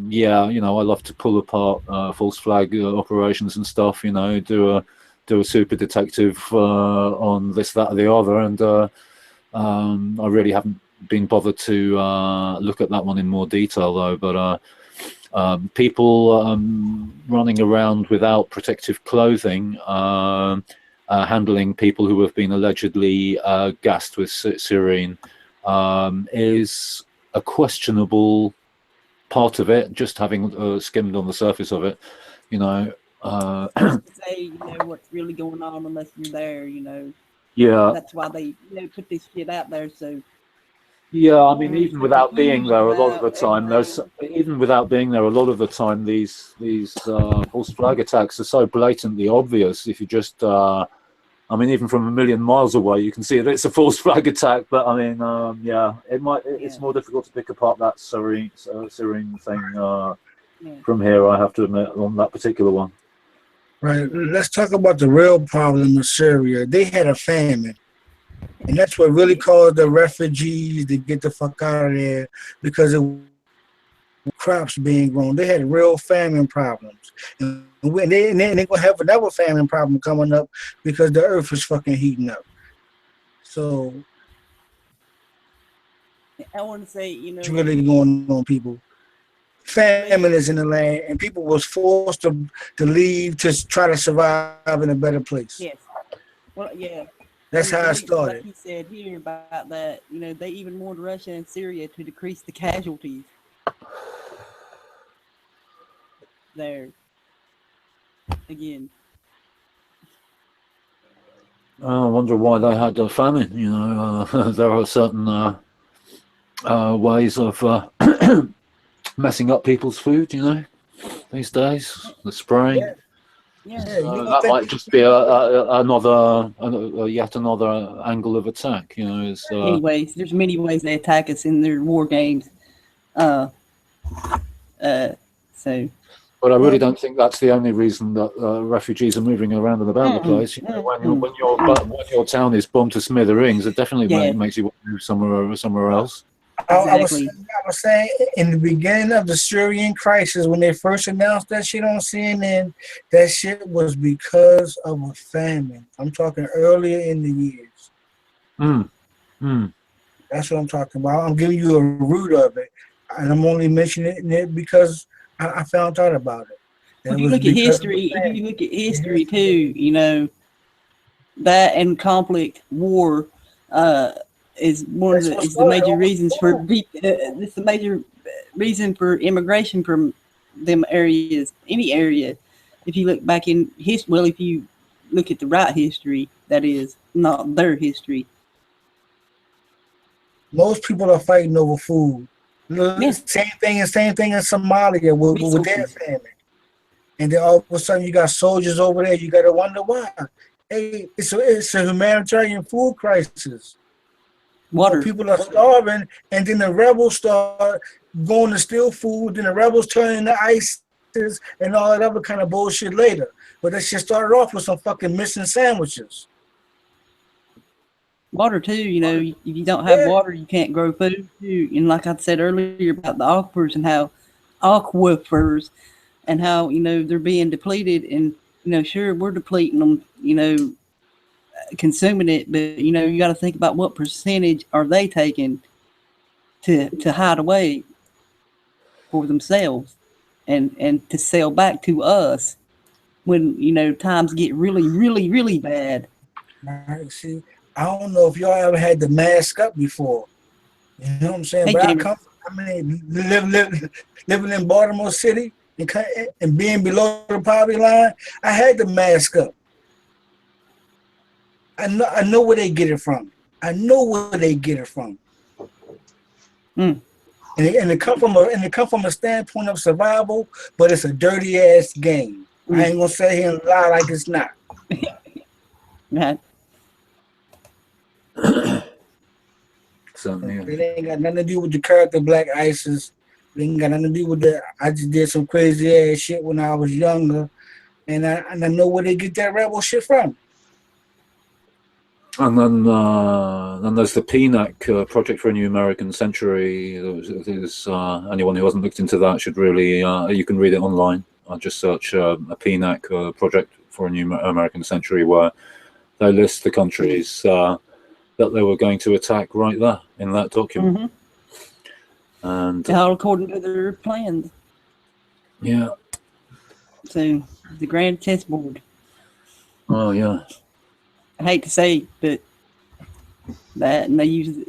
Yeah, you know, I love to pull apart false flag operations and stuff. You know, do a super detective on this, that, or the other, and I really haven't been bothered to look at that one in more detail though. But people running around without protective clothing, handling people who have been allegedly gassed with sarin, is a questionable part of it. Just having skimmed on the surface of it, you know. Say, you know, what's really going on unless you're there, you know. Yeah. That's why they, you know, put this shit out there. So. Yeah, I mean, even without being there, a lot of the time, these false flag attacks are so blatantly obvious. If you just, I mean, even from a million miles away, you can see that it's a false flag attack. But I mean, yeah, it's more difficult to pick apart that sarin thing from here, I have to admit, on that particular one. Right. Let's talk about the real problem in Syria. They had a famine. And that's what really caused the refugees to get the fuck out of there because of crops being grown. They had real famine problems. And they're going to have another famine problem coming up because the earth is fucking heating up. So, I want to say, it's really going on, people. Famine is in the land, and people was forced to leave to try to survive in a better place. Yes. Well, yeah. That's how it started. Like he said here about that, they even warned Russia and Syria to decrease the casualties there. Again. I wonder why they had a famine. There are certain ways of messing up people's food, these days. The spraying. Yeah. That might just be yet another angle of attack. Anyways, there's many ways they attack us in their war games. So. But I really don't think that's the only reason that refugees are moving around and about the place. When your town is bombed to smithereens, it definitely makes you want to move somewhere else. Exactly. I was saying in the beginning of the Syrian crisis, when they first announced that shit on CNN, that shit was because of a famine. I'm talking earlier in the years. That's what I'm talking about. I'm giving you a root of it, and I'm only mentioning it because I found out about it. If you look at history, too, that and conflict, war, is one of the major reasons for it's the major reason for immigration from them areas, any area. If you look back in history, if you look at the right history, that is not their history. Most people are fighting over food. Same thing in Somalia with their famine. And then all of a sudden you got soldiers over there. You got to wonder why. Hey, it's a humanitarian food crisis. Water. People are starving, and then the rebels start going to steal food. Then the rebels turn into ISIS and all that other kind of bullshit later. But that shit started off with some fucking missing sandwiches. Water too, if you don't have water, you can't grow food too. And like I said earlier about the aquifers and how they're being depleted, and sure, we're depleting them, consuming it, but you got to think about what percentage are they taking to hide away for themselves and to sell back to us when times get really, really, really bad. See, I don't know if y'all ever had to mask up before. You know what I'm saying? Hey, but living in Baltimore City and being below the poverty line, I had to mask up. I know where they get it from. And it come from a standpoint of survival, but it's a dirty ass game. I ain't gonna sit here and lie like it's not. It ain't got nothing to do with the character Black ISIS. It ain't got nothing to do with that. I just did some crazy ass shit when I was younger, and I know where they get that rebel shit from. And then there's the PNAC, Project for a New American Century. There's anyone who hasn't looked into that should really, you can read it online. I'll just search a PNAC, Project for a New American Century, where they list the countries that they were going to attack right there in that document. And all according to their plans. Yeah. So, the grand chessboard. Oh, yeah. I hate to say it, but that, and they use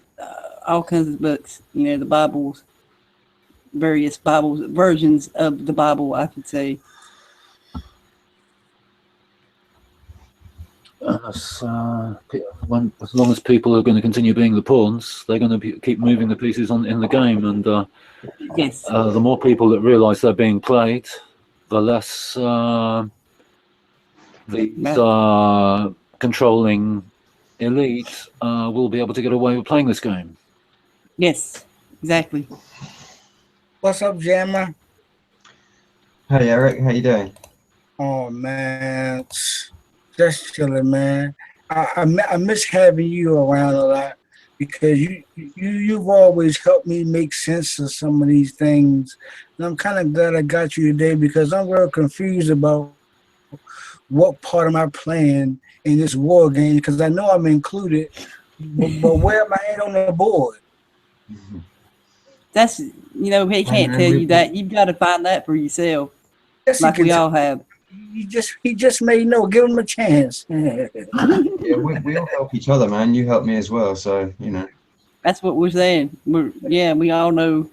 all kinds of books, the Bibles, various Bibles, versions of the Bible, I could say. As long as people are going to continue being the pawns, they're going to keep moving the pieces in the game, and yes, the more people that realise they're being played, the less the controlling elite will be able to get away with playing this game. Yes, exactly. What's up, Jammer? Hey Eric, how you doing? Oh man, just chilling, man. I miss having you around a lot because you've always helped me make sense of some of these things. And I'm kind of glad I got you today because I'm real confused about what part am I playing in this war game because I know I'm included, but where am I at on the board? That's, he can't tell you that. You've got to find that for yourself, Yes, like we all have. He just may know. Give him a chance. Yeah, we all help each other, man. You help me as well, so you know. That's what we're saying. We all know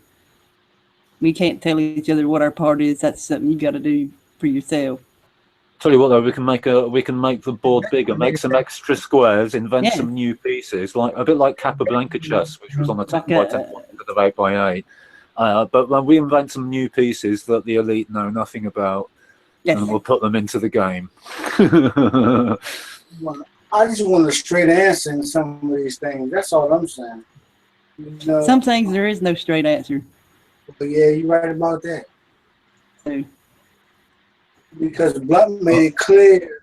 we can't tell each other what our part is. That's something you got to do for yourself. Tell you what though, we can make the board bigger, make some extra squares, invent some new pieces, like a bit like Capablanca chess, which was on the 10 by 10 instead of 8 by 8. But when we invent some new pieces that the elite know nothing about, and we'll put them into the game. I just want a straight answer in some of these things. That's all I'm saying. Some things there is no straight answer. But yeah, you're right about that. Because Blunt made it clear,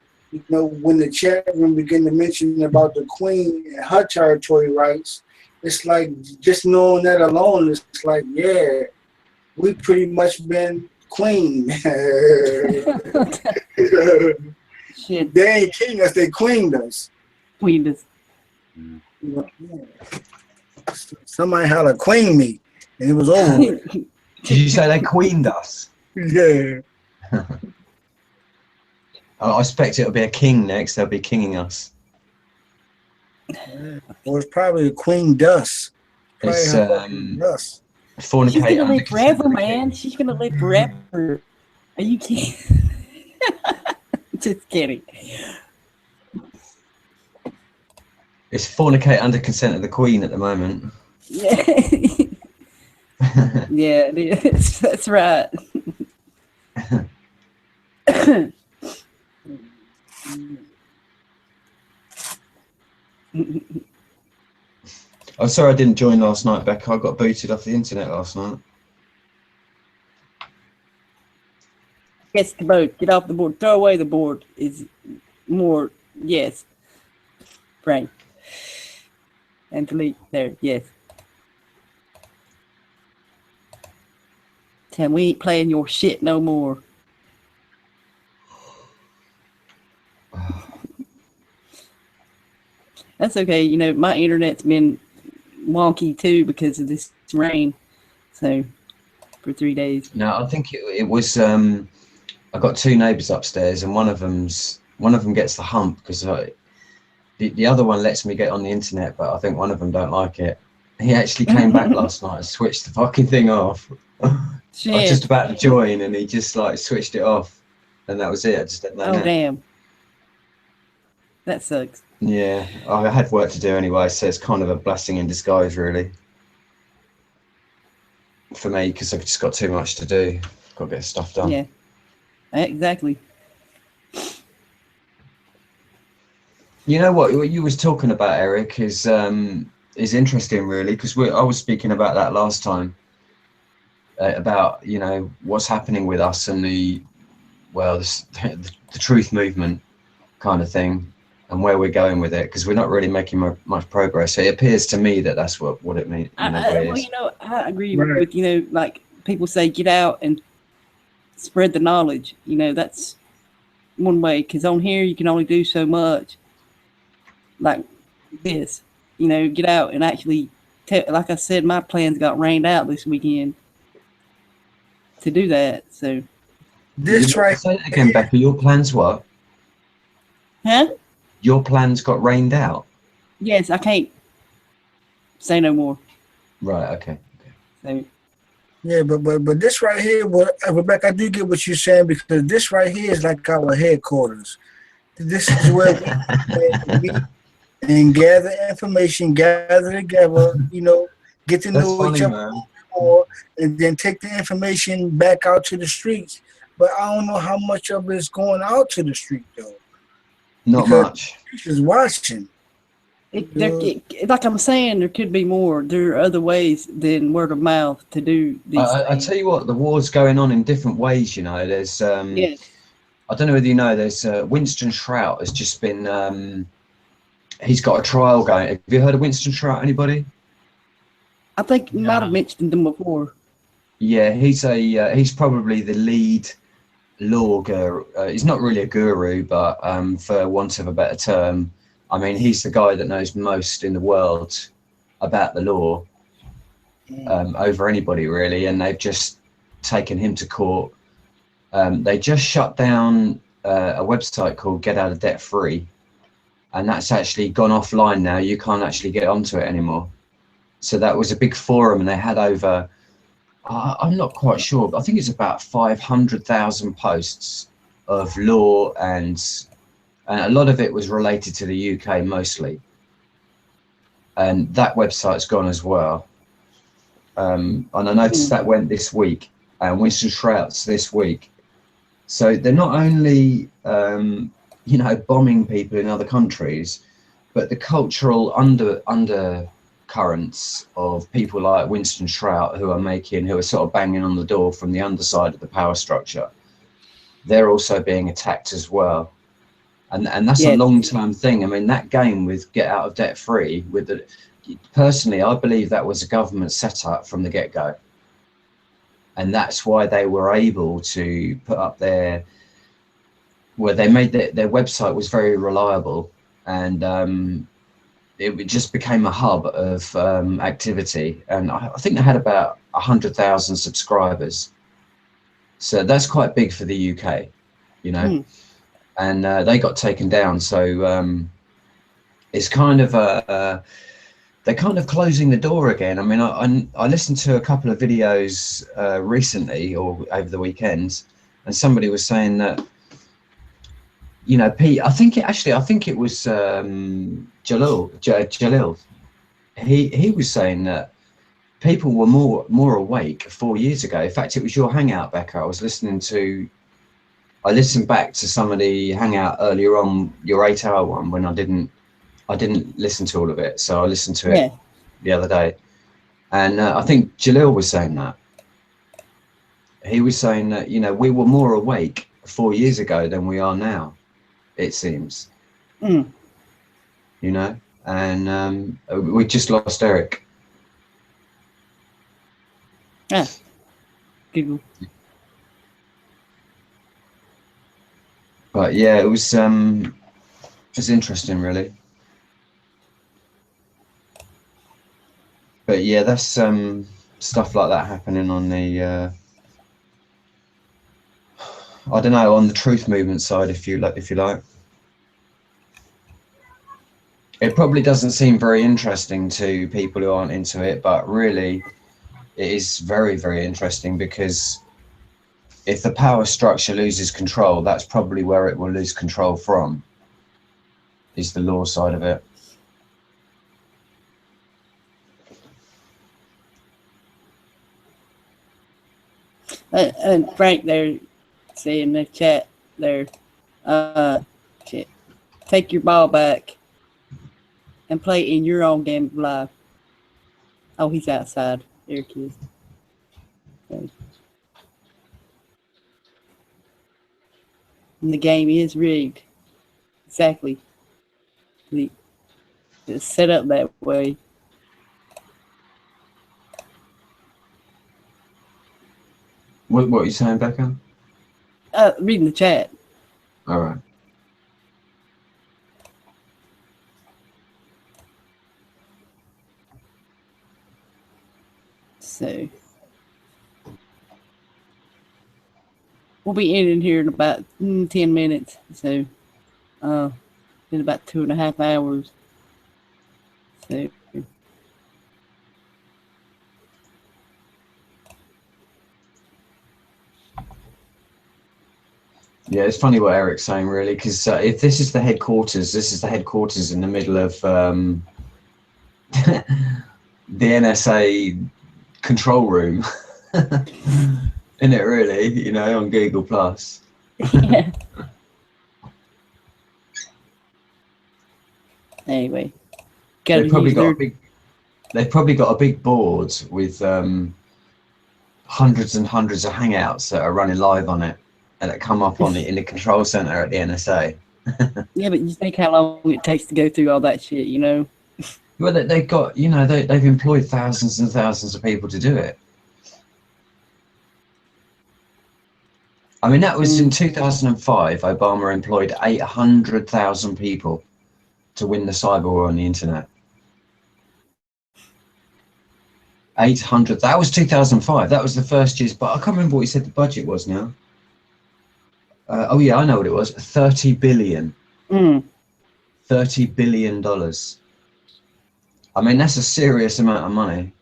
when the chat room began to mention about the Queen and her territory rights, it's like just knowing that alone, it's like, yeah, we pretty much been Queen. Shit. They ain't king us, they queened us. Queened us. Somebody had to queen me, and it was over with. Did you say they queened us? Yeah. I expect it'll be a king next. They'll be kinging us. Or it's probably a queen dust. It's dust. Fornicate. She's gonna live forever, man. She's gonna live forever. Are you kidding? Just kidding. It's fornicate under consent of the Queen at the moment. Yeah. Yeah, it is. That's right. I'm sorry I didn't join last night, Becca. I got booted off the internet last night. Yes, the boat. Get off the board. Throw away the board is more, yes. Frank. And delete there, yes. Tim, we ain't playing your shit no more. That's okay. My internet's been wonky too because of this rain. So, for 3 days. No, I think it was. I got two neighbours upstairs, and one of them gets the hump because the other one lets me get on the internet, but I think one of them don't like it. He actually came back last night and switched the fucking thing off. Shit. I was just about to join, and he just like switched it off, and that was it. I just didn't know. Oh damn. That sucks. Yeah, I had work to do anyway, so it's kind of a blessing in disguise, really, for me, because I've just got too much to do. Got to get stuff done. Yeah, exactly. You know what you was talking about, Eric, is interesting, really, because I was speaking about that last time, about what's happening with us and the truth movement kind of thing. And where we're going with it, because we're not really making much progress. It appears to me that that's what it means. I agree with like people say, get out and spread the knowledge. That's one way. Because on here you can only do so much. Like this, get out and actually like I said, my plans got rained out this weekend to do that. So this right. Say it again, Becca. Your plans what? Huh? Your plans got rained out? Yes, I can't say no more. Right, okay. So, yeah, but this right here, Rebecca, I do get what you're saying because this right here is like our headquarters. This is where we meet and gather information, gather together, get to know each other more, and then take the information back out to the streets. But I don't know how much of it is going out to the street, though. Not much. Is watching. Like I'm saying, there could be more. There are other ways than word of mouth to do these I things. tell you what, the war's going on in different ways. You know, there's Yes. I don't know whether you know. There's Winston Shrout has just been. He's got a trial going. Have you heard of Winston Shrout? Anybody? I think you might have mentioned them before. Yeah, he's probably the lead law guru. He's not really a guru, but for want of a better term, I mean, he's the guy that knows most in the world about the law over anybody really, and they've just taken him to court. They just shut down a website called Get Out of Debt Free, and that's actually gone offline now. You can't actually get onto it anymore. So that was a big forum, and they had over, I'm not quite sure, but I think it's about 500,000 posts of law, and a lot of it was related to the UK mostly. And that website's gone as well. And I noticed that went this week, and Winston Shrout's this week. So they're not only, you know, bombing people in other countries, but the cultural undercurrents of people like Winston Shrout who are sort of banging on the door from the underside of the power structure. They're also being attacked as well. And that's a long-term thing. I mean, that game with Get Out of Debt Free, personally, I believe that was a government setup from the get-go. And that's why they were able to put up they made their website was very reliable, and it just became a hub of activity. And I think they had about 100,000 subscribers. So that's quite big for the UK, you know. And they got taken down. So it's kind of they're kind of closing the door again. I mean, I listened to a couple of videos recently or over the weekend, and somebody was saying that, you know, I think it was Jalil. He was saying that people were more awake 4 years ago. In fact, it was your hangout, Becca. I listened back to some of the hangout earlier on, your 8-hour one, when I didn't listen to all of it, so I listened to it the other day, and I think Jalil was saying that. He was saying that, you know, we were more awake 4 years ago than we are now, it seems. You know, and we just lost Eric. Google. But yeah, it was interesting, really. But yeah, that's stuff like that happening on the I don't know, on the truth movement side, if you like. It probably doesn't seem very interesting to people who aren't into it, but really it is very, very interesting, because if the power structure loses control, that's probably where it will lose control from, is the law side of it. And Frank there, see in the chat there, take your ball back and play in your own game of life. Oh, he's outside. There he is. Okay. And the game is rigged. Exactly. It's set up that way. What are you saying, Becca? Reading the chat. All right. So we'll be ending here in about 10 minutes. So in about 2.5 hours. So yeah, it's funny what Eric's saying, really, because if this is the headquarters in the middle of the NSA control room. Isn't it, really? You know, on Google Plus. yeah. Anyway, gotta They've probably use got their a big. They've probably got a big board with hundreds and hundreds of hangouts that are running live on it, and that come up on in the control center at the NSA. Yeah, but you think how long it takes to go through all that shit, you know? Well, they've got, you know, they've employed thousands and thousands of people to do it. I mean, that was in 2005. Obama employed 800,000 people to win the cyber war on the internet. 800. That was 2005. That was the first year's. But I can't remember what he said the budget was now. Oh yeah, I know what it was. 30 billion. $30 billion. I mean, that's a serious amount of money.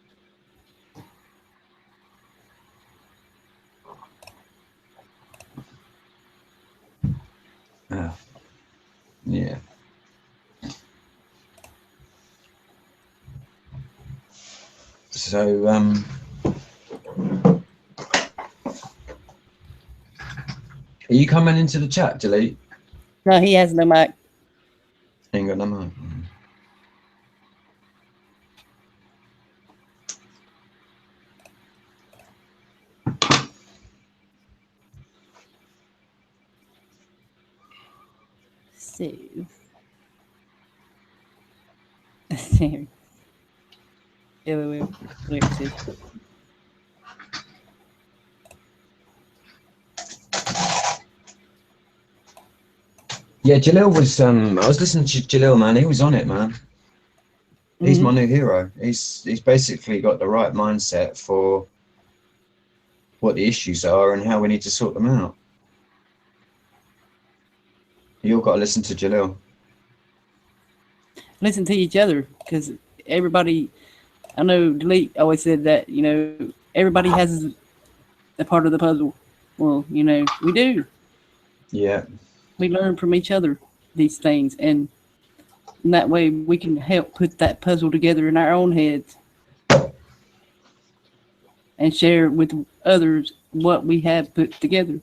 Yeah. So, are you coming into the chat, Delete? No, he has no mic. Ain't got no mic. So. LOL. Yeah, Jalil was. I was listening to Jalil, man. He was on it, man. He's my new hero. He's basically got the right mindset for what the issues are and how we need to sort them out. You all got to listen to Jalil. Listen to each other, because everybody, I know Delete always said that, you know, everybody has a part of the puzzle. Well, you know, we do. Yeah. We learn from each other these things, and in that way we can help put that puzzle together in our own heads and share with others what we have put together.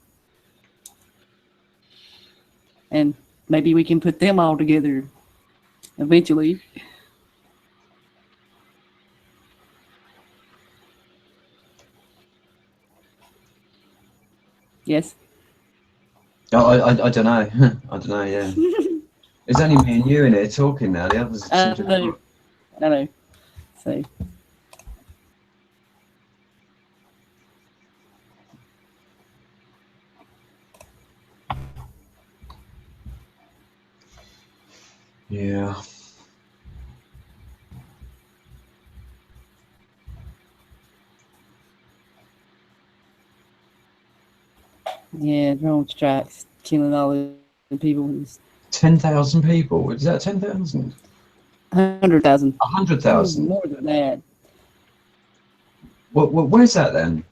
And maybe we can put them all together eventually. Yes. Oh, I don't know. I don't know. Yeah. It's only me and you in here talking now. The others seem to. I know. So. Yeah. Yeah, drone strikes killing all the people. 10,000 people. Is that 10,000? 100,000. 100,000. More than that. Where's that then?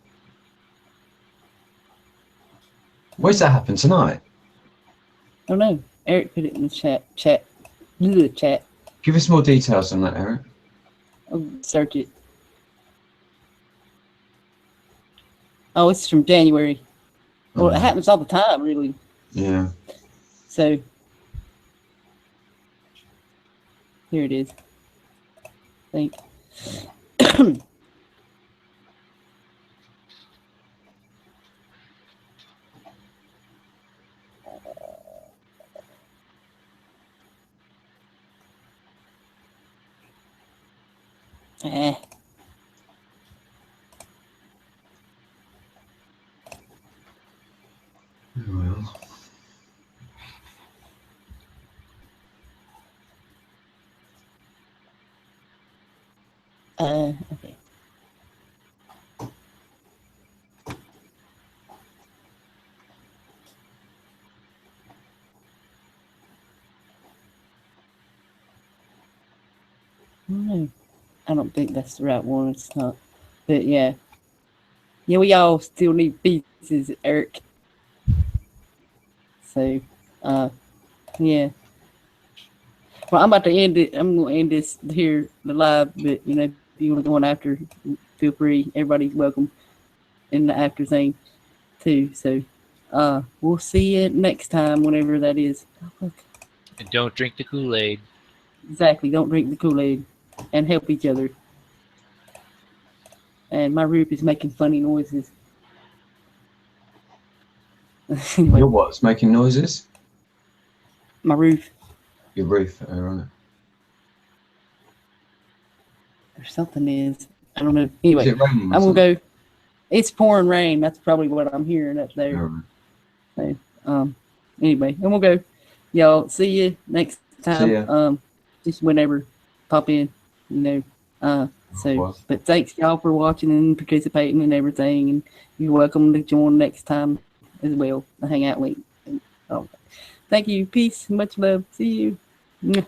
Where's that happen tonight? I don't know. Eric put it in the chat. The chat. Give us more details on that, Eric. I'll search it. Oh, it's from January. Well, it happens all the time, really. Yeah. So, here it is. I think. Well. Okay. No, I don't think that's the right one. It's not. But yeah. Yeah, we all still need pieces, Eric. So, yeah. Well, I'm about to end it. I'm going to end this here, the live, but, you know, if you want to go on after, feel free. Everybody's welcome in the after thing, too. So, we'll see you next time, whenever that is. And don't drink the Kool-Aid. Exactly. Don't drink the Kool-Aid and help each other. And my roof is making funny noises. Anyway, Your what's making noises? my roof. Your roof. All right. Or something is. I don't know. Anyway, Is it raining? or I'm something? gonna go. It's pouring rain. That's probably what I'm hearing up there. All right. So, anyway, and we'll go. Y'all, see you next time. See ya. Just whenever, pop in. You know. So, but thanks y'all for watching and participating and everything, and you're welcome to join next time as well. The hangout link. Thank you. Peace. Much love. See you.